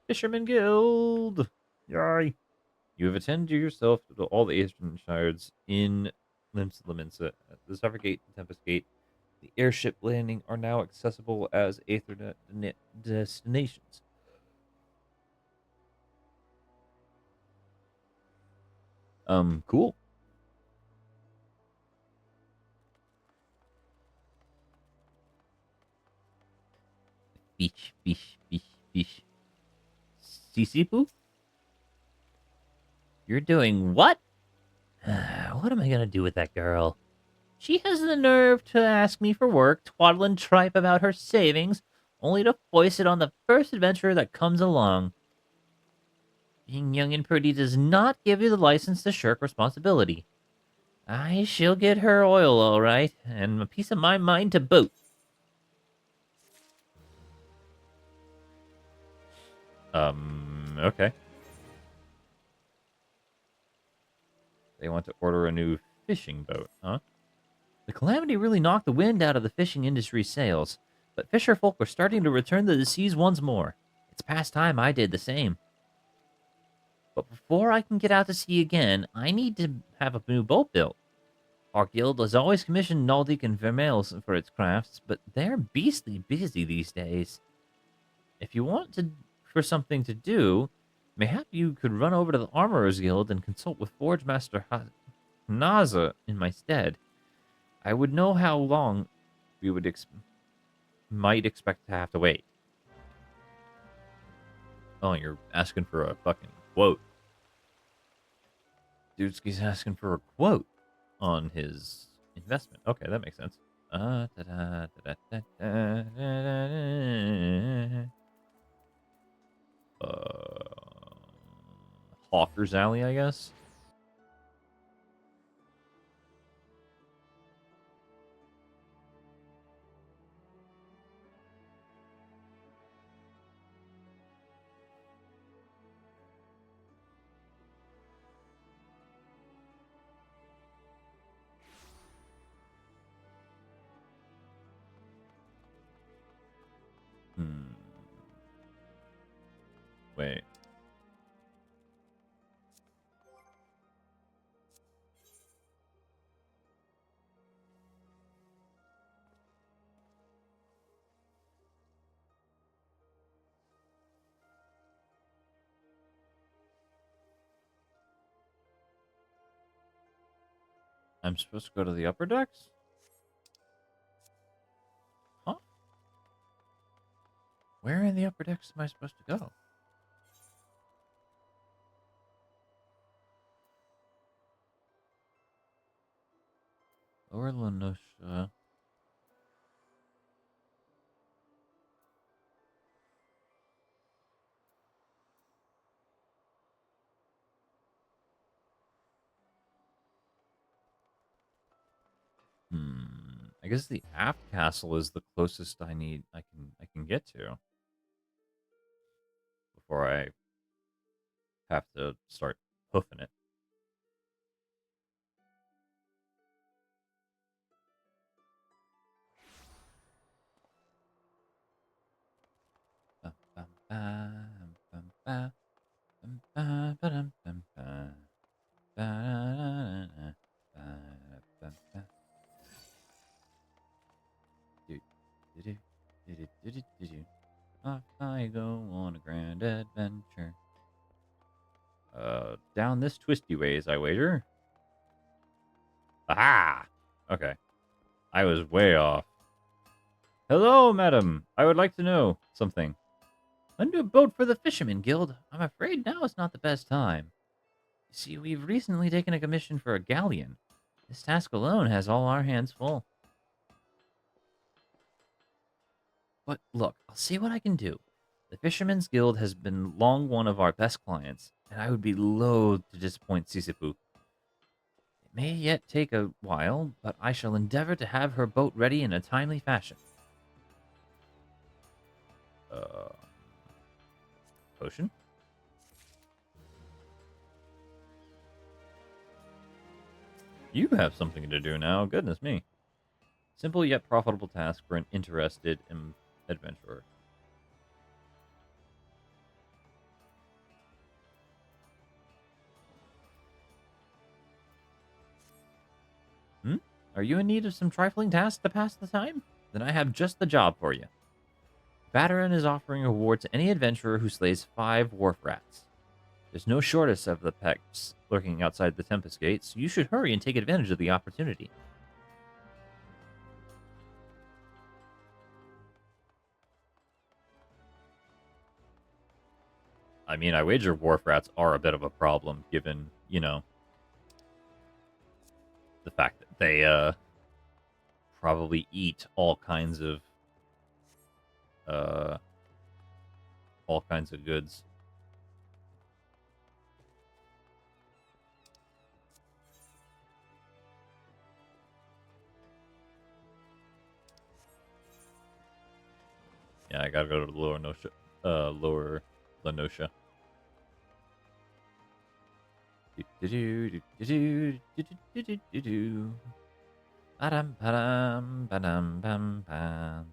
Fisherman Guild! Yay! You have attended yourself to all the Eastern Shards in Limsa, the Suffragate and Tempest Gate. The airship landing are now accessible as Aethernet destinations. Cool. Fish, fish, fish, fish. Sisipu? You're doing what? What am I gonna do with that girl? She has the nerve to ask me for work, twaddle and tripe about her savings, only to foist it on the first adventurer that comes along. Being young and pretty does not give you the license to shirk responsibility. She'll get her oil all right, and a piece of my mind to boot. Okay. They want to order a new fishing boat, huh? The calamity really knocked the wind out of the fishing industry's sails, but fisher folk are starting to return to the seas once more. It's past time I did the same. But before I can get out to sea again, I need to have a new boat built. Our guild has always commissioned Naldik and Vermeils for its crafts, but they're beastly busy these days. If you want for something to do, mayhap you could run over to the Armorers Guild and consult with Forge Master Naza in my stead. I would know how long we would might expect to have to wait. Oh, you're asking for a fucking quote. Dudeski's asking for a quote on his investment. Okay, that makes sense. Hawker's Alley, I guess. Hmm. Wait. I'm supposed to go to the upper decks? Huh? Where in the upper decks am I supposed to go? Lower Lenosha. I guess the aft castle is the closest I can get to before I have to start hoofing it. Bum, bum, bum, bum, bum, bum, bum, ba-dum, bum, bum. Ba-da-da-da-da, ba-da-bum, do, do, do, do, do, do, do, do. Off I go on a grand adventure. Down this twisty ways, I wager. Aha! Okay. I was way off. Hello, madam. I would like to know something. Lend a boat for the Fisherman Guild. I'm afraid now is not the best time. You see, we've recently taken a commission for a galleon. This task alone has all our hands full. But look, I'll see what I can do. The Fisherman's Guild has been long one of our best clients, and I would be loath to disappoint Sisyphus. It may yet take a while, but I shall endeavor to have her boat ready in a timely fashion. Uh, Potion? You have something to do now, goodness me. Simple yet profitable task for an interested adventurer. Are you in need of some trifling tasks to pass the time? Then I have just the job for you. Bateran is offering a reward to any adventurer who slays 5 wharf rats. There's no shortage of the pecks lurking outside the Tempest Gate, so you should hurry and take advantage of the opportunity. I mean, I wager wharf rats are a bit of a problem, given, the fact that they, probably eat uh, all kinds of goods. Yeah, I gotta go to Lower Lenosha. Ba-dum, ba-dum, ba-dum, bum, bum.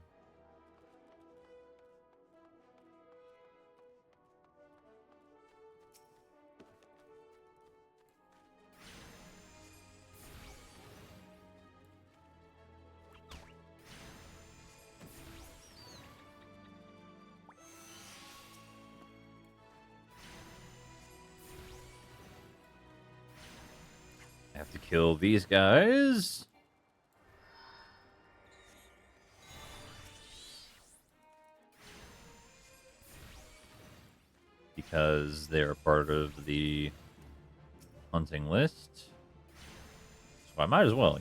I have to kill these guys. Because they're part of the hunting list. So I might as well,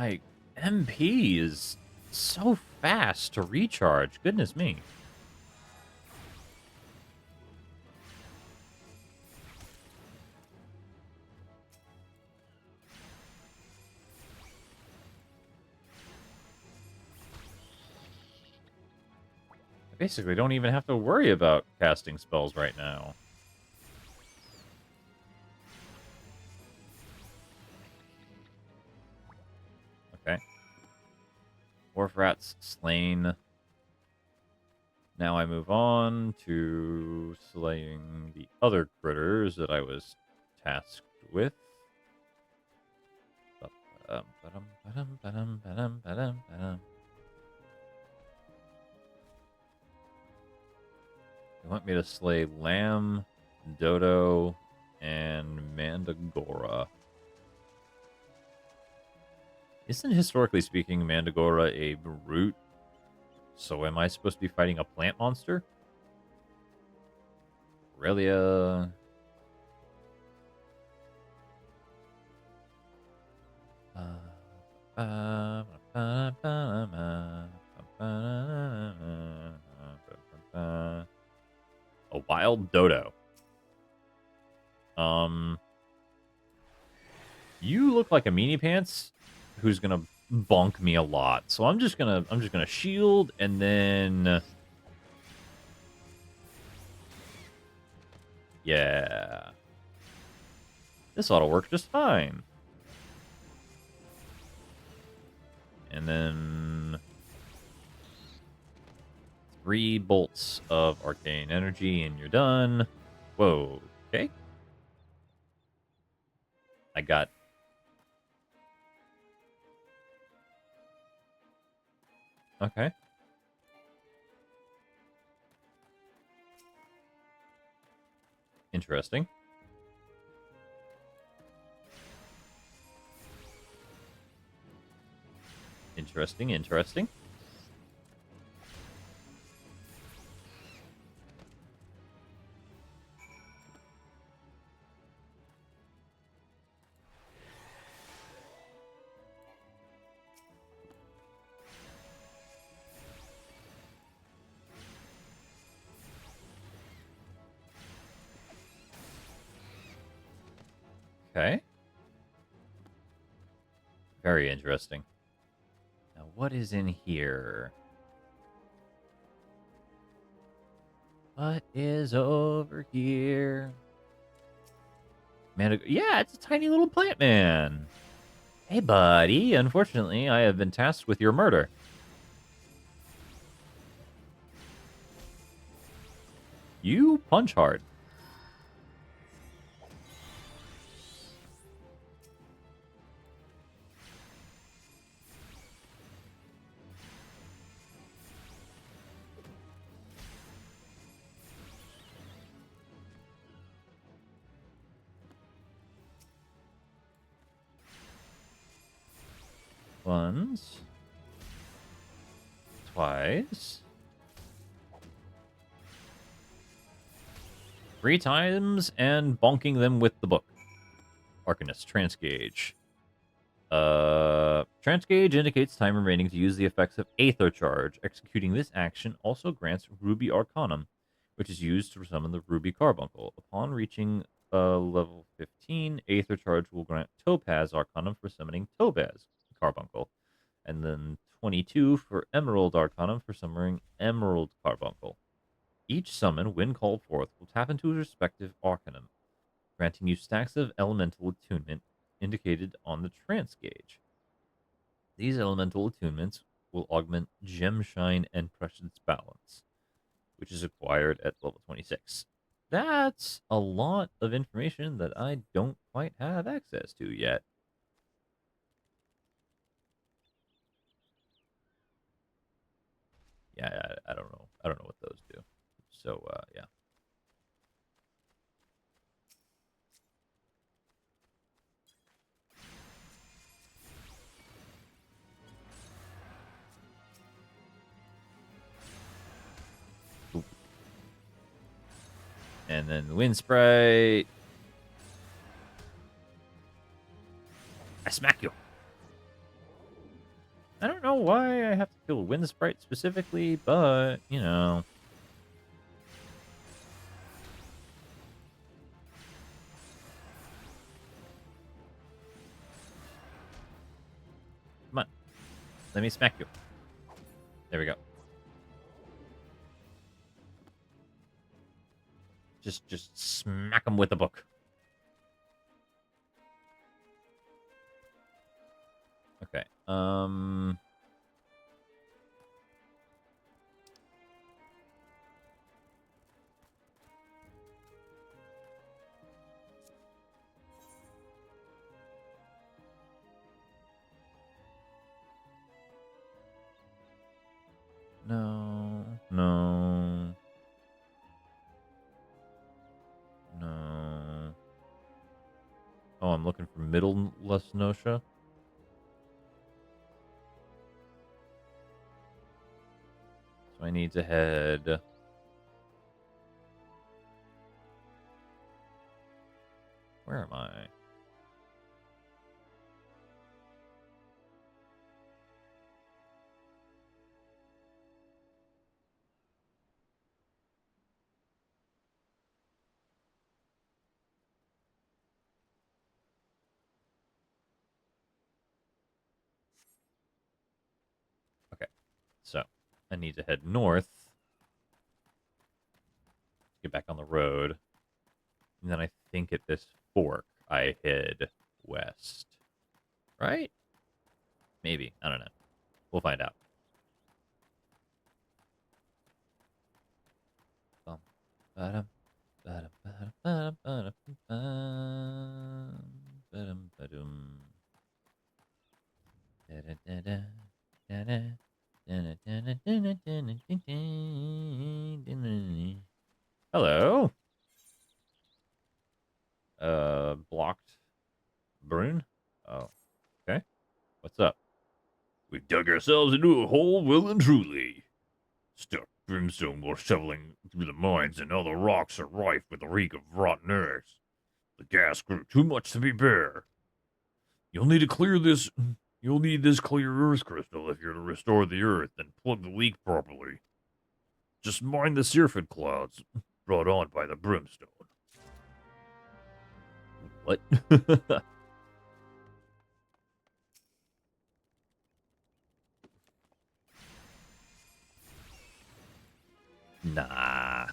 My MP is so fast to recharge. Goodness me. I basically don't even have to worry about casting spells right now. Okay. Wharf rats slain. Now I move on to slaying the other critters that I was tasked with. They want me to slay Lamb, Dodo, and Mandagora. Isn't, historically speaking, Mandagora a brute? So am I supposed to be fighting a plant monster? Aurelia. A wild dodo. You look like a meanie pants who's gonna bonk me a lot. So I'm just gonna shield and then yeah. This ought to work just fine. And then 3 bolts of arcane energy and you're done. Whoa, okay. I got okay. Interesting. Interesting. Okay. Very interesting. Now, what is in here? What is over here? Man, yeah, it's a tiny little plant man. Hey, buddy. Unfortunately, I have been tasked with your murder. You punch hard. Once. Twice. 3 times, and bonking them with the book. Arcanist, Transgauge. Transgauge indicates time remaining to use the effects of Aether Charge. Executing this action also grants Ruby Arcanum, which is used to summon the Ruby Carbuncle. Upon reaching level 15, Aether Charge will grant Topaz Arcanum for summoning Topaz Carbuncle, and then 22 for Emerald Arcanum for summoning Emerald Carbuncle. Each summon, when called forth, will tap into a respective Arcanum, granting you stacks of elemental attunement indicated on the trance gauge. These elemental attunements will augment Gem Shine and Prescience Balance, which is acquired at level 26. That's a lot of information that I don't quite have access to yet. Yeah, I don't know. I don't know what those do. So, yeah. Oop. And then the Wind Sprite. I smack you. why I have to kill Wind Sprite specifically, but, you know. Come on. Let me smack you. There we go. Just smack him with a book. Okay. No. No. No. Oh, I'm looking for Middle Lesnosha. So I need to head... Where am I? Okay. So, I need to head north. Get back on the road. And then I think at this fork, I head west. Right? Maybe. I don't know. We'll find out. Bum, ba-dum, ba-dum, ba-dum, ba-dum, ba-dum, ba-dum, ba-dum. Da-da-da-da, da-da, da-da-da-da-da-da-da-da-da-da. Hello. Blocked Brune? Oh, okay. What's up? We dug ourselves into a hole well and truly. Stuck brimstone while shoveling through the mines, and all the rocks are rife with the reek of rotten earth. The gas grew too much to be bare. You'll need this clear earth crystal if you're to restore the earth and plug the leak properly. Just mind the syrphid clouds brought on by the brimstone. What? Nah.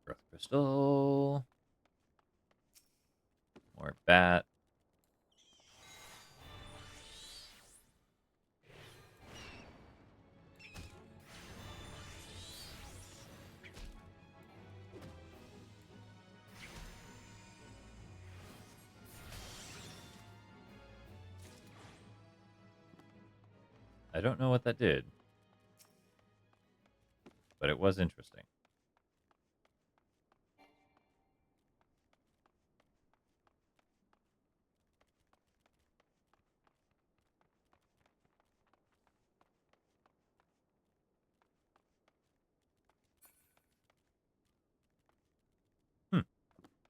Earth crystal. More bat. I don't know what that did, but it was interesting.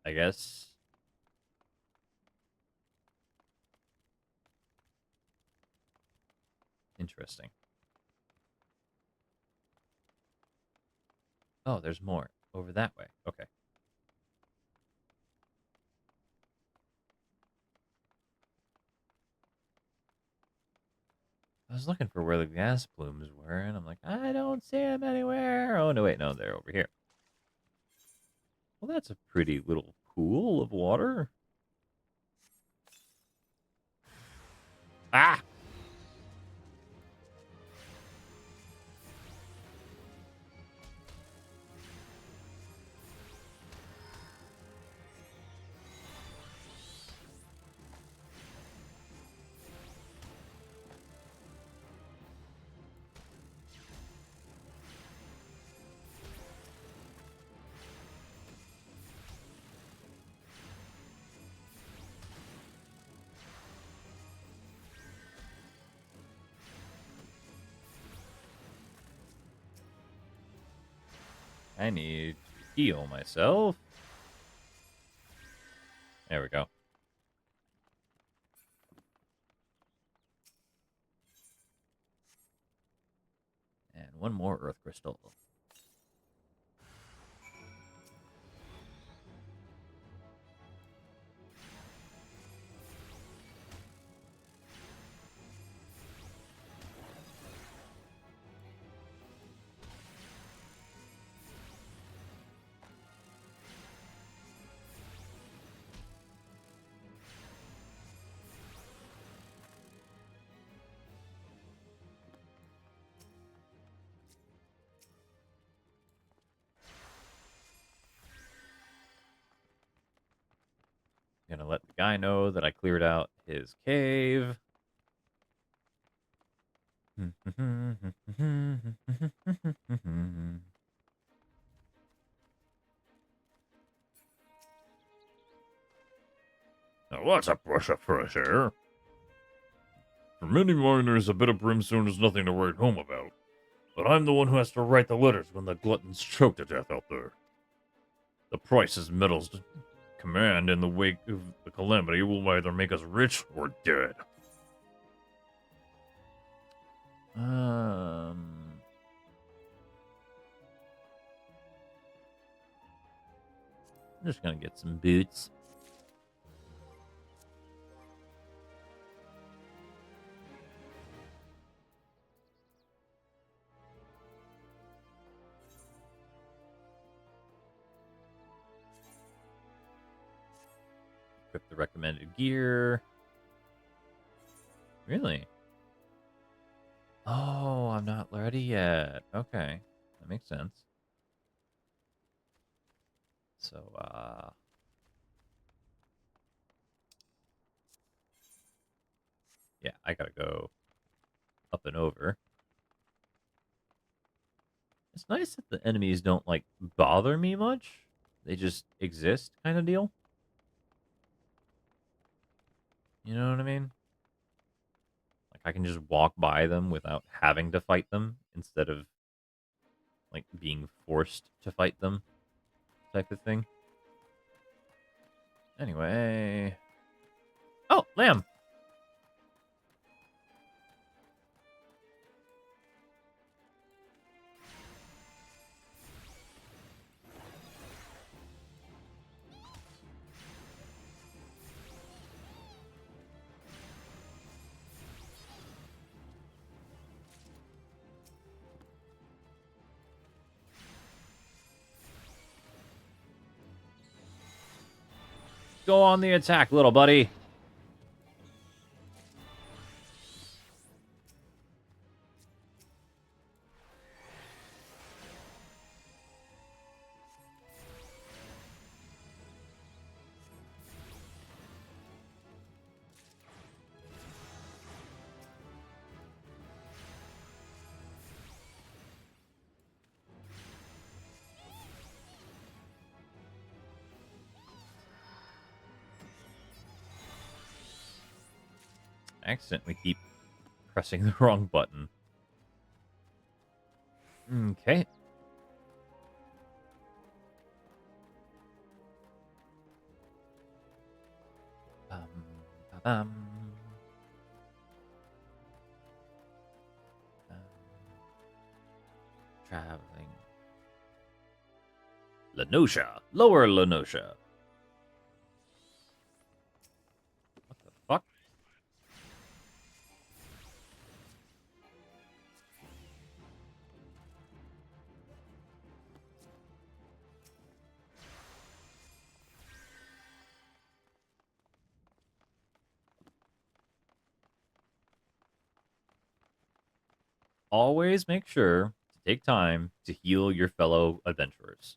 I guess. Interesting. Oh, there's more over that way. Okay. I was looking for where the gas plumes were, and I'm like, I don't see them anywhere. Oh, no, wait, no, they're over here. Well, that's a pretty little pool of water. Ah! I need to heal myself. There we go. And one more earth crystal. Gonna let the guy know that I cleared out his cave. Now that's a brush of fresh air. For many miners, a bit of brimstone is nothing to write home about. But I'm the one who has to write the letters when the gluttons choke to death out there. The prices metals command in the wake of the calamity will either make us rich or dead. I'm just gonna get some boots. Equip the recommended gear. Really? Oh, I'm not ready yet. Okay. That makes sense. So, yeah, I gotta go up and over. It's nice that the enemies don't, like, bother me much. They just exist, kind of deal. You know what I mean? Like, I can just walk by them without having to fight them instead of, like, being forced to fight them type of thing. Anyway. Oh, lamb! Go on the attack, little buddy. I accidentally keep pressing the wrong button. Okay. Ba-bam. Traveling. Lenosha. Lower Lenosha. What the fuck? Always make sure to take time to heal your fellow adventurers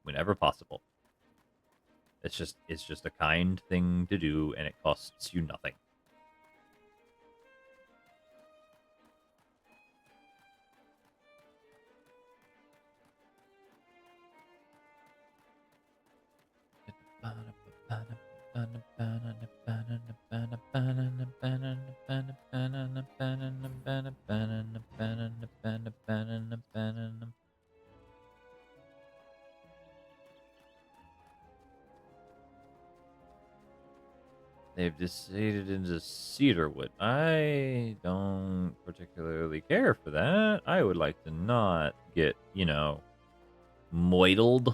whenever possible. It's just a kind thing to do, and it costs you nothing. They've decided into cedarwood. I don't particularly care for that. I would like to not get, moidled.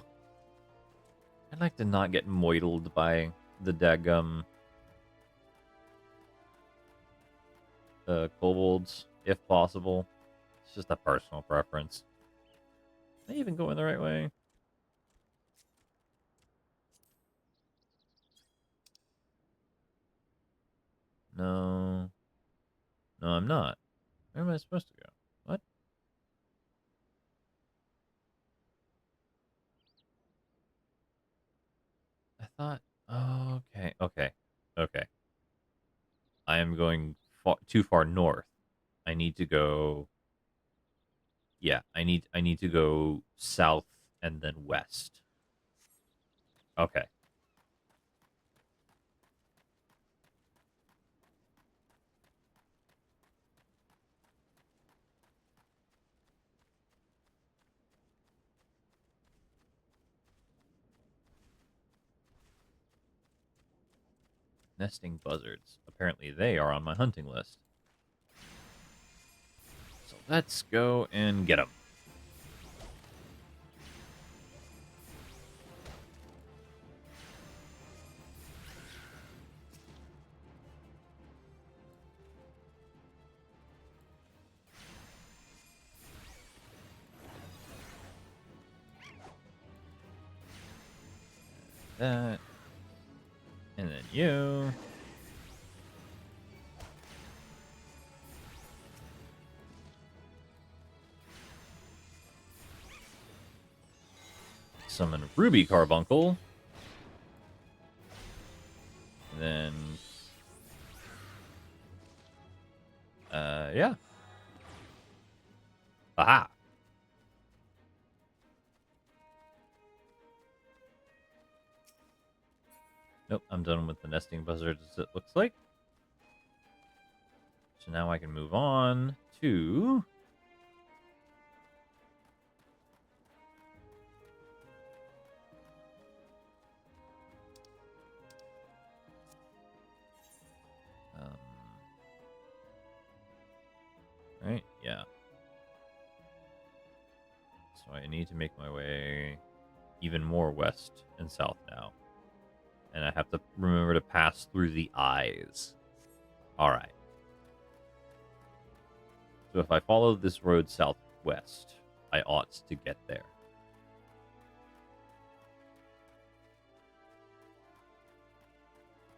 I'd like to not get moidled by the daggum kobolds, if possible. It's just a personal preference. Am I even going the right way? No. No, I'm not. Where am I supposed to go? What? I thought... Oh, okay. Okay. Okay. I am going too far north. I need to go... Yeah, I need to go south and then west. Okay. Nesting buzzards. Apparently they are on my hunting list. So let's go and get them. That. And then you. Summon Ruby Carbuncle. And then... yeah. Aha! Nope, I'm done with the nesting buzzards, it looks like. So now I can move on to... right? Yeah. So I need to make my way even more west and south now. And I have to remember to pass through the eyes. Alright. So if I follow this road southwest, I ought to get there.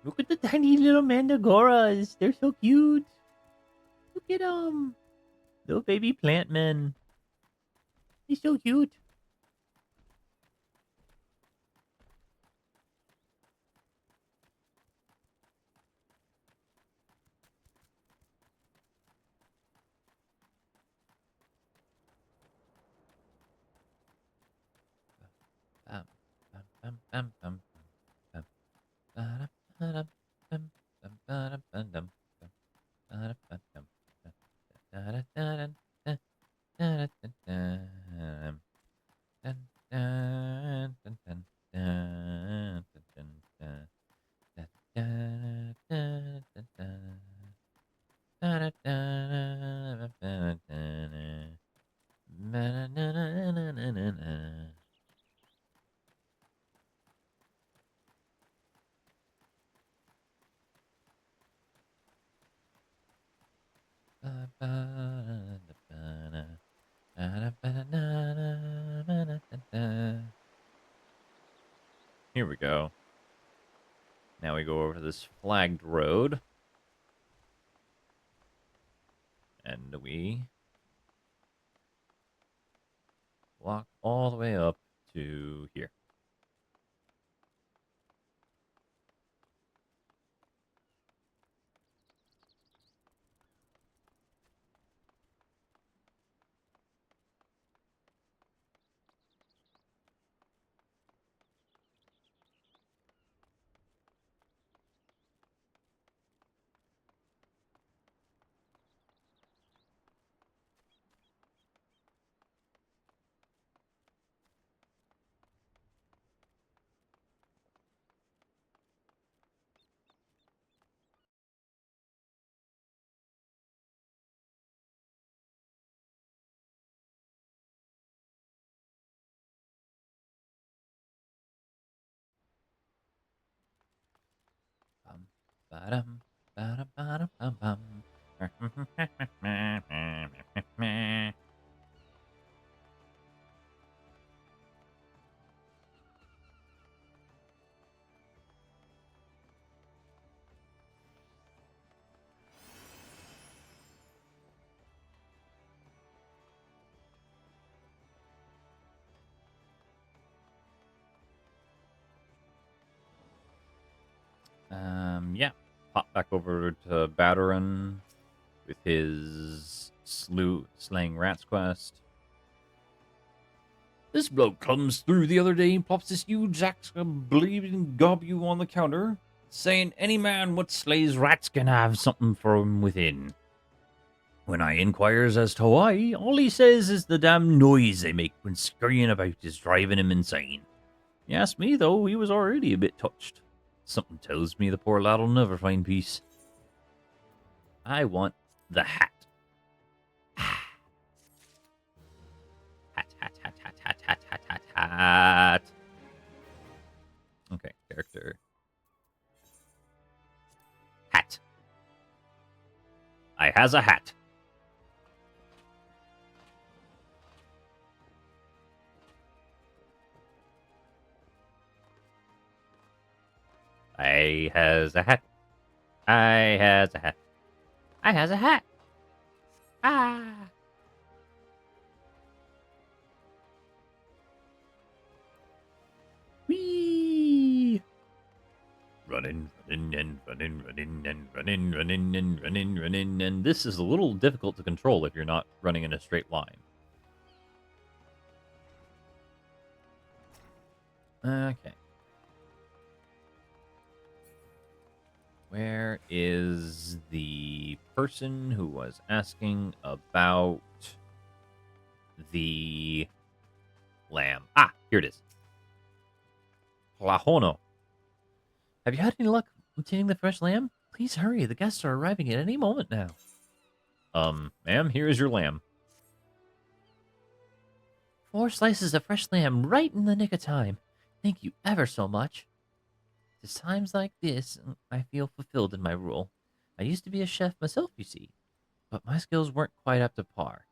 Look at the tiny little mandragoras. They're so cute. Look at them. Little baby plant men. He's so cute. Bam, bam, bam, bam, bam, bam. Ba-da-ba-dum, bam, bam, ba-da-ba-dum, bam, ba-da-ba-dum, bam, da-da-da-dun, dun, da-da-da-dum, dun, dun, dun, dun, dun, dun, dun, dun, da-da-da-da-da-da, da-da-da-da-da-da-da, ba-da-da-da-da-da-da-da. Here we go. Now we go over this flagged road. And we walk all the way up to here. Ba-dum, ba-dum, ba-dum, bum, bum. Yeah. Pop back over to Batterin with his slaying rats quest. This bloke comes through the other day and plops this huge axe bleeding gob you on the counter, saying any man what slays rats can have something from within. When I inquires as to why, all he says is the damn noise they make when scurrying about is driving him insane. You ask me, though, he was already a bit touched. Something tells me the poor lad'll never find peace. I want the hat. Hat. Okay, character. Hat. I has a hat. I has a hat. I has a hat. I has a hat. Ah. Whee! Running. And this is a little difficult to control if you're not running in a straight line. Okay. Where is the person who was asking about the lamb? Ah, here it is. Plahono. Have you had any luck obtaining the fresh lamb? Please hurry. The guests are arriving at any moment now. Ma'am, here is your lamb. 4 slices of fresh lamb right in the nick of time. Thank you ever so much. It's times like this I feel fulfilled in my role. I used to be a chef myself, you see, but my skills weren't quite up to par.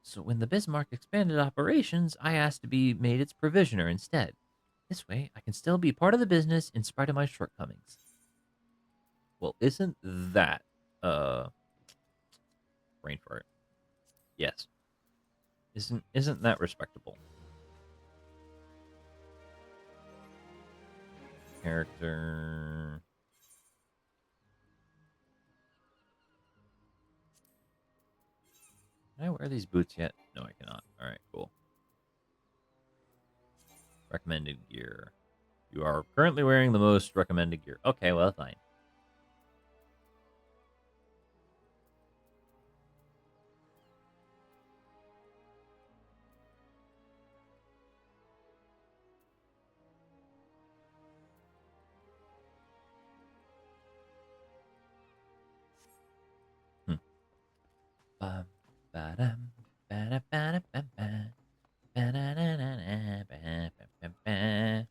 So when the Bismarck expanded operations, I asked to be made its provisioner instead. This way, I can still be part of the business in spite of my shortcomings. Well, isn't that, brain fart? Yes. Isn't that respectable? Character. Can I wear these boots yet? No, I cannot. Alright, cool. Recommended gear. You are currently wearing the most recommended gear. Okay, well, fine. Bum, ba-dum, ba-da-ba-da-ba-ba. Ba-da-da-da-da-ba-ba-ba-ba.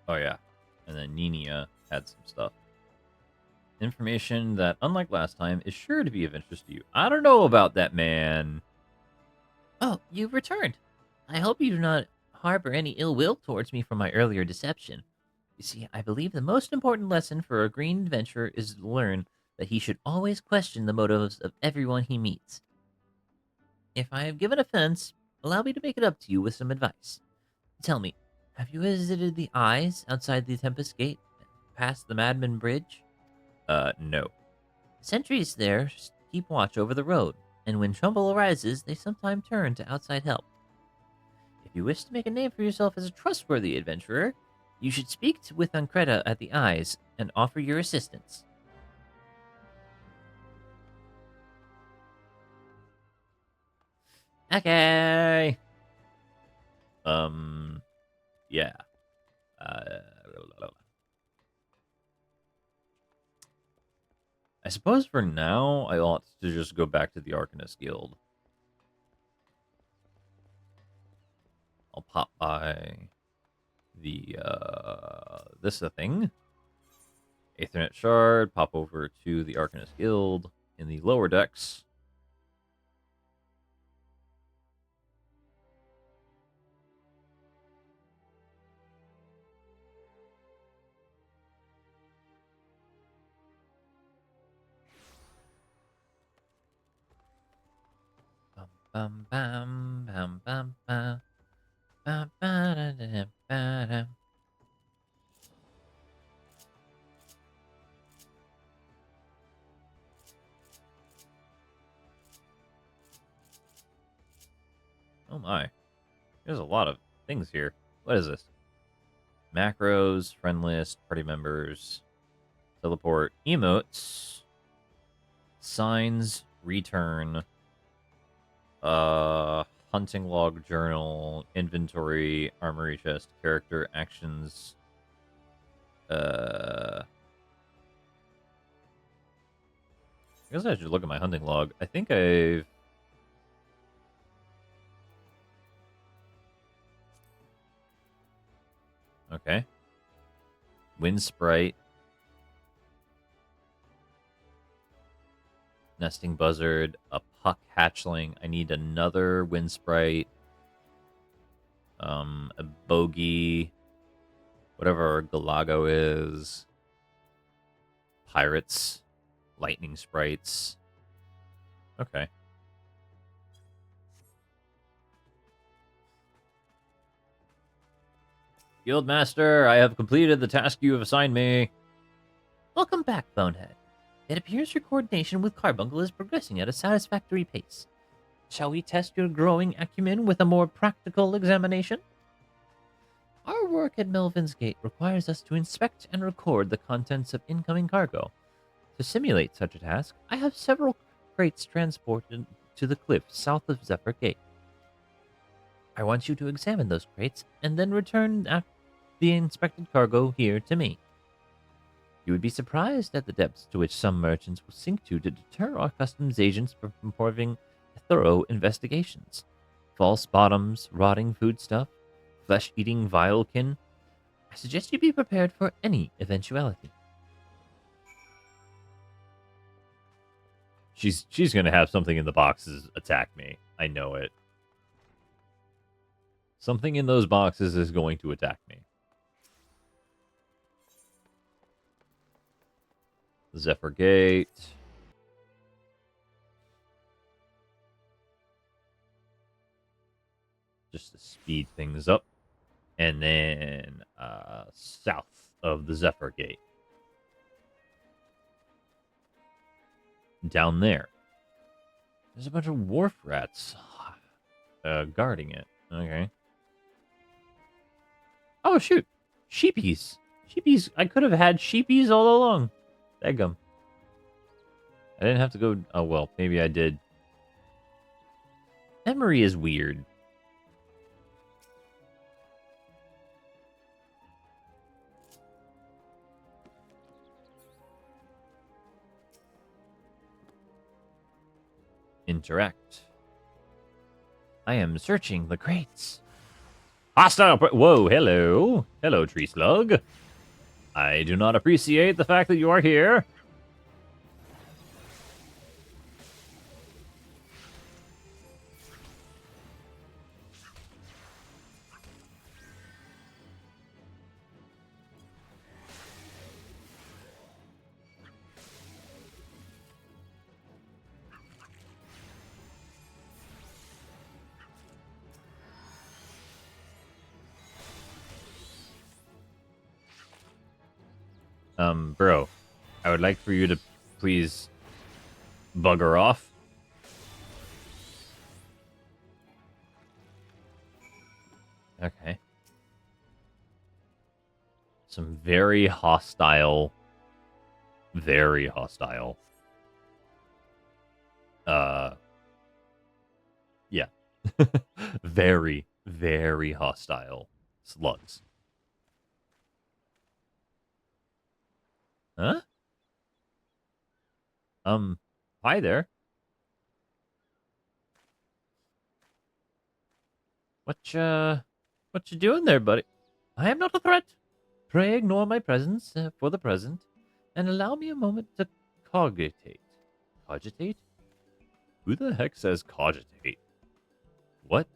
Oh yeah. And then Ninia had some stuff. Information that, unlike last time, is sure to be of interest to you. I don't know about that, man. Oh, you've returned. I hope you do not harbor any ill will towards me from my earlier deception. You see, I believe the most important lesson for a green adventurer is to learn that he should always question the motives of everyone he meets. If I have given offense, allow me to make it up to you with some advice. Tell me, have you visited the eyes outside the Tempest Gate, past the Madman Bridge? No. Sentries there keep watch over the road, and when trouble arises, they sometimes turn to outside help. If you wish to make a name for yourself as a trustworthy adventurer, you should speak with Nakarada at the Eyes and offer your assistance. Okay. Yeah. I suppose for now, I ought to just go back to the Arcanist Guild. I'll pop by the, this thing. Aethernet Shard, pop over to the Arcanist Guild in the lower decks. Bum bum bum bum bum bum ba da da ba da. Oh my. There's a lot of things here. What is this? Macros, friend list, party members, teleport, emotes, signs, return, hunting log journal, inventory, armory chest, character, actions, I guess I should look at my hunting log. I think I've... Okay. Wind Sprite. Nesting Buzzard. A Puck Hatchling. I need another Wind Sprite. A Bogey. Whatever Galago is. Pirates. Lightning Sprites. Okay. Guildmaster, I have completed the task you have assigned me. Welcome back, Bonehead. It appears your coordination with Carbuncle is progressing at a satisfactory pace. Shall we test your growing acumen with a more practical examination? Our work at Melvin's Gate requires us to inspect and record the contents of incoming cargo. To simulate such a task, I have several crates transported to the cliff south of Zephyr Gate. I want you to examine those crates and then return the inspected cargo here to me. You would be surprised at the depths to which some merchants will sink to deter our customs agents from performing thorough investigations. False bottoms, rotting foodstuff, flesh-eating vilekin. I suggest you be prepared for any eventuality. She's gonna have something in the boxes attack me. I know it. Something in those boxes is going to attack me. Zephyr Gate. Just to speed things up. And then south of the Zephyr Gate. Down there. There's a bunch of wharf rats guarding it. Okay. Oh, shoot. Sheepies. Sheepies. I could have had sheepies all along. Daggum. I didn't have to go... Oh, well, maybe I did. Memory is weird. Interact. I am searching the crates. Hostile... Whoa, hello. Hello, tree slug. I do not appreciate the fact that you are here. Bro, I would like for you to please bugger off. Okay. Some very hostile. Very hostile. Yeah. Very, very hostile slugs. Huh? Hi there. What you doing there, buddy? I am not a threat. Pray ignore my presence for the present, and allow me a moment to cogitate. Cogitate? Who the heck says cogitate? What?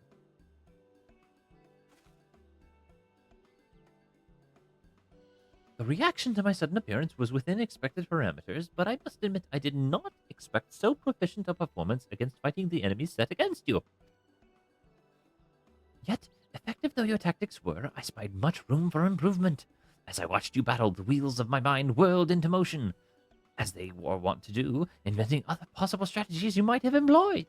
The reaction to my sudden appearance was within expected parameters, but I must admit I did not expect so proficient a performance against fighting the enemies set against you. Yet, effective though your tactics were, I spied much room for improvement. As I watched you battle, the wheels of my mind whirled into motion, as they were wont to do, inventing other possible strategies you might have employed.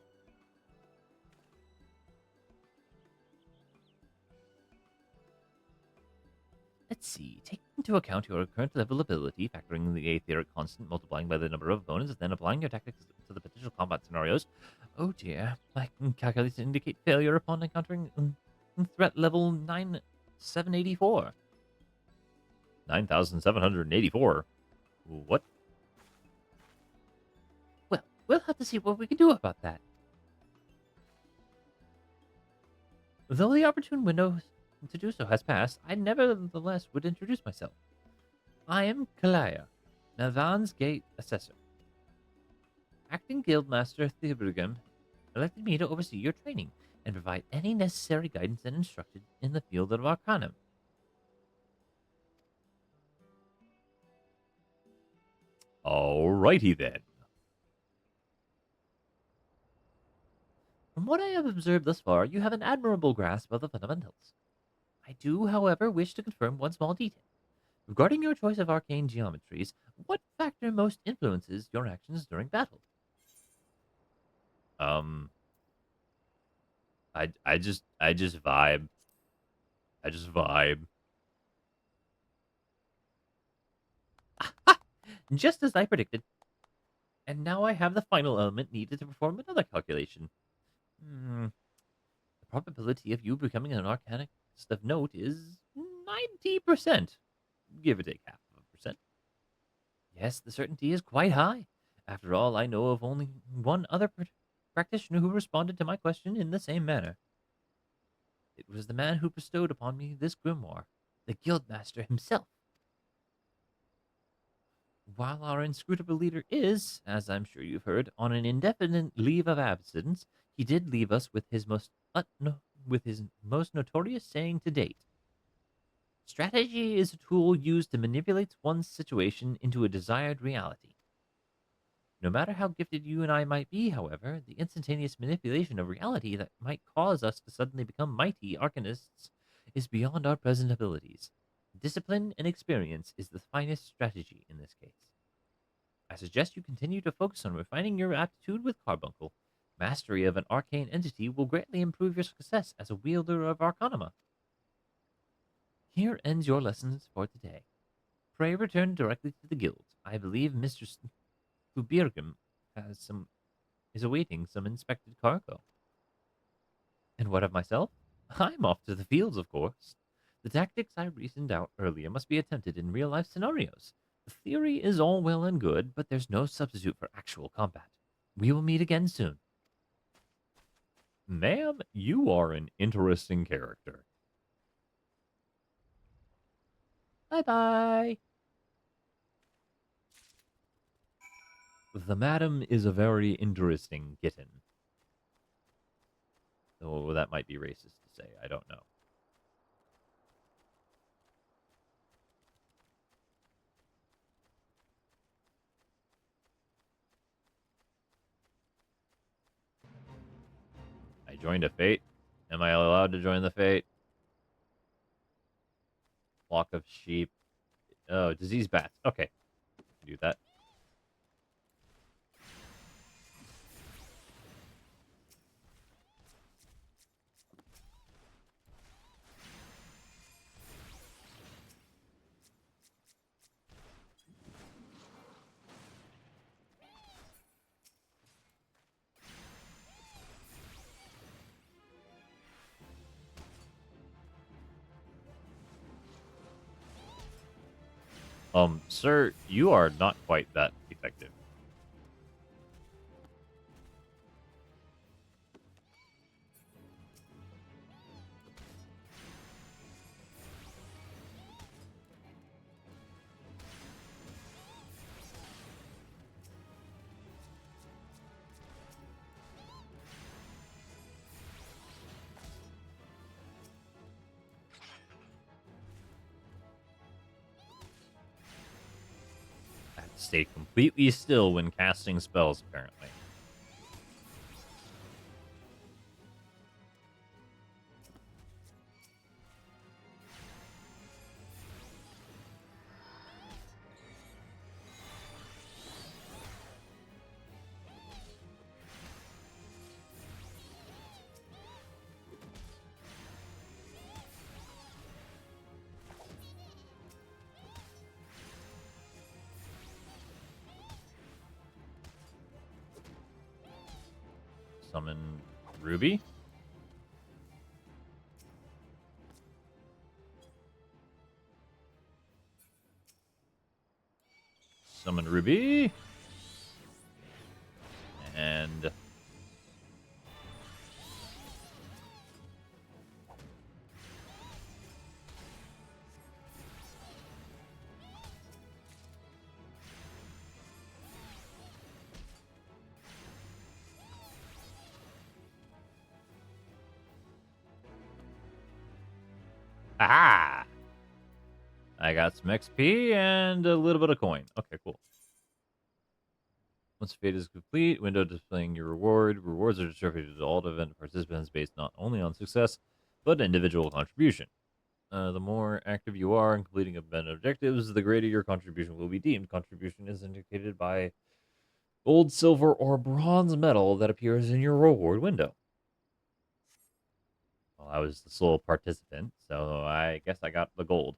Let's see. Taking into account your current level ability, factoring the aetheric constant, multiplying by the number of opponents, then applying your tactics to the potential combat scenarios. Oh dear, my calculations indicate failure upon encountering threat level 9784. 9,784. What? Well, we'll have to see what we can do about that. Though the opportune window to do so has passed, I nevertheless would introduce myself. I am Kalaya, Navan's Gate Assessor. Acting Guildmaster Theobrigam elected me to oversee your training and provide any necessary guidance and instruction in the field of Arcanum. Alrighty then. From what I have observed thus far, you have an admirable grasp of the fundamentals. I do, however, wish to confirm one small detail. Regarding your choice of arcane geometries, what factor most influences your actions during battle? I just vibe. I just vibe. Just as I predicted. And now I have the final element needed to perform another calculation. The probability of you becoming an arcanist of note is 90%. Give or take half of a percent. Yes, the certainty is quite high. After all, I know of only one other practitioner who responded to my question in the same manner. It was the man who bestowed upon me this grimoire, the Guildmaster himself. While our inscrutable leader is, as I'm sure you've heard, on an indefinite leave of absence, he did leave us with his most notorious saying to date. Strategy is a tool used to manipulate one's situation into a desired reality. No matter how gifted you and I might be, however, the instantaneous manipulation of reality that might cause us to suddenly become mighty arcanists is beyond our present abilities. Discipline and experience is the finest strategy in this case. I suggest you continue to focus on refining your aptitude with Carbuncle. Mastery of an arcane entity will greatly improve your success as a wielder of Arcanuma. Here ends your lessons for today. Pray return directly to the guild. I believe Mr. Stubirgum is awaiting some inspected cargo. And what of myself? I'm off to the fields, of course. The tactics I reasoned out earlier must be attempted in real-life scenarios. The theory is all well and good, but there's no substitute for actual combat. We will meet again soon. Ma'am, you are an interesting character. Bye-bye. The madam is a very interesting kitten. Oh, that might be racist to say. I don't know. I joined a fate. Am I allowed to join the fate? Flock of sheep. Oh, disease bats. Okay. Do that. Sir, you are not quite that effective. I have to stay completely still when casting spells, apparently. Summon Ruby. Summon Ruby. And aha! I got some XP and a little bit of coin. Okay, cool. Once fate is complete, window displaying your reward. Rewards are distributed to all event participants based not only on success, but individual contribution. The more active you are in completing event objectives, the greater your contribution will be deemed. Contribution is indicated by gold, silver, or bronze medal that appears in your reward window. Well, I was the sole participant, so I guess I got the gold.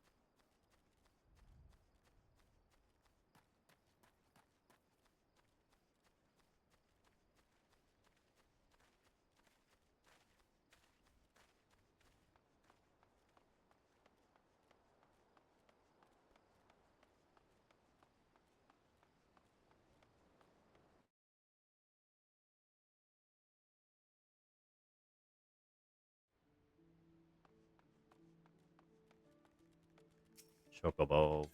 Chocobo.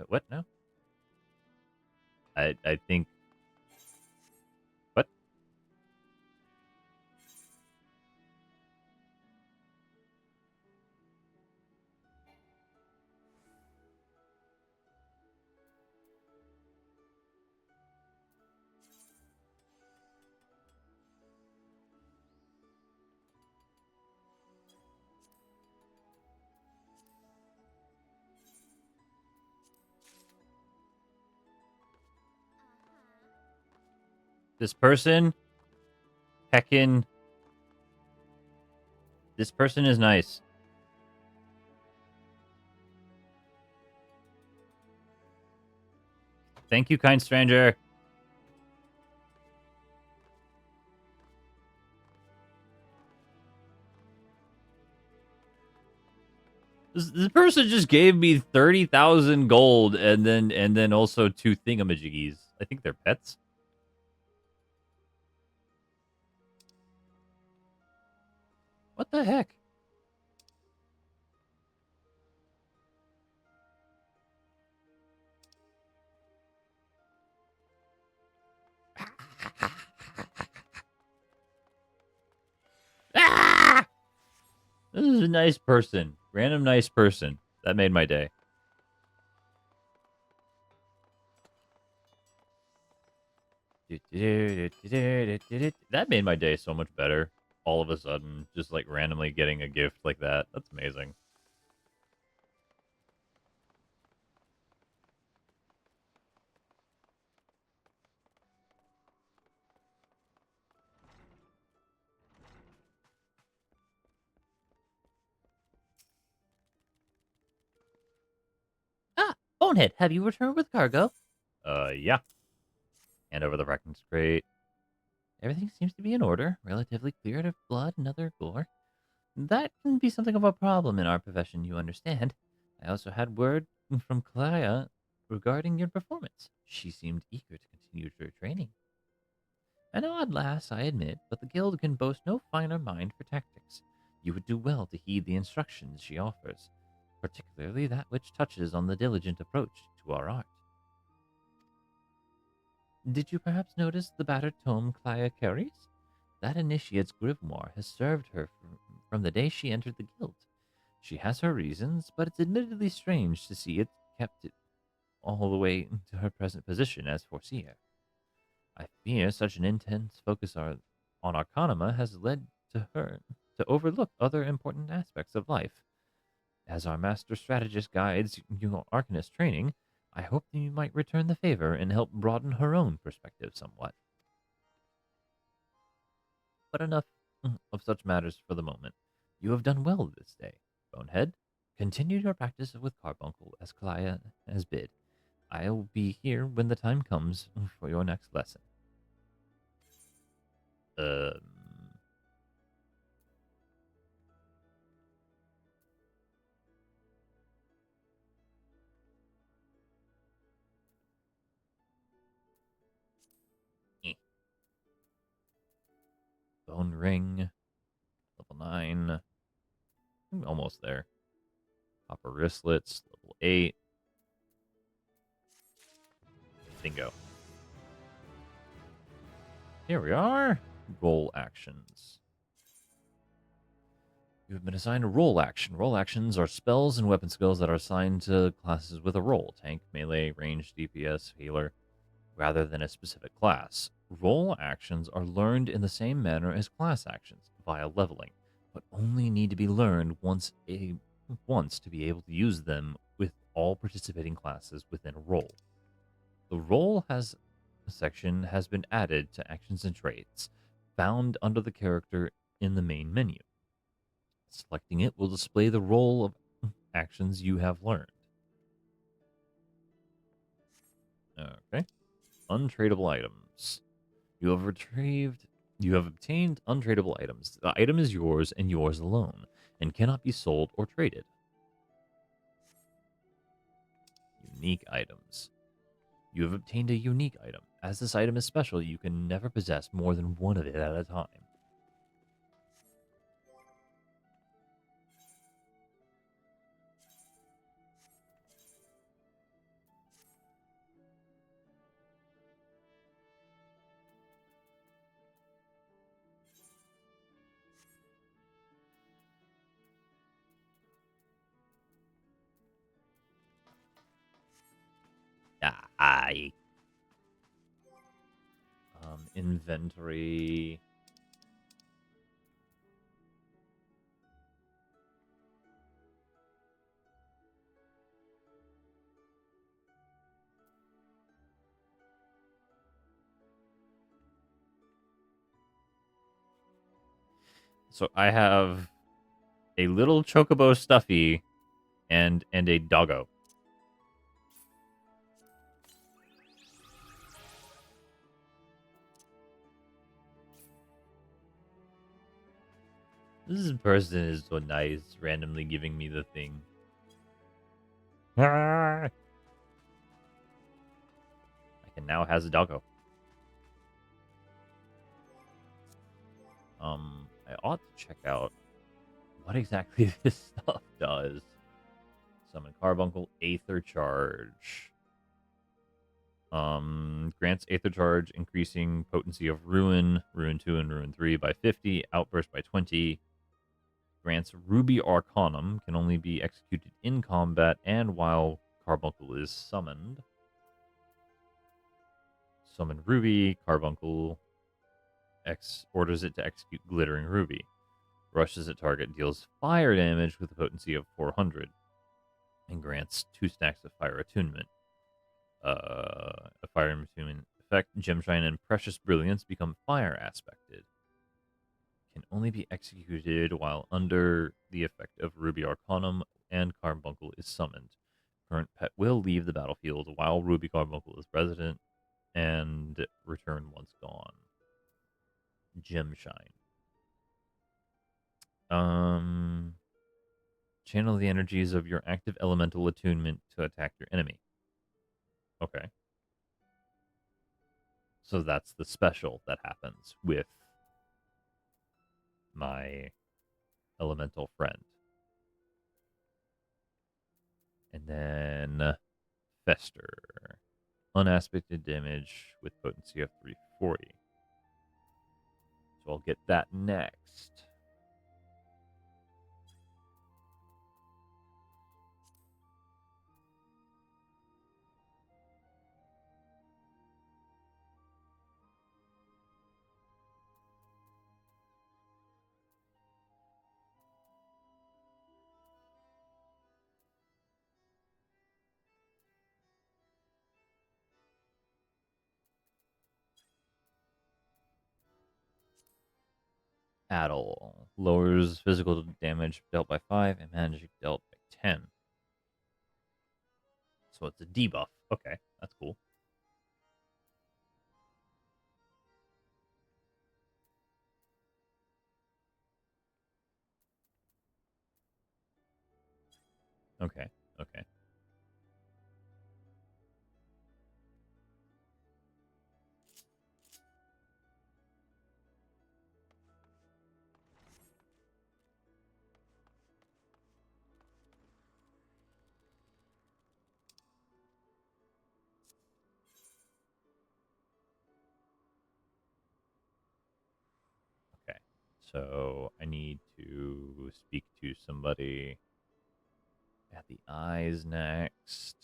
What? No? I think. What? This person, heckin'. This person is nice. Thank you, kind stranger. This person just gave me 30,000 gold and then also 2 thingamajiggies. I think they're pets. What the heck? Ah! This is a nice person. Random nice person. That made my day. That made my day so much better. All of a sudden, just like randomly getting a gift like that. That's amazing. Ah, Bonehead, have you returned with cargo? Yeah. Hand over the Reckons crate. Everything seems to be in order, relatively cleared of blood and other gore. That can be something of a problem in our profession, you understand. I also had word from Clara regarding your performance. She seemed eager to continue your training. An odd lass, I admit, but the guild can boast no finer mind for tactics. You would do well to heed the instructions she offers, particularly that which touches on the diligent approach to our art. Did you perhaps notice the battered tome Clara carries? That initiate's grimoire has served her from the day she entered the guild. She has her reasons, but it's admittedly strange to see it kept it all the way to her present position as Foreseer. I fear such an intense focus on Arcanima has led to her to overlook other important aspects of life. As our master strategist guides your Arcanist training, I hope that you might return the favor and help broaden her own perspective somewhat. But enough of such matters for the moment. You have done well this day, Bonehead. Continue your practice with Carbuncle as Kalia has bid. I'll be here when the time comes for your next lesson. Eh. Bone ring, level 9. Almost there. Copper wristlets, level 8. Bingo. Here we are. Roll actions. You have been assigned a roll action. Roll actions are spells and weapon skills that are assigned to classes with a roll. Tank, melee, range, DPS, healer, rather than a specific class. Roll actions are learned in the same manner as class actions, via leveling, but only need to be learned once to be able to use them with all participating classes within a roll. The roll section has been added to actions and traits, found under the character in the main menu. Selecting it will display the roll of actions you have learned. Okay. Untradeable items. You have obtained untradeable items. The item is yours and yours alone, and cannot be sold or traded. Unique items. You have obtained a unique item. As this item is special, you can never possess more than one of it at a time. Aye. Inventory. So I have a little chocobo stuffy and a doggo. This person is so nice, randomly giving me the thing. I can now has a doggo. I ought to check out what exactly this stuff does. Summon Carbuncle, Aether Charge. Grants Aether Charge, increasing potency of Ruin, Ruin 2 and Ruin 3 by 50, Outburst by 20. Grants Ruby Arcanum, can only be executed in combat and while Carbuncle is summoned. summon Ruby. Carbuncle orders it to execute Glittering Ruby. Rushes at target, deals fire damage with a potency of 400, and grants 2 stacks of fire attunement. A fire attunement effect, Gemshine and Precious Brilliance become fire aspected. Can only be executed while under the effect of Ruby Arcanum and Carbuncle is summoned. Current pet will leave the battlefield while Ruby Carbuncle is resident and return once gone. Gemshine. Channel the energies of your active elemental attunement to attack your enemy. Okay. So that's the special that happens with my elemental friend. And then Fester. Unaspected damage with potency of 340. So I'll get that next. Addle. Lowers physical damage dealt by 5 and magic dealt by 10. So it's a debuff. Okay, that's cool. Okay, okay. Okay. So I need to speak to somebody at the eyes next.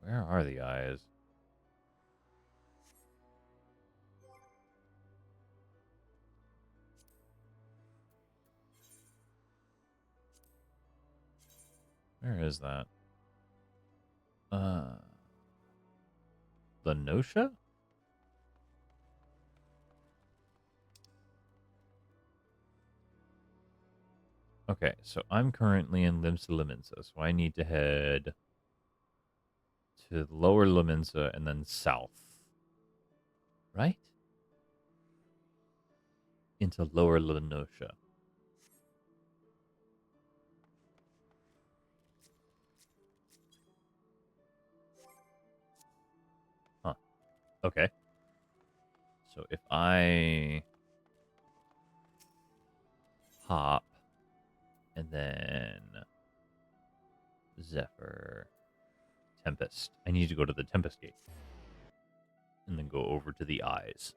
Where are the eyes? Where is that? Lenosha? Okay, so I'm currently in Limsa Limensa, so I need to head to Lower Limensa and then south. Right? Into Lower Lenosha. Huh. Okay. So if I hop and then Zephyr, Tempest. I need to go to the Tempest Gate. And then go over to the eyes.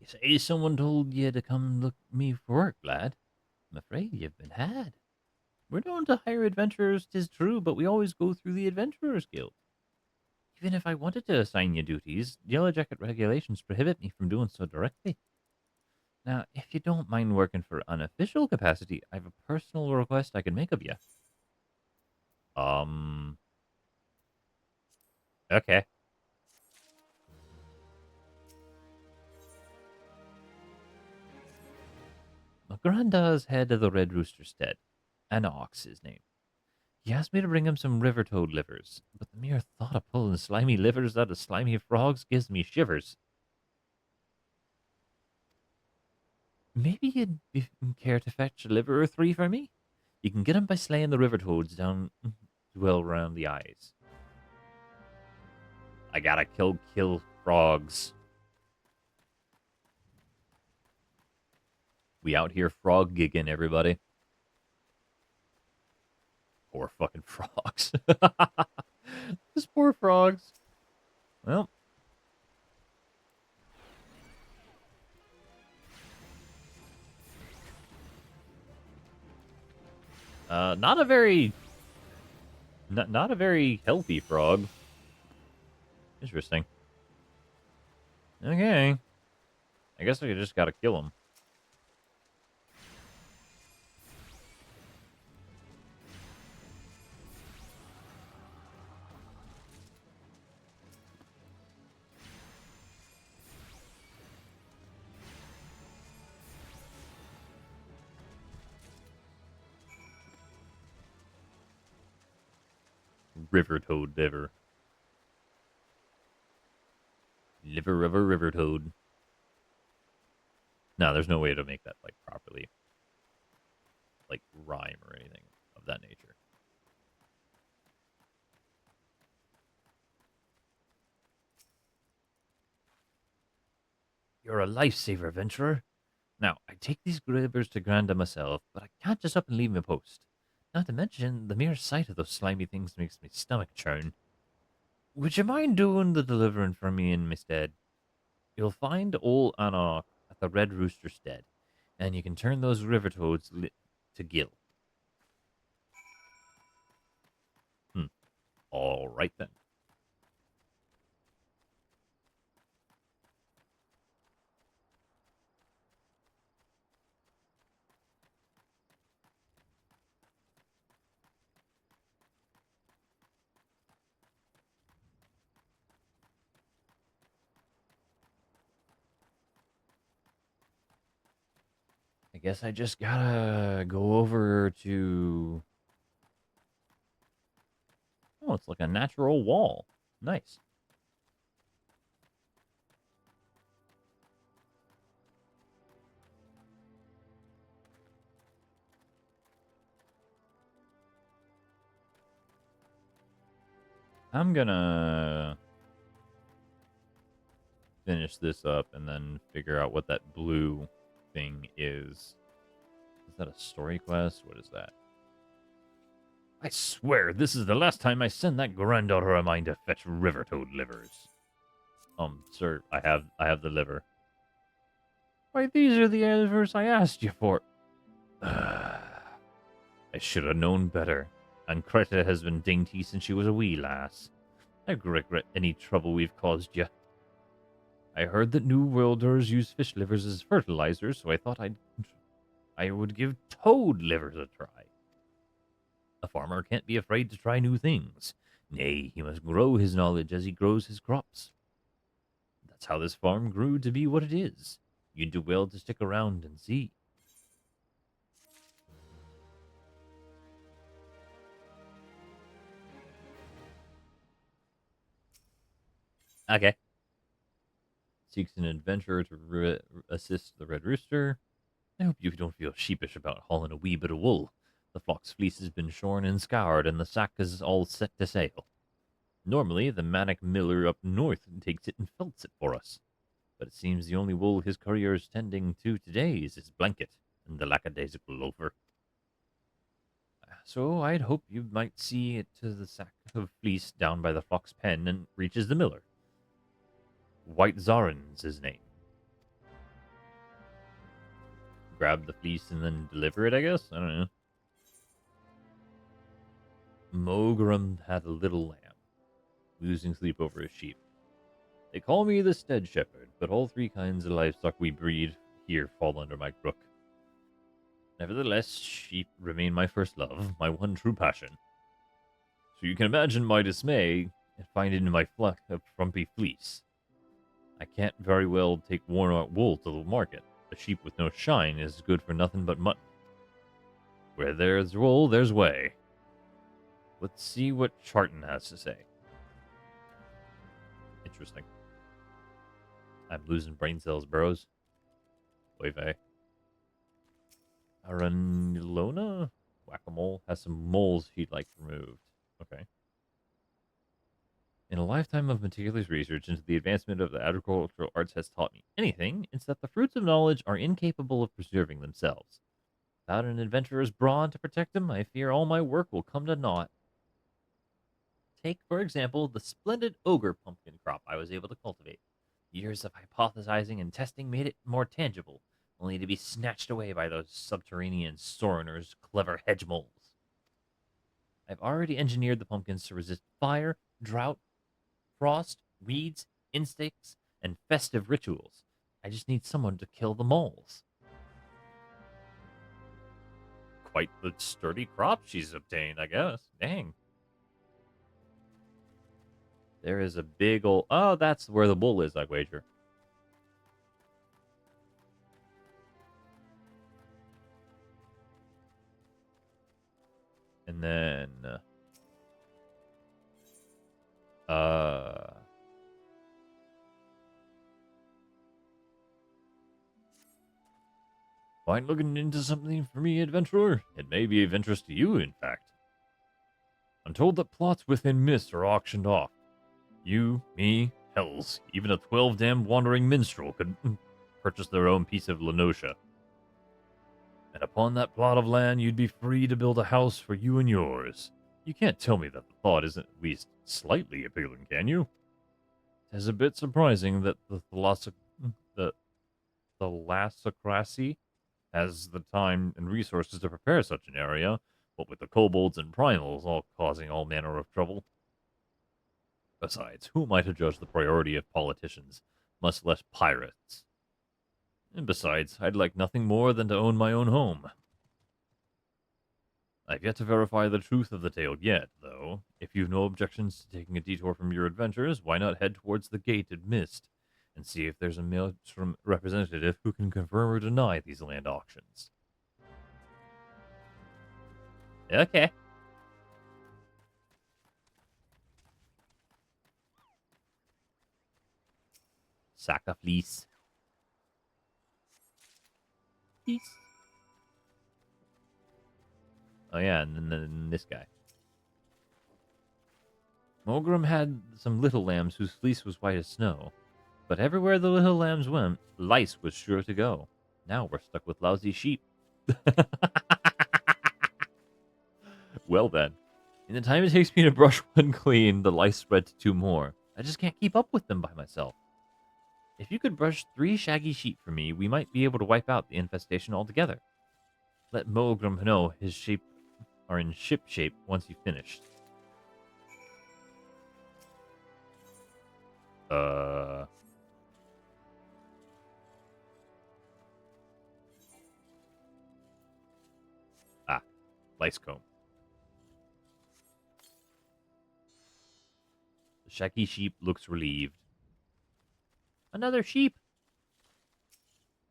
You say someone told you to come look me for work, lad. I'm afraid you've been had. We're known to hire adventurers, 'tis true, but we always go through the Adventurers Guild. Even if I wanted to assign you duties, Yellow Jacket regulations prohibit me from doing so directly. Now, if you don't mind working for unofficial capacity, I have a personal request I can make of you. Um. Okay. Granda's head of the Red Rooster Stead. Anox, his name. He asked me to bring him some river toad livers, but the mere thought of pulling slimy livers out of slimy frogs gives me shivers. Maybe care to fetch a liver or three for me? You can get 'em by slaying the river toads down well around the eyes. I gotta kill frogs. We out here frog gigging, everybody. Poor fucking frogs. Those poor frogs. Well. Not a very... Not a very healthy frog. Interesting. Okay. I guess I just gotta kill him. River toad liver. Liver of a river toad. No, there's no way to make that like properly, like rhyme or anything of that nature. You're a lifesaver, adventurer. Now, I take these livers to Granda myself, but I can't just up and leave my post. Not to mention, the mere sight of those slimy things makes me stomach churn. Would you mind doing the delivering for me in my stead? You'll find old Anarch at the Red Rooster Stead, and you can turn those river toads to gill. All right then. I guess I just gotta go over to... Oh, it's like a natural wall. Nice. I'm gonna finish this up and then figure out what that blue thing is. Is that a story quest? What is that? I swear this is the last time I send that granddaughter of mine to fetch river toad livers. Sir, I have the liver. Why, these are the livers I asked you for. I should have known better. And Creta has been dainty since she was a wee lass. I regret any trouble we've caused you. I heard that New Worlders use fish livers as fertilizer, so I thought I would give toad livers a try. A farmer can't be afraid to try new things. Nay, he must grow his knowledge as he grows his crops. That's how this farm grew to be what it is. You'd do well to stick around and see. Okay. Seeks an adventurer to assist the Red Rooster. I hope you don't feel sheepish about hauling a wee bit of wool. The flock's fleece has been shorn and scoured, and the sack is all set to sail. Normally, the Manic Miller up north takes it and felts it for us. But it seems the only wool his courier is tending to today is his blanket and the lackadaisical loafer. So I'd hope you might see it to the sack of fleece down by the flock's pen and reaches the miller. White Zarin's his name. Grab the fleece and then deliver it, I guess? I don't know. Mogrim had a little lamb. losing sleep over his sheep. They call me the stead shepherd, but all three kinds of livestock we breed here fall under my crook. Nevertheless, sheep remain my first love, my one true passion. So you can imagine my dismay at finding my flock of frumpy fleece. I can't very well take worn-out wool to the market. A sheep with no shine is good for nothing but mutton. Where there's wool, there's way. Let's see what Charton has to say. Interesting. I'm losing brain cells, bros. Oy vey. Aranilona? Whack-a-mole has some moles he'd like removed. Okay. In a lifetime of meticulous research into the advancement of the agricultural arts has taught me anything, it's that the fruits of knowledge are incapable of preserving themselves. Without an adventurer's brawn to protect them, I fear all my work will come to naught. Take, for example, the splendid ogre pumpkin crop I was able to cultivate. Years of hypothesizing and testing made it more tangible, only to be snatched away by those subterranean Soriners' clever hedge moles. I've already engineered the pumpkins to resist fire, drought, frost, weeds, insects, and festive rituals. I just need someone to kill the moles. Quite the sturdy crop she's obtained, I guess. Dang. There is a big old... Oh, that's where the bull is, I wager. And then... Mind looking into something for me, adventurer? It may be of interest to you, in fact. I'm told that plots within Mist are auctioned off. You, me, hells, even a 12-damned wandering minstrel could purchase their own piece of Lenosha. And upon that plot of land, you'd be free to build a house for you and yours. You can't tell me that the thought isn't at least slightly appealing, can you? It is a bit surprising that the Thalassocracy has the time and resources to prepare such an area, what with the kobolds and primals all causing all manner of trouble. Besides, who am I to judge the priority of politicians, much less pirates? And besides, I'd like nothing more than to own my own home. I've yet to verify the truth of the tale yet, though. If you've no objections to taking a detour from your adventures, why not head towards the gated Mist and see if there's a maelstrom representative who can confirm or deny these land auctions. Okay. Sack of fleece. Fleece. Oh yeah, and then this guy. Mulgrim had some little lambs whose fleece was white as snow. But everywhere the little lambs went, lice was sure to go. Now we're stuck with lousy sheep. Well then, in the time it takes me to brush one clean, the lice spread to 2 more. I just can't keep up with them by myself. If you could brush 3 shaggy sheep for me, we might be able to wipe out the infestation altogether. Let Mulgrim know his sheep are in ship shape once you've finished. Lice comb. The shaggy sheep looks relieved. Another sheep.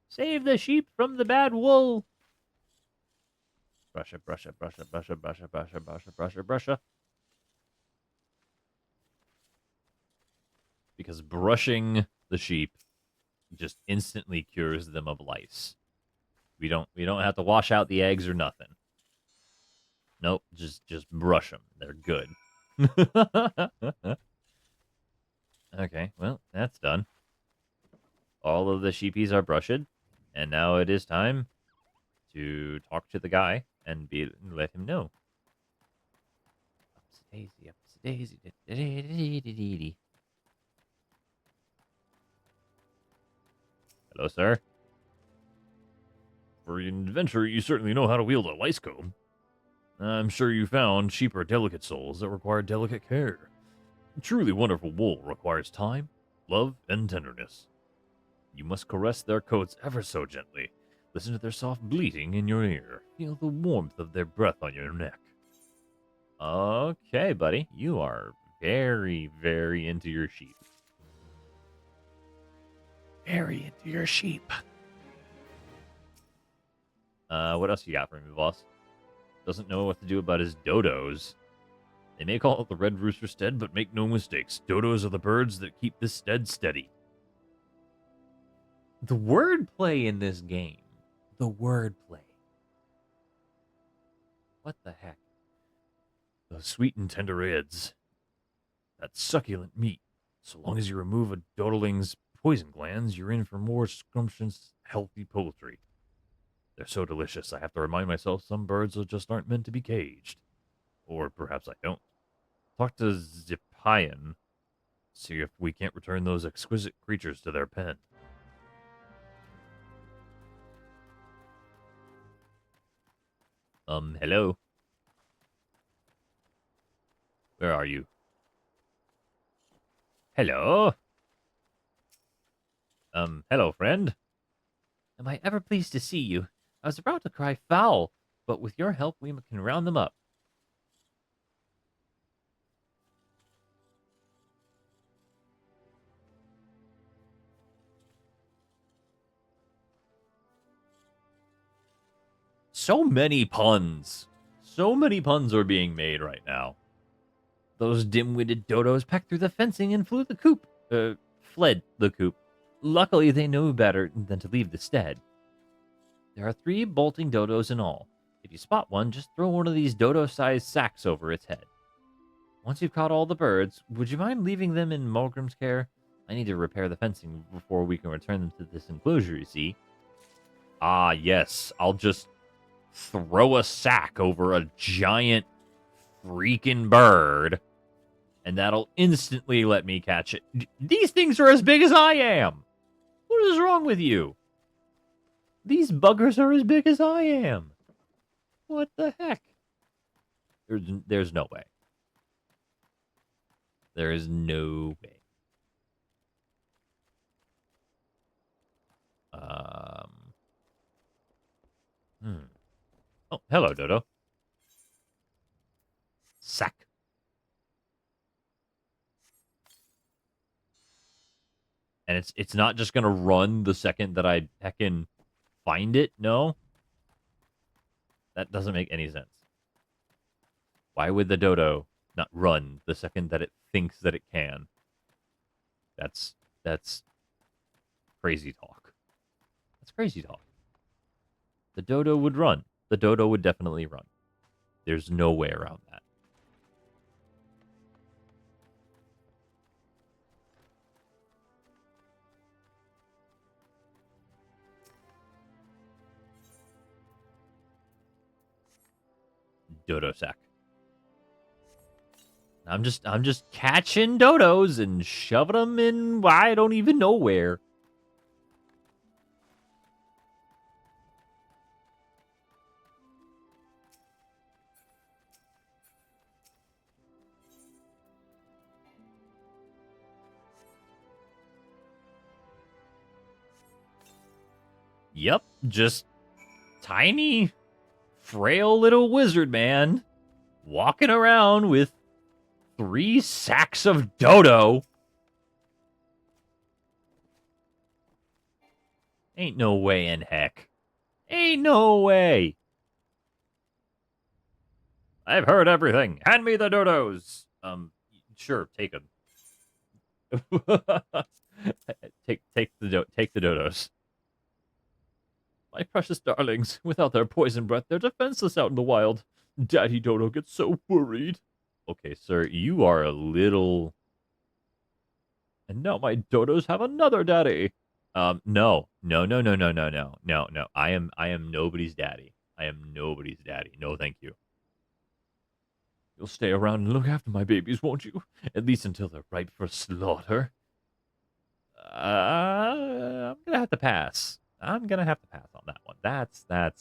Save the sheep from the bad wool. Brusha, brusha, brusha, brusha, brusha, brusha, brusha, brusha, brusha. Because brushing the sheep just instantly cures them of lice. We don't have to wash out the eggs or nothing. Nope, just brush them. They're good. Okay, well, that's done. All of the sheepies are brushed, and now it is time to talk to the guy and let him know. Upsy daisy, daisy. Hello, sir. For an adventurer, you certainly know how to wield a lice comb. I'm sure you found sheep are delicate souls that require delicate care. Truly wonderful wool requires time, love, and tenderness. You must caress their coats ever so gently. Listen to their soft bleating in your ear. Feel the warmth of their breath on your neck. Okay, buddy. You are very, very into your sheep. Very into your sheep. What else you got for me, boss? Doesn't know what to do about his dodos. They may call it the Red Rooster Stead, but make no mistakes. Dodos are the birds that keep this stead steady. The wordplay in this game. The wordplay. What the heck? Those sweet and tender heads. That succulent meat. So long as you remove a dodling's poison glands, you're in for more scrumptious, healthy poultry. They're so delicious, I have to remind myself some birds just aren't meant to be caged. Or perhaps I don't. Talk to Zipian. See if we can't return those exquisite creatures to their pen. Hello? Where are you? Hello? Hello, friend. Am I ever pleased to see you? I was about to cry foul, but with your help we can round them up. So many puns. So many puns are being made right now. Those dim-witted dodos pecked through the fencing and fled the coop. Luckily, they knew better than to leave the stead. There are 3 bolting dodos in all. If you spot one, just throw one of these dodo-sized sacks over its head. Once you've caught all the birds, would you mind leaving them in Mulgrim's care? I need to repair the fencing before we can return them to this enclosure, you see. Ah, yes. I'll just throw a sack over a giant freaking bird, and that'll instantly let me catch it. These things are as big as I am. What is wrong with you? These buggers are as big as I am. What the heck? There's no way. There is no way. Oh, hello, Dodo. Sack. And it's not just gonna run the second that I heckin' find it. No, that doesn't make any sense. Why would the dodo not run the second that it thinks that it can? That's crazy talk. That's crazy talk. The dodo would run. The dodo would definitely run. There's no way around that. Dodo sack. I'm just catching dodos and shoving them in I don't even know where. Yep, just tiny, frail little wizard man walking around with 3 sacks of dodo. Ain't no way in heck. Ain't no way. I've heard everything. Hand me the dodos. Sure, take them. take the dodos. My precious darlings, without their poison breath, they're defenseless out in the wild. Daddy Dodo gets so worried. Okay, sir, you are a little... And now my dodos have another daddy. No. I am nobody's daddy. I am nobody's daddy. No, thank you. You'll stay around and look after my babies, won't you? At least until they're ripe for slaughter. I'm gonna have to pass. I'm gonna have to pass on that one. That's not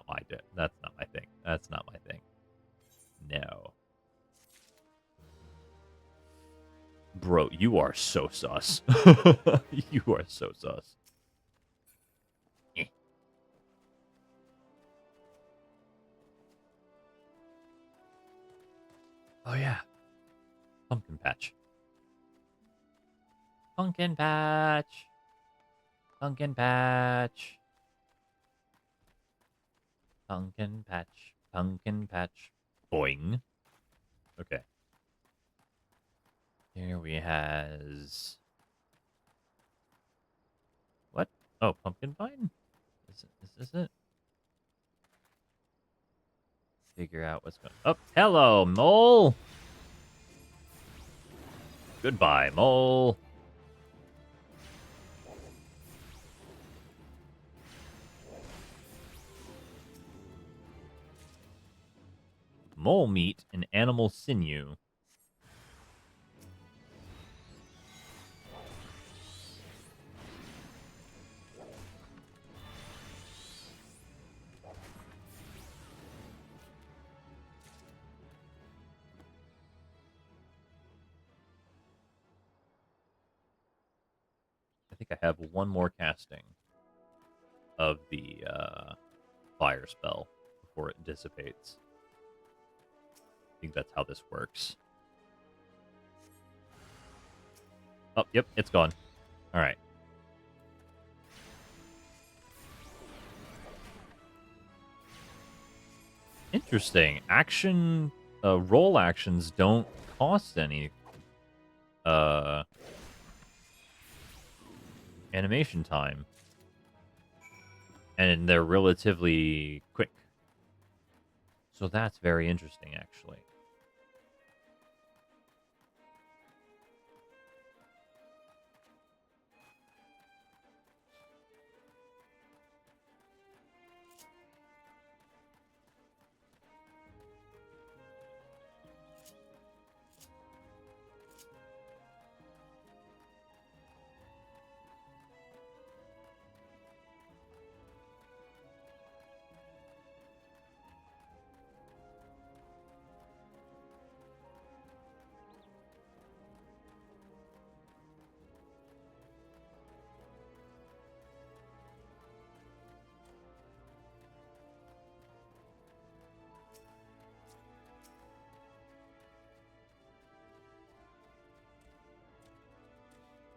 my that's not my thing. That's not my thing. No. Bro, you are so sus. You are so sus. Oh, yeah. Pumpkin patch. Pumpkin patch. Pumpkin patch. Pumpkin patch. Pumpkin patch. Boing. Okay. Here we has... What? Oh, pumpkin vine? Is this it? Figure out what's going... Oh, hello, mole! Goodbye, mole. Mole meat and animal sinew. I think I have one more casting of the fire spell before it dissipates. I think that's how this works. Oh, yep, it's gone. All right. Interesting. Action, roll actions don't cost any animation time. And they're relatively quick. So that's very interesting, actually.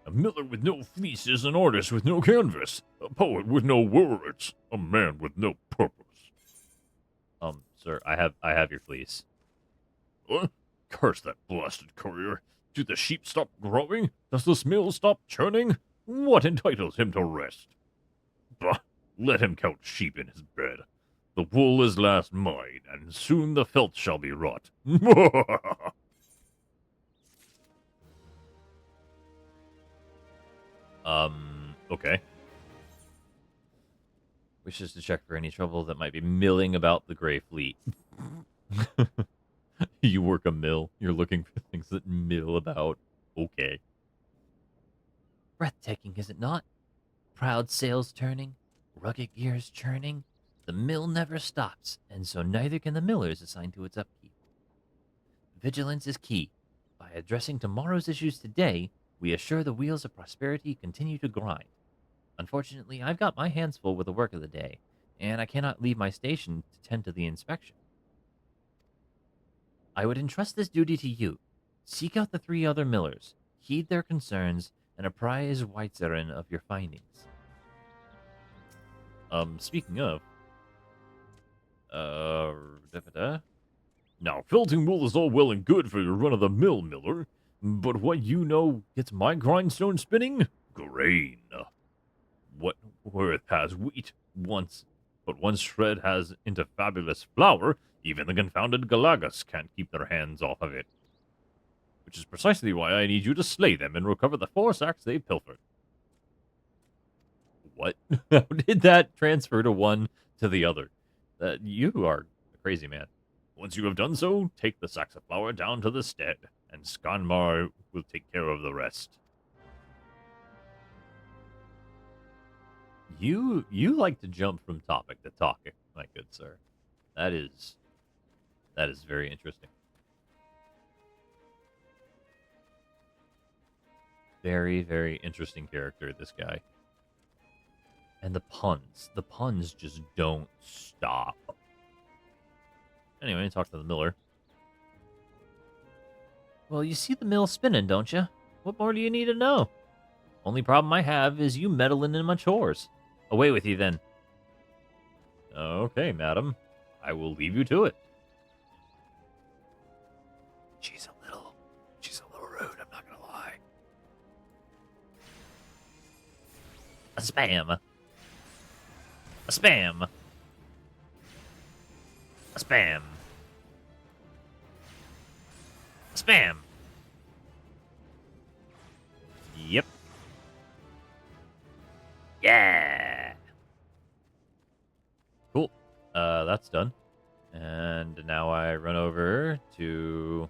A miller with no fleece is an artist with no canvas, a poet with no words, a man with no purpose. Sir, I have your fleece. What? Curse that blasted courier. Do the sheep stop growing? Does the mill stop churning? What entitles him to rest? Bah, let him count sheep in his bed. The wool is last mine, and soon the felt shall be wrought. Okay. Wishes to check for any trouble that might be milling about the Grey Fleet. You work a mill. You're looking for things that mill about. Okay. Breathtaking, is it not? Proud sails turning, rugged gears churning. The mill never stops, and so neither can the millers assigned to its upkeep. Vigilance is key. By addressing tomorrow's issues today, we assure the wheels of prosperity continue to grind. Unfortunately, I've got my hands full with the work of the day, and I cannot leave my station to tend to the inspection. I would entrust this duty to you. Seek out the 3 other millers, heed their concerns, and apprise Weizerin of your findings. Speaking of... Now, felting wool is all well and good for your run-of-the-mill miller, but what you know gets my grindstone spinning? Grain. What worth has wheat once, but once shred has into fabulous flour, even the confounded Galagas can't keep their hands off of it. Which is precisely why I need you to slay them and recover the 4 sacks they pilfered. What? How did that transfer to one to the other? You are a crazy man. Once you have done so, take the sacks of flour down to the stead, and Skanmar will take care of the rest. You like to jump from topic to topic, my good sir. That is very interesting. Very, very interesting character, this guy. And the puns just don't stop. Anyway, talk to the miller. Well, you see the mill spinning, don't you? What more do you need to know? Only problem I have is you meddling in my chores. Away with you, then. Okay, madam. I will leave you to it. She's a little rude, I'm not gonna lie. A spam. A spam. A spam. A spam. Yep. Yeah. Cool. That's done. And now I run over to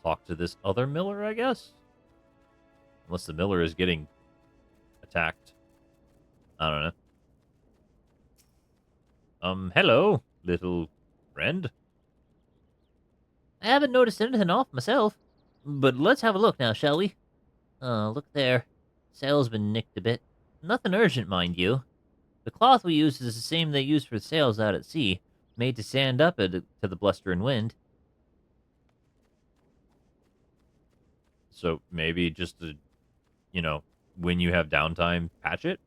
talk to this other miller, I guess? Unless the miller is getting attacked. I don't know. Hello, little friend. I haven't noticed anything off myself. But let's have a look now, shall we? Oh, look there. Sail's been nicked a bit. Nothing urgent, mind you. The cloth we use is the same they use for sails out at sea, made to stand up to the bluster and wind. So maybe just to, when you have downtime, patch it?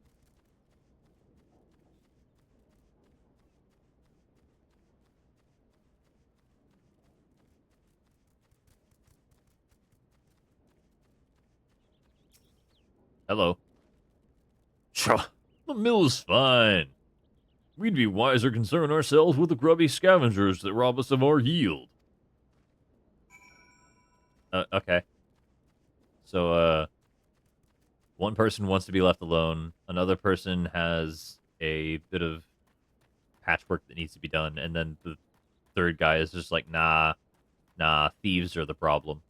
Hello. Pshaw, the mill's fine. We'd be wiser concern ourselves with the grubby scavengers that rob us of our yield. Okay. So, one person wants to be left alone. Another person has a bit of patchwork that needs to be done. And then the third guy is just like, nah, thieves are the problem.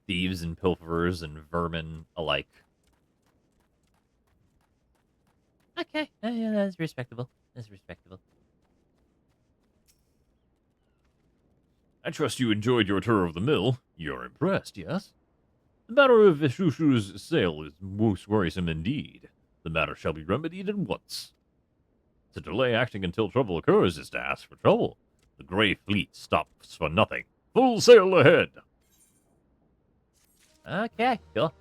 Thieves and pilferers and vermin alike. Okay, yeah, that's respectable. That's respectable. I trust you enjoyed your tour of the mill. You're impressed, yes? The matter of Ishushu's sale is most worrisome indeed. The matter shall be remedied at once. To delay acting until trouble occurs is to ask for trouble. The Grey Fleet stops for nothing. Full sail ahead! Okay, cool.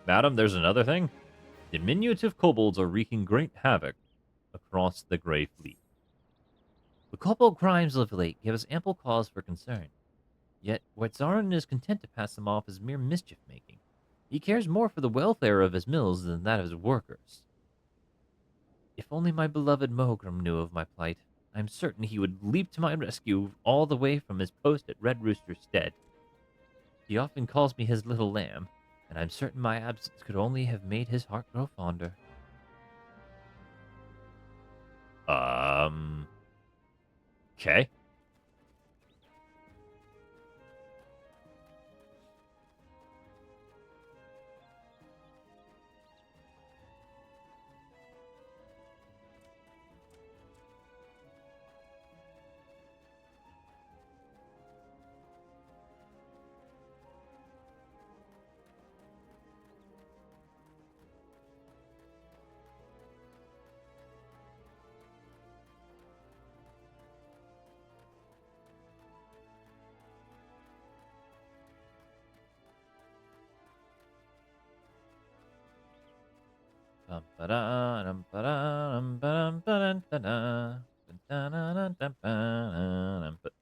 Madam, there's another thing. Diminutive kobolds are wreaking great havoc across the Grey Fleet. The kobold crimes of late give us ample cause for concern. Yet, Wetzarin is content to pass them off as mere mischief-making. He cares more for the welfare of his mills than that of his workers. If only my beloved Mohgrim knew of my plight, I am certain he would leap to my rescue all the way from his post at Red Rooster Stead. He often calls me his little lamb, and I'm certain my absence could only have made his heart grow fonder. Okay.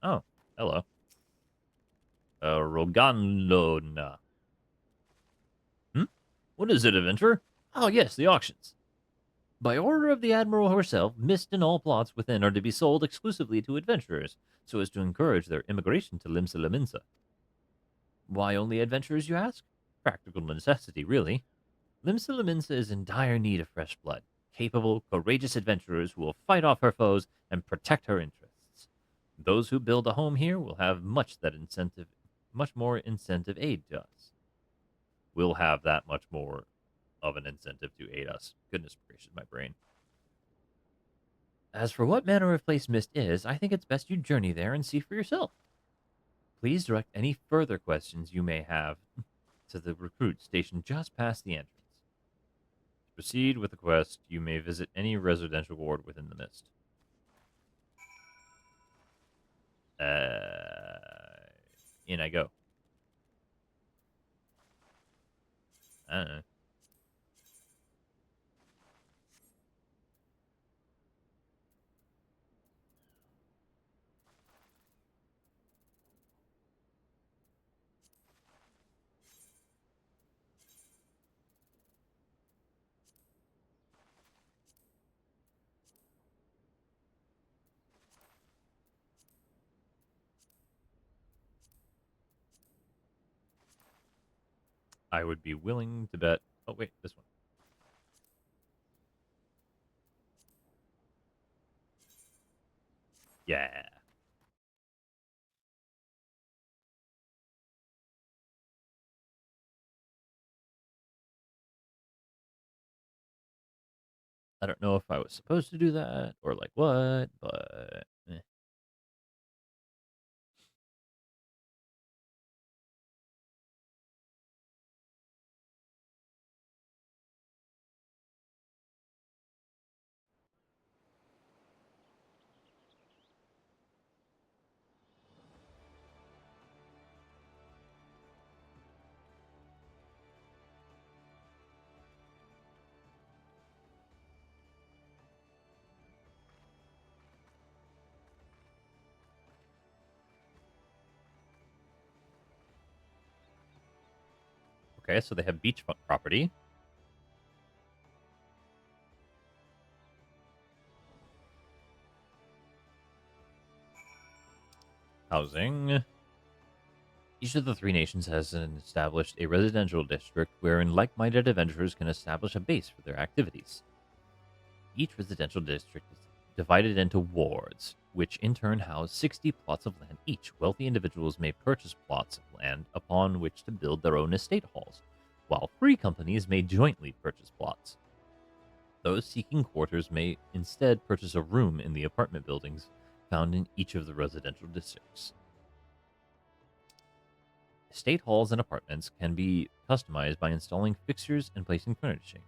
Oh, hello. Rogandona. What is it, adventurer? Oh yes, the auctions. By order of the Admiral herself, Mist and all plots within are to be sold exclusively to adventurers, so as to encourage their immigration to Limsa Laminsa. Why only adventurers, you ask? Practical necessity, really. Limsa Laminsa is in dire need of fresh blood, capable, courageous adventurers who will fight off her foes and protect her interests. Those who build a home here will have much more incentive aid to us. We'll have that much more of an incentive to aid us. Goodness gracious, my brain. As for what manner of place Mist is, I think it's best you journey there and see for yourself. Please direct any further questions you may have to the recruit stationed just past the entrance. To proceed with the quest, you may visit any residential ward within the mist. In I go. I don't know. I would be willing to bet. Oh, wait, this one. Yeah. I don't know if I was supposed to do that or like what, but okay, so they have beachfront property. Housing. Each of the three nations has established a residential district wherein like-minded adventurers can establish a base for their activities. Each residential district is divided into wards, which in turn house 60 plots of land each. Wealthy individuals may purchase plots of land upon which to build their own estate halls, while free companies may jointly purchase plots. Those seeking quarters may instead purchase a room in the apartment buildings found in each of the residential districts. Estate halls and apartments can be customized by installing fixtures and placing furnishings.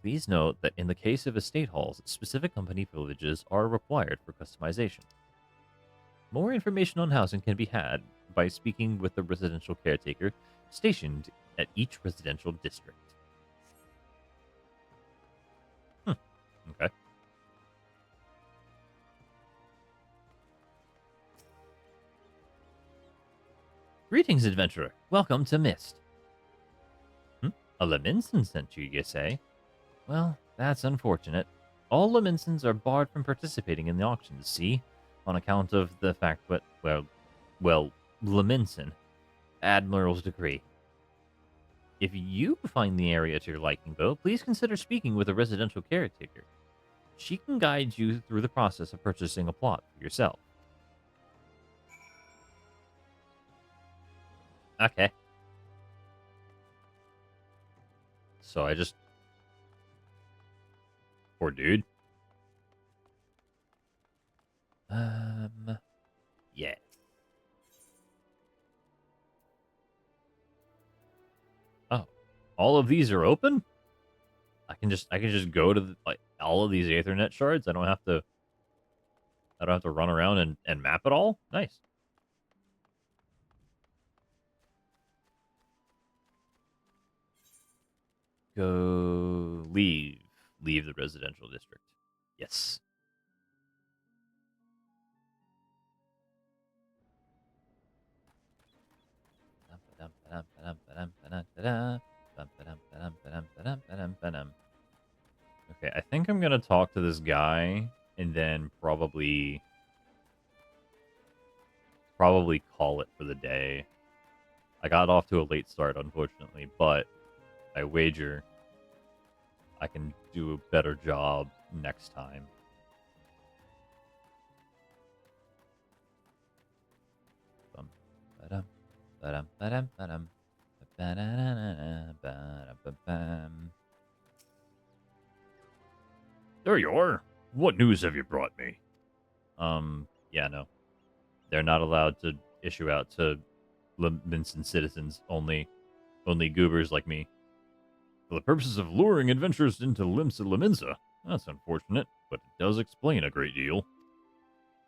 Please note that in the case of estate halls, specific company privileges are required for customization. More information on housing can be had by speaking with the residential caretaker stationed at each residential district. Okay. Greetings, adventurer. Welcome to Mist. A Leminson sent you say? Well, that's unfortunate. All Leminsons are barred from participating in the auctions, see? On account of the fact that, well, Leminson. Admiral's decree. If you find the area to your liking, though, please consider speaking with a residential caretaker. She can guide you through the process of purchasing a plot for yourself. Okay. So I just... Poor dude. Yeah. Oh, all of these are open? I can just go to like all of these Aethernet shards. I don't have to run around and map it all. Nice. Go leave the residential district. Yes. Okay, I think I'm gonna talk to this guy and then probably call it for the day. I got off to a late start, unfortunately, but I wager I can do a better job next time. There you are. What news have you brought me? Yeah, no. They're not allowed to issue out to Leminson citizens only. Only goobers like me. For the purposes of luring adventurers into Leminsa. That's unfortunate, but it does explain a great deal.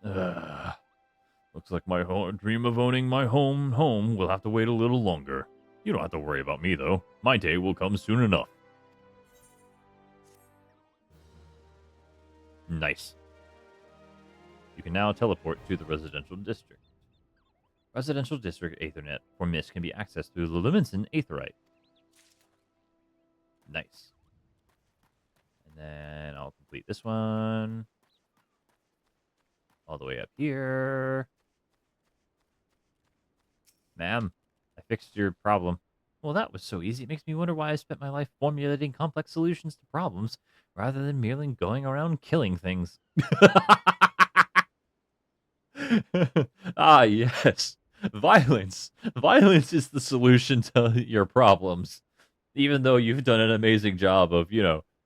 Looks like my dream of owning my home will have to wait a little longer. You don't have to worry about me, though. My day will come soon enough. Nice. You can now teleport to the residential district. Residential district Aethernet for Mist can be accessed through the Levinson Aetherite. Nice. And then I'll complete this one. All the way up here. Ma'am, I fixed your problem. Well, that was so easy. It makes me wonder why I spent my life formulating complex solutions to problems rather than merely going around killing things. Ah, yes. Violence. Violence is the solution to your problems. Even though you've done an amazing job of,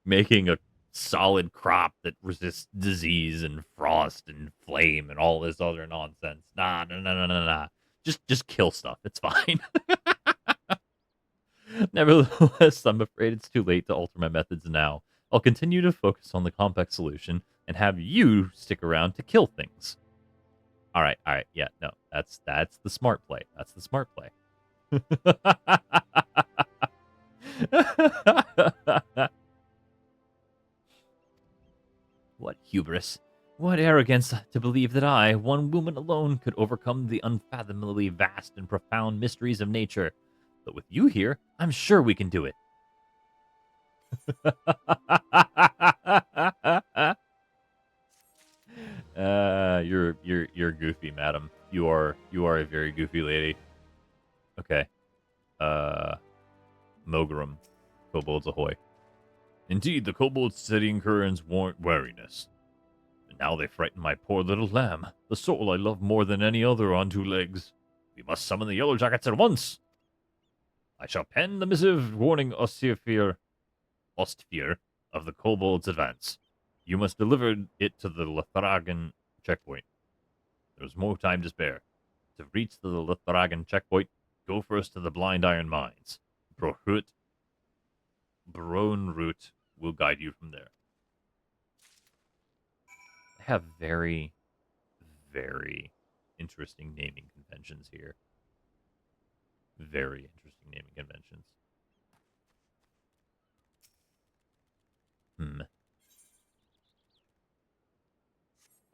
making a solid crop that resists disease and frost and flame and all this other nonsense. Nah, nah, nah, nah, nah, nah. Just kill stuff. It's fine. Nevertheless, I'm afraid it's too late to alter my methods now. I'll continue to focus on the complex solution and have you stick around to kill things. All right. Yeah, no. That's the smart play. That's the smart play. What hubris. What arrogance to believe that I, one woman alone, could overcome the unfathomably vast and profound mysteries of nature. But with you here, I'm sure we can do it. You're goofy, madam. You are a very goofy lady. Okay. Mogrim. Kobolds ahoy. Indeed, the kobolds studying Curran's wariness. And now they frighten my poor little lamb, the soul I love more than any other on two legs. We must summon the Yellow Jackets at once. I shall pen the missive warning Ostfir of the kobolds' advance. You must deliver it to the Lithragan checkpoint. There is more time to spare. To reach the Lithragan checkpoint, go first to the Blind Iron Mines. Route will guide you from there. They have very, very interesting naming conventions here. Very interesting naming conventions.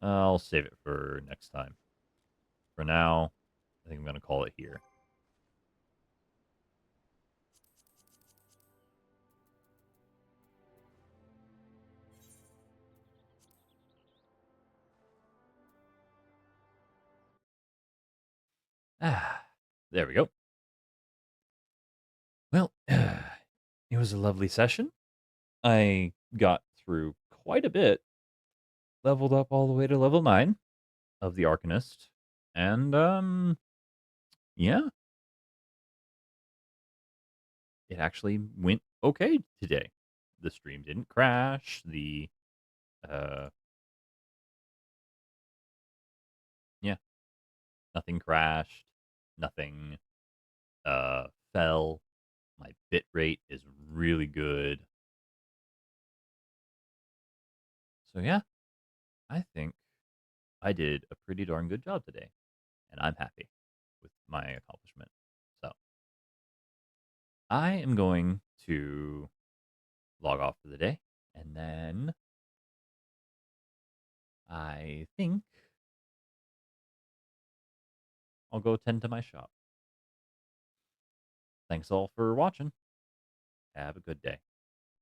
I'll save it for next time. For now, I think I'm going to call it here. There we go. Well, it was a lovely session. I got through quite a bit. Leveled up all the way to level 9 of the Arcanist. And, yeah. It actually went okay today. The stream didn't crash. Yeah. Nothing crashed. Nothing, fell. My bit rate is really good. So, yeah. I think I did a pretty darn good job today. And I'm happy with my accomplishment. So, I am going to log off for the day. And then I think I'll go tend to my shop. Thanks all for watching. Have a good day.